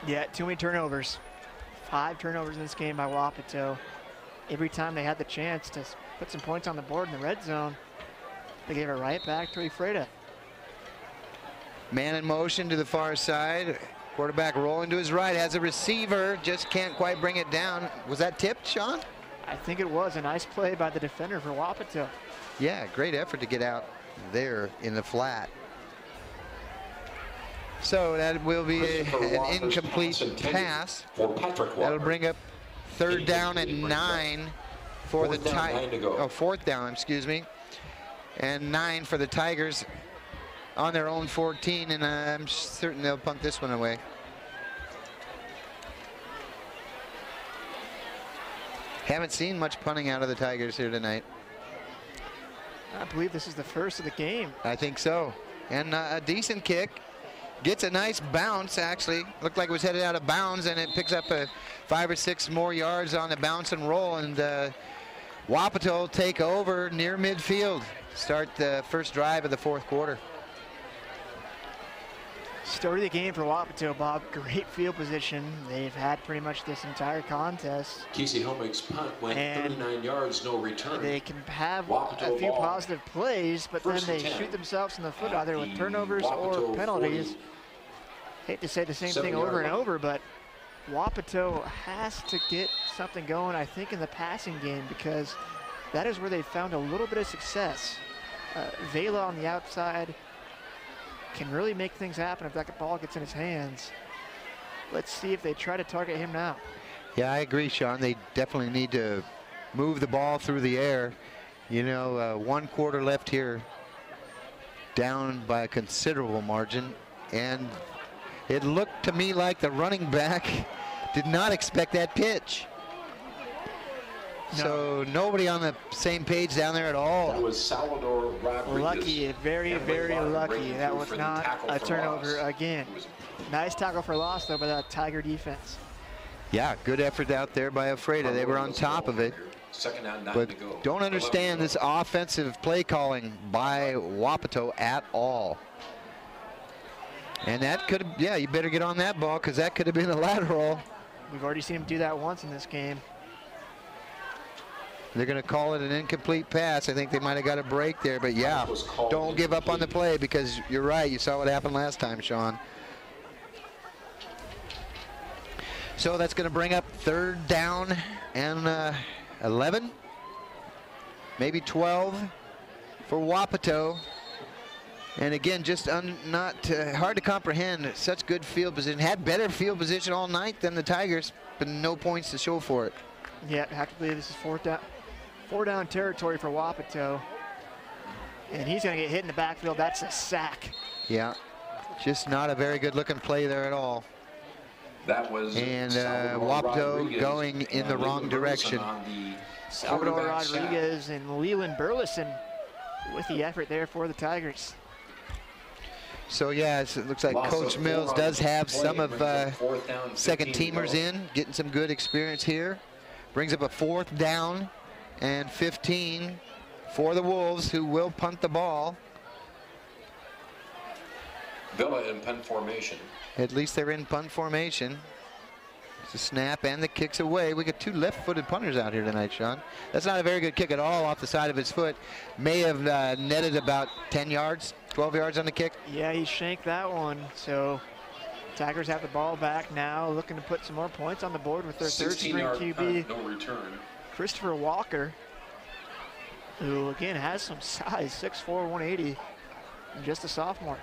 Yeah, too many turnovers. 5 turnovers in this game by Wapato. Every time they had the chance to put some points on the board in the red zone, they gave it right back to Ephrata. Man in motion to the far side. Quarterback rolling to his right, has a receiver, just can't quite bring it down. Was that tipped, Sean? I think it was a nice play by the defender for Wapato. Yeah, great effort to get out there in the flat. So that will be an incomplete pass. That'll bring up third down and 9 for the Tigers. Oh, fourth down, excuse me. And 9 for the Tigers on their own 14, and I'm certain they'll punt this one away. Haven't seen much punting out of the Tigers here tonight. I believe this is the first of the game. I think so. And a decent kick. Gets a nice bounce, actually. Looked like it was headed out of bounds, and it picks up 5 or 6 more yards on the bounce and roll, and Wapato will take over near midfield. Start the first drive of the fourth quarter. Story of the game for Wapato, Bob. Great field position. They've had pretty much this entire contest. Casey Helmig's punt went 39 yards, no return. They can have Wapato a few ball. positive plays, but then they shoot themselves in the foot either with turnovers or penalties. Hate to say the same thing over and over, but Wapato has to get something going, I think, in the passing game, because that is where they found a little bit of success. Vela on the outside can really make things happen if that ball gets in his hands. Let's see if they try to target him now. Yeah, I agree, Sean. They definitely need to move the ball through the air. You know, 1 quarter left here, down by a considerable margin, and it looked to me like the running back did not expect that pitch. No. So nobody on the same page down there at all. That was Salvador Rodriguez. Lucky, very, very lucky. That was not a turnover again. Nice tackle for loss, though, by that Tiger defense. Yeah, good effort out there by Ephrata. They were on top of it. Second down, 9 but to go. Don't understand this offensive play calling by Wapato at all. And that could have, yeah, you better get on that ball, because that could have been a lateral. We've already seen him do that once in this game. They're going to call it an incomplete pass. I think they might have got a break there, but yeah, don't give up on the play because you're right. You saw what happened last time, Sean. So that's going to bring up 3rd down and 11, maybe 12 for Wapato. And again, just not hard to comprehend. Such good field position. Had better field position all night than the Tigers, but no points to show for it. Yeah, I have to believe this is 4 down territory for Wapato. And he's going to get hit in the backfield. That's a sack. Yeah, just not a very good looking play there at all. That was and Wapato going in the wrong direction. Salvador Rodriguez and Leland Burleson with the effort there for the Tigers. So yeah, it looks like Coach Mills does have some of second teamers in, getting some good experience here. Brings up a 4th down and 15 for the Wolves, who will punt the ball. Villa in punt formation. At least they're in punt formation. It's a snap and the kick's away. We got 2 left-footed punters out here tonight, Sean. That's not a very good kick at all off the side of his foot. May have netted about 10 yards, 12 yards on the kick. Yeah, he shanked that one. So Tigers have the ball back now, looking to put some more points on the board with their 3rd-string QB, no return. Christopher Walker, who again has some size, 6'4", 180, and just a sophomore.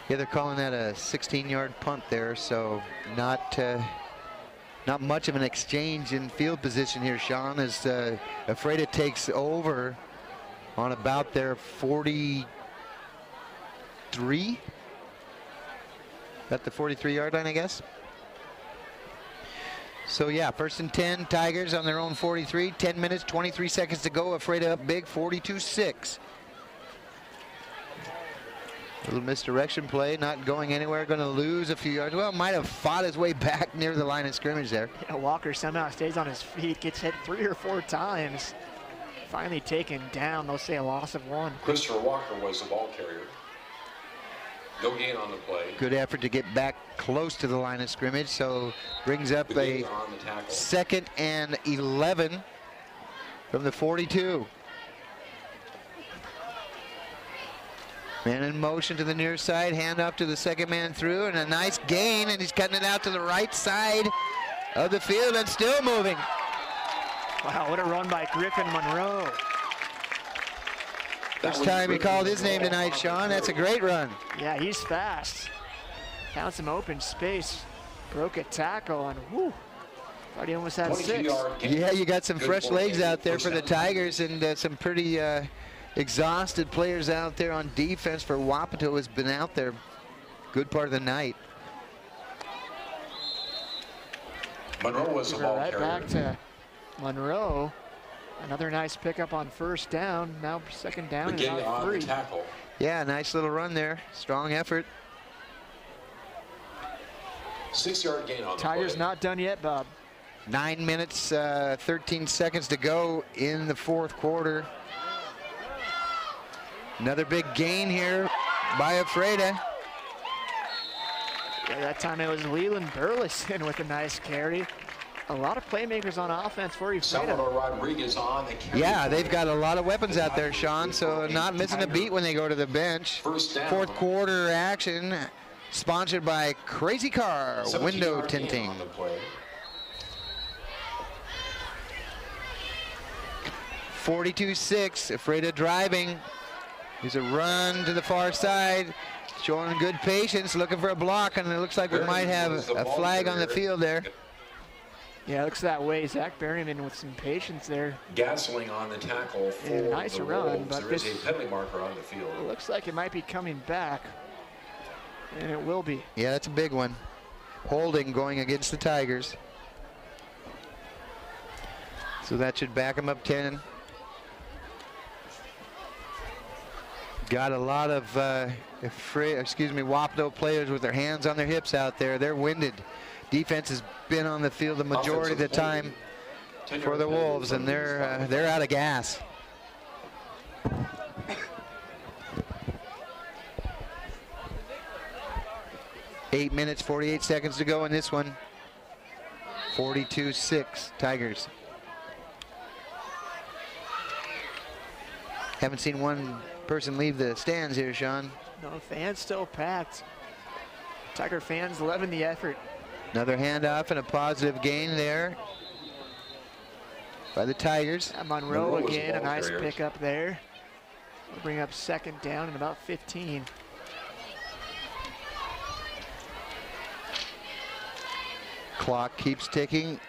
Yeah, they're calling that a 16-yard punt there, so not much of an exchange in field position here, Sean, as Ephrata takes over on about their 43. At the 43-yard line, I guess. So yeah, 1st and 10, Tigers on their own 43. 10 minutes, 23 seconds to go. Ephrata up big, 42-6. Little misdirection play, not going anywhere, going to lose a few yards. Well, might have fought his way back near the line of scrimmage there. Yeah, Walker somehow stays on his feet, gets hit 3 or 4 times. Finally taken down. They'll say a loss of 1. Christopher Walker was the ball carrier. No gain on the play. Good effort to get back close to the line of scrimmage, so brings up a 2nd and 11 from the 42. Man in motion to the near side, hand up to the 2nd man through, and a nice gain, and he's cutting it out to the right side of the field and still moving. Wow, what a run by Griffin Monroe. First time he called his name tonight, Sean. That's a great run. Yeah, he's fast. Found some open space, broke a tackle, and whoo, thought he almost had 6. Yeah, you got some fresh legs out there for the Tigers, and some pretty exhausted players out there on defense for Wapato has been out there good part of the night. Monroe was the ball carrier. Back to Monroe. Another nice pickup on 1st down. Now 2nd down and about 3. Yeah, nice little run there. Strong effort. 6-yard gain on the Tigers play. not done yet, Bob. 9 minutes, 13 seconds to go in the 4th quarter. Another big gain here by Ephrata. Yeah, that time it was Leland Burleson with a nice carry. A lot of playmakers on offense for Salvador Rodriguez on the carry. Yeah, they've got a lot of weapons out there, Sean, so not missing a beat when they go to the bench. 4th quarter action sponsored by Crazy Car Window Tinting. 42-6, Ephrata driving. Here's a run to the far side, showing good patience, looking for a block, and it looks like we might have a flag on the field there. Yeah, it looks that way. Zach Berryman with some patience there. Gasoline on the tackle for a nice run, but there is a penalty marker on the field. It looks like it might be coming back, and it will be. Yeah, that's a big one. Holding going against the Tigers. So that should back them up 10. Got a lot of Wapato players with their hands on their hips out there. They're winded. Defense has been on the field the majority of the time for the Wolves, and they're out of gas. Eight minutes, 48 seconds to go in this one. 42-6 Tigers. Haven't seen one person leave the stands here, Sean. No, fans still packed. Tiger fans loving the effort. Another handoff and a positive gain there by the Tigers. Monroe again, a nice pickup there. We'll bring up second down in about 15. Clock keeps ticking.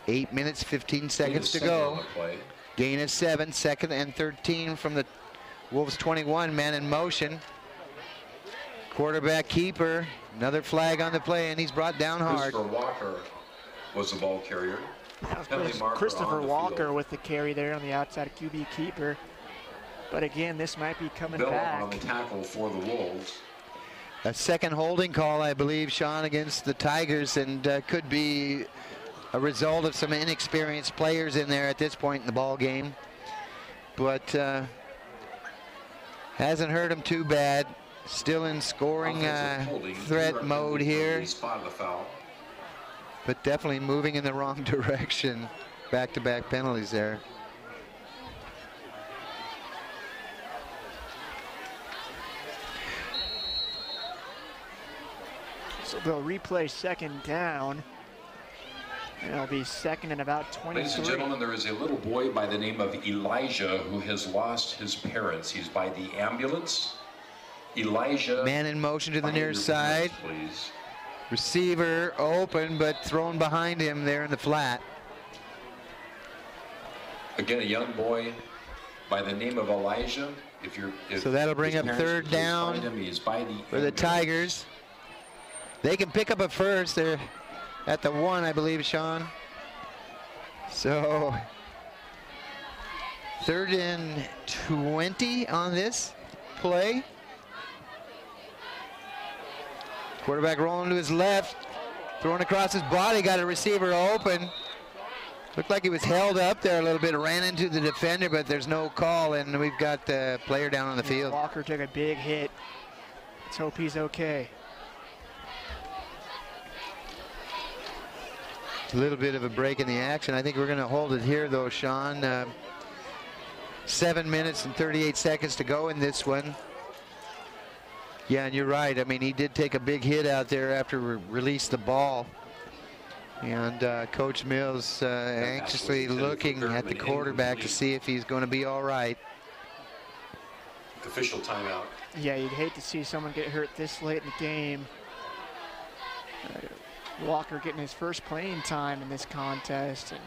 8 minutes, 15 seconds to go. Gain of 7, second and 13 from the Wolves 21, man in motion. Quarterback keeper, another flag on the play, and he's brought down hard. Christopher Walker was the ball carrier. Christopher Walker with the carry there on the outside QB keeper. But again, this might be coming back. On the tackle for the Wolves. A second holding call, I believe, Sean, against the Tigers, and could be a result of some inexperienced players in there at this point in the ball game. But hasn't hurt him too bad. Still in scoring threat mode here. But definitely moving in the wrong direction. Back-to-back penalties there. So they'll replay second down. And it'll be second and about 23. Ladies and gentlemen, there is a little boy by the name of Elijah who has lost his parents. He's by the ambulance. Elijah. Man in motion to the near side. Please. Receiver open, but thrown behind him there in the flat. Again, a young boy by the name of Elijah. So that'll bring up third down for the Tigers. They can pick up a first. They're at the 1, I believe, Sean. So 3rd and 20 on this play. Quarterback rolling to his left, throwing across his body, got a receiver open. Looked like he was held up there a little bit, ran into the defender, but there's no call, and we've got the player down on the field. Walker took a big hit. Let's hope he's okay. A little bit of a break in the action. I think we're going to hold it here, though, Sean. 7 minutes and 38 seconds to go in this one. Yeah, and you're right. I mean, he did take a big hit out there after release the ball. And Coach Mills anxiously looking at the quarterback to see if he's going to be all right. Official timeout. Yeah, you'd hate to see someone get hurt this late in the game. Walker getting his first playing time in this contest, and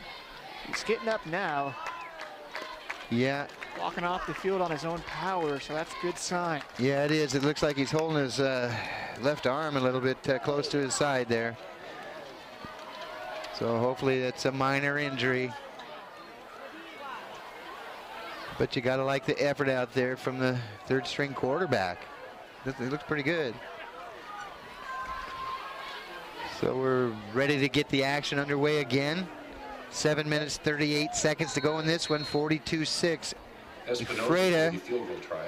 he's getting up now. Yeah. Walking off the field on his own power, so that's a good sign. Yeah, it is. It looks like he's holding his left arm a little bit close to his side there. So hopefully that's a minor injury. But you got to like the effort out there from the 3rd string quarterback. It looks pretty good. So we're ready to get the action underway again. 7 minutes, 38 seconds to go in this one, 42-6.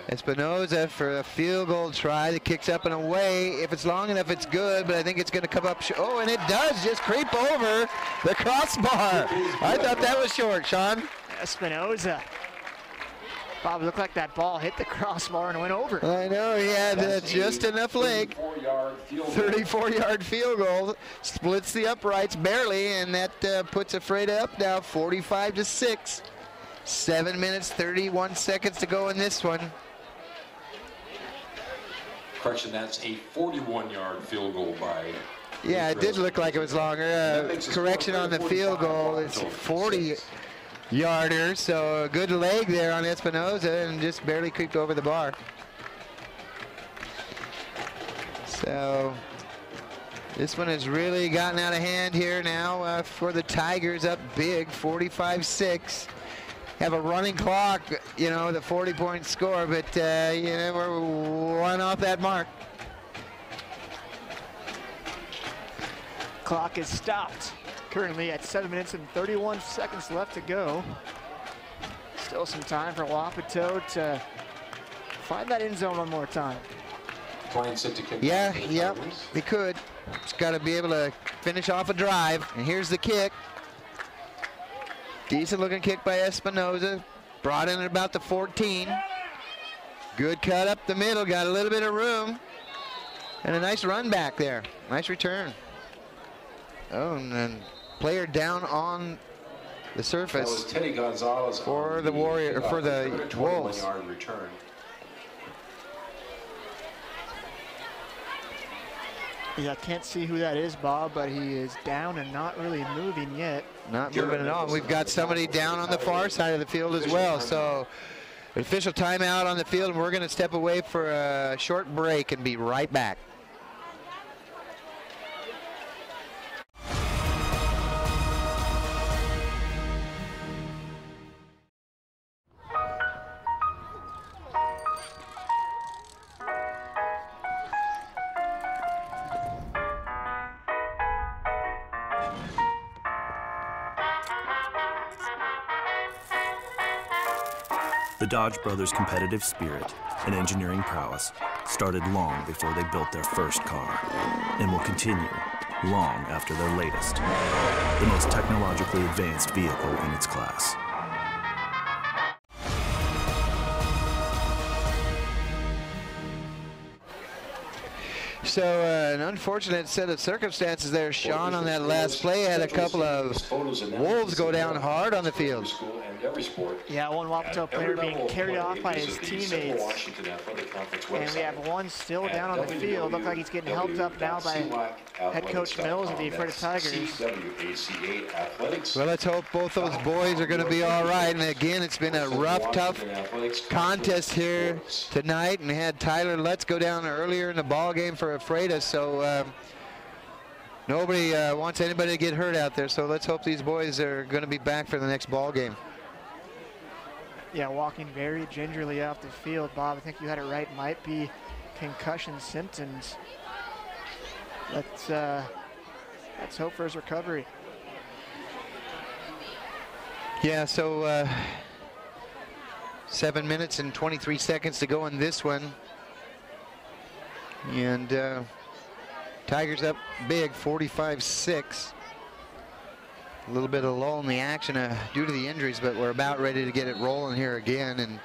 Espinoza for a field goal try that kicks up and away. If it's long enough, it's good, but I think it's going to come up. Oh, and it does just creep over the crossbar. I thought that was short, Sean. Espinoza. Bob, looked like that ball hit the crossbar and went over. I know, he had just enough leg. 34-yard field goal. Splits the uprights barely, and that puts Ephrata up now 45-6. 7 minutes, 31 seconds to go in this one. Correction, that's a 41-yard field goal by... Yeah, it did look like it was longer. Correction on the field goal. It's 40-yarder, so a good leg there on Espinoza, and just barely creeped over the bar. So this one has really gotten out of hand here now for the Tigers, up big, 45-6. Have a running clock, you know, the 40-point score, but, you know, we're one off that mark. Clock is stopped. Currently at 7 minutes and 31 seconds left to go. Still some time for Wapato to find that end zone one more time. Yeah, he could. Just got to be able to finish off a drive. And here's the kick. Decent looking kick by Espinoza. brought in at about the 14. Good cut up the middle, got a little bit of room. And a nice run back there. Nice return. Oh, and then player down on the surface. That was Teddy Gonzalez for the Warrior, for the Wolves. Return. Yeah, I can't see who that is, Bob, but he is down and not really moving yet. Not moving at all. We've got somebody down on the far side of the field as well. So official timeout on the field, and we're going to step away for a short break and be right back. The Dodge brothers' competitive spirit and engineering prowess started long before they built their first car, and will continue long after their latest, the most technologically advanced vehicle in its class. So an unfortunate set of circumstances there. Sean on that last play had a couple of Wolves go down hard on the field. Yeah, one Wapato player being carried off by his teammates. And we have one still down on the field. Looks like he's getting helped up now by head coach Mills of the Ephrata Tigers. Well, let's hope both those boys are going to be all right. And again, it's been a rough, tough contest here tonight. And we had Tyler Lutz go down earlier in the ball game for Ephrata, so nobody wants anybody to get hurt out there. So let's hope these boys are going to be back for the next ball game. Yeah, walking very gingerly off the field, Bob. I think you had it right. Might be concussion symptoms. Let's hope for his recovery. Yeah, so 7 minutes and 23 seconds to go in this one. And Tigers up big, 45-6. A little bit of lull in the action due to the injuries, but we're about ready to get it rolling here again. And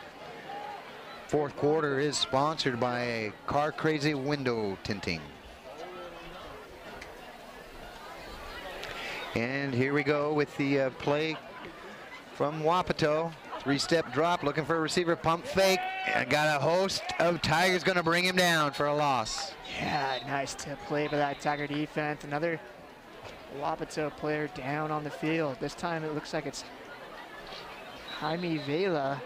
fourth quarter is sponsored by Car Crazy Window Tinting. And here we go with the play from Wapato. Three-step drop, looking for a receiver, pump fake, and got a host of Tigers going to bring him down for a loss. Yeah, nice tip play by that Tiger defense. Another Wapato player down on the field. This time it looks like it's Javier Vela.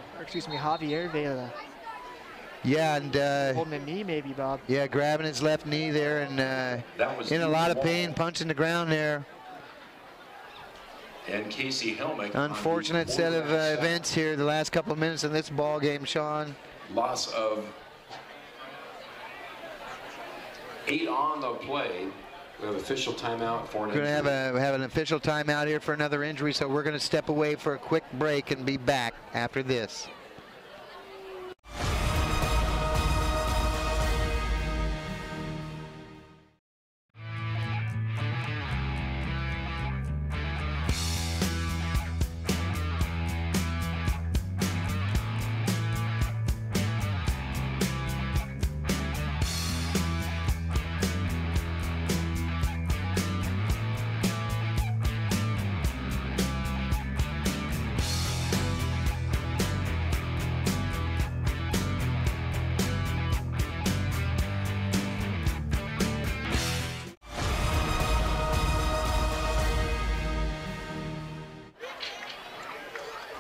Yeah, and holding a knee maybe, Bob. Yeah, grabbing his left knee there, and in a lot of pain, punching the ground there. And Casey Helmick. Unfortunate set of events here the last couple of minutes in this ball game, Sean. Loss of 8 on the play. We have official timeout for an injury. We're going to have an official timeout here for another injury, so we're going to step away for a quick break and be back after this.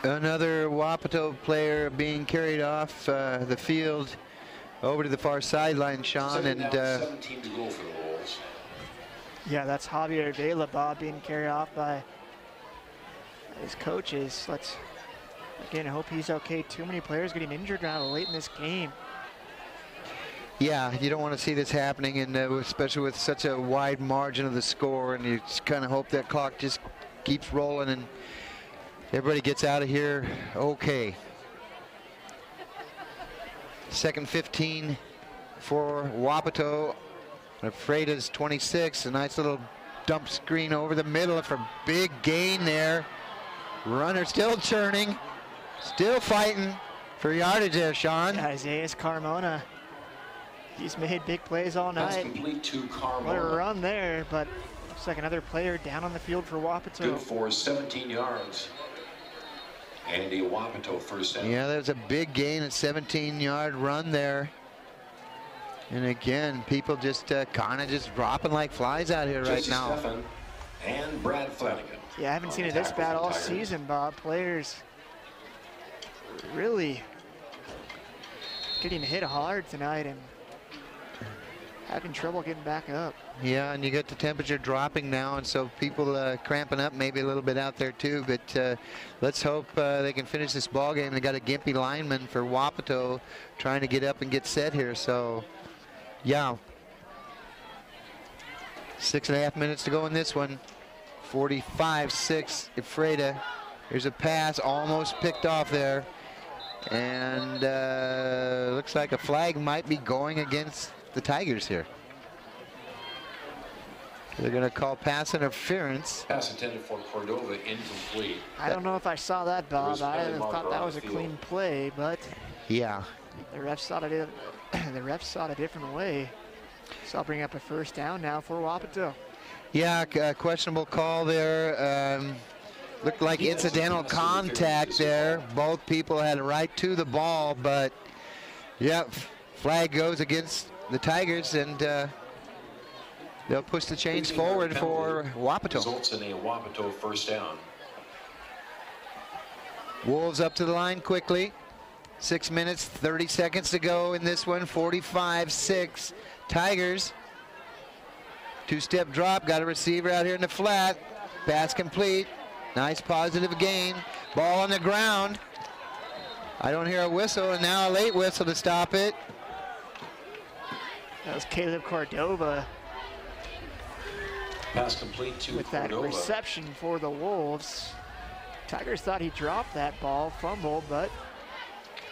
Another Wapato player being carried off the field over to the far sideline, Sean. And 17 to go for the Wolves. Yeah, that's Javier Vela, Bob, being carried off by his coaches. Let's again hope he's okay. Too many players getting injured now late in this game. Yeah, you don't want to see this happening, and especially with such a wide margin of the score, and you just kind of hope that clock just keeps rolling and everybody gets out of here okay. Second 15 for Wapato. Ephrata's 26. A nice little dump screen over the middle for big gain there. Runner still churning. Still fighting for yardage there, Sean. Isaiah Carmona. He's made big plays all That's night. complete to Carmona. What a run there, but looks like another player down on the field for Wapato. Good for 17 yards. And a Wapato first down. Yeah, there's a big gain, a 17-yard run there. And again, people just kind of just dropping like flies out here right now. Stephan and Brad Flanagan. Yeah, I haven't seen it this bad all season, Bob. Players really getting hit hard tonight and having trouble getting back up. Yeah, and you got the temperature dropping now, and so people cramping up maybe a little bit out there too. But let's hope they can finish this ball game. They got a gimpy lineman for Wapato trying to get up and get set here. So, yeah, 6.5 minutes to go in this one. 45-6 Ephrata. Here's a pass almost picked off there, and looks like a flag might be going against the Tigers here. They're going to call pass interference. Pass intended for Cordova, incomplete. I don't know if I saw that, Bob. I thought that was a clean play, but yeah, the refs saw it. The refs saw it a different way. So I'll bring up a first down now for Wapato. Yeah, questionable call there. Looked like incidental contact there. Both people had a right to the ball, but yeah, flag goes against the Tigers, and they'll push the chains forward for Wapato. Results in a Wapato first down. Wolves up to the line quickly. 6 minutes, 30 seconds to go in this one. 45-6 Tigers. Two-step drop, got a receiver out here in the flat. Pass complete. Nice positive gain. Ball on the ground. I don't hear a whistle, and now a late whistle to stop it. That was Caleb Cordova. Pass complete to with Cordova. That reception for the Wolves. Tigers thought he dropped that ball, fumbled, but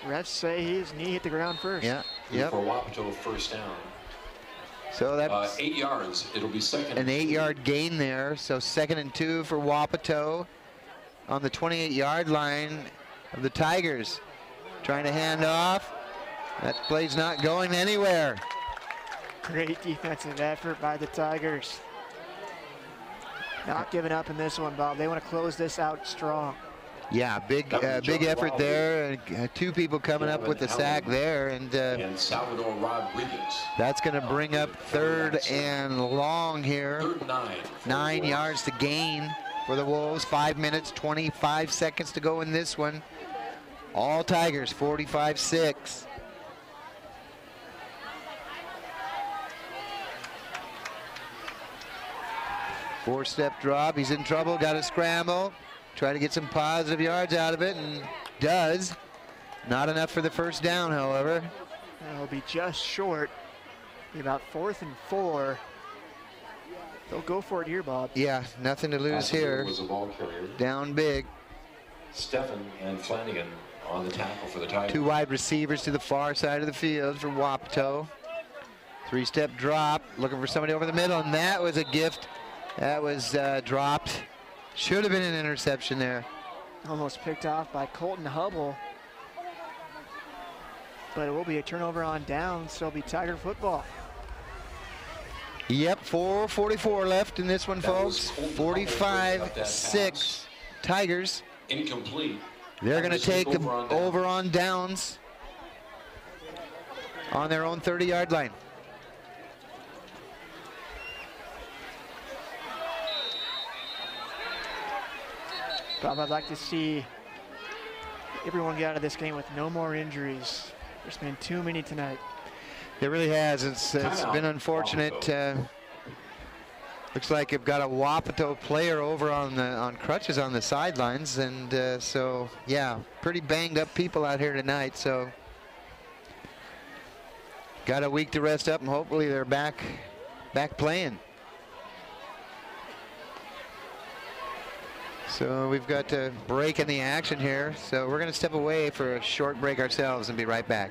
refs say his knee hit the ground first. Yeah, yep. For Wapato first down. So that's 8 yards. It'll be second. An 8-yard gain there. So 2nd and 2 for Wapato on the 28-yard line of the Tigers. Trying to hand off. That play's not going anywhere. Great defensive effort by the Tigers. Not giving up in this one, Bob. They want to close this out strong. Yeah, big effort there. Two people coming up with the sack there, and Salvador Rodriguez. That's going to bring up 3rd and long here. 3rd and 9. 9 yards to gain for the Wolves. 5 minutes, 25 seconds to go in this one. All Tigers, 45-6. Four-step drop. He's in trouble. Got to scramble. Try to get some positive yards out of it, and does. Not enough for the first down, however. It'll be just short. Be about 4th and 4. They'll go for it here, Bob. Yeah, nothing to lose here. Was a ball carrier. Down big. Stephan and Flanagan on the tackle for the Tigers. 2 wide receivers to the far side of the field for Wapato. 3-step drop, looking for somebody over the middle, and that was a gift. That was dropped. Should have been an interception there. Almost picked off by Colton Hubble. But it will be a turnover on downs, so it'll be Tiger football. Yep, 4:44 left in this one, folks. 45-6 Tigers. Incomplete. They're going to take over on downs on their own 30-yard line. Bob, I'd like to see everyone get out of this game with no more injuries. There's been too many tonight. It really has. It's been unfortunate. Looks like you've got a Wapato player over on crutches on the sidelines, and so yeah, pretty banged up people out here tonight. So got a week to rest up, and hopefully they're back playing. So we've got a break in the action here. So we're going to step away for a short break ourselves and be right back.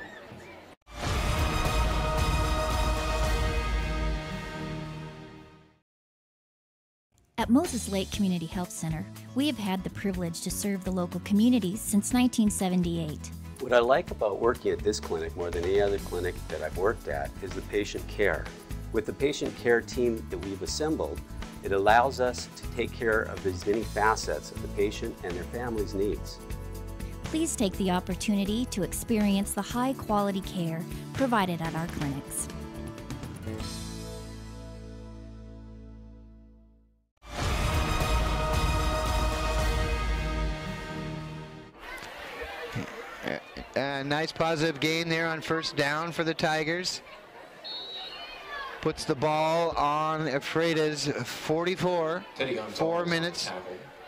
At At Moses Lake Community Health Center, we have had the privilege to serve the local communities since 1978. What I like about working at this clinic more than any other clinic that I've worked at is the patient care. With the patient care team that we've assembled, it allows us to take care of as many facets of the patient and their family's needs. Please take the opportunity to experience the high-quality care provided at our clinics. Nice positive gain there on first down for the Tigers. Puts the ball on Ephrata's 44. 4 minutes,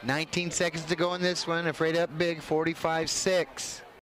19 seconds to go in this one. Ephrata up big, 45-6.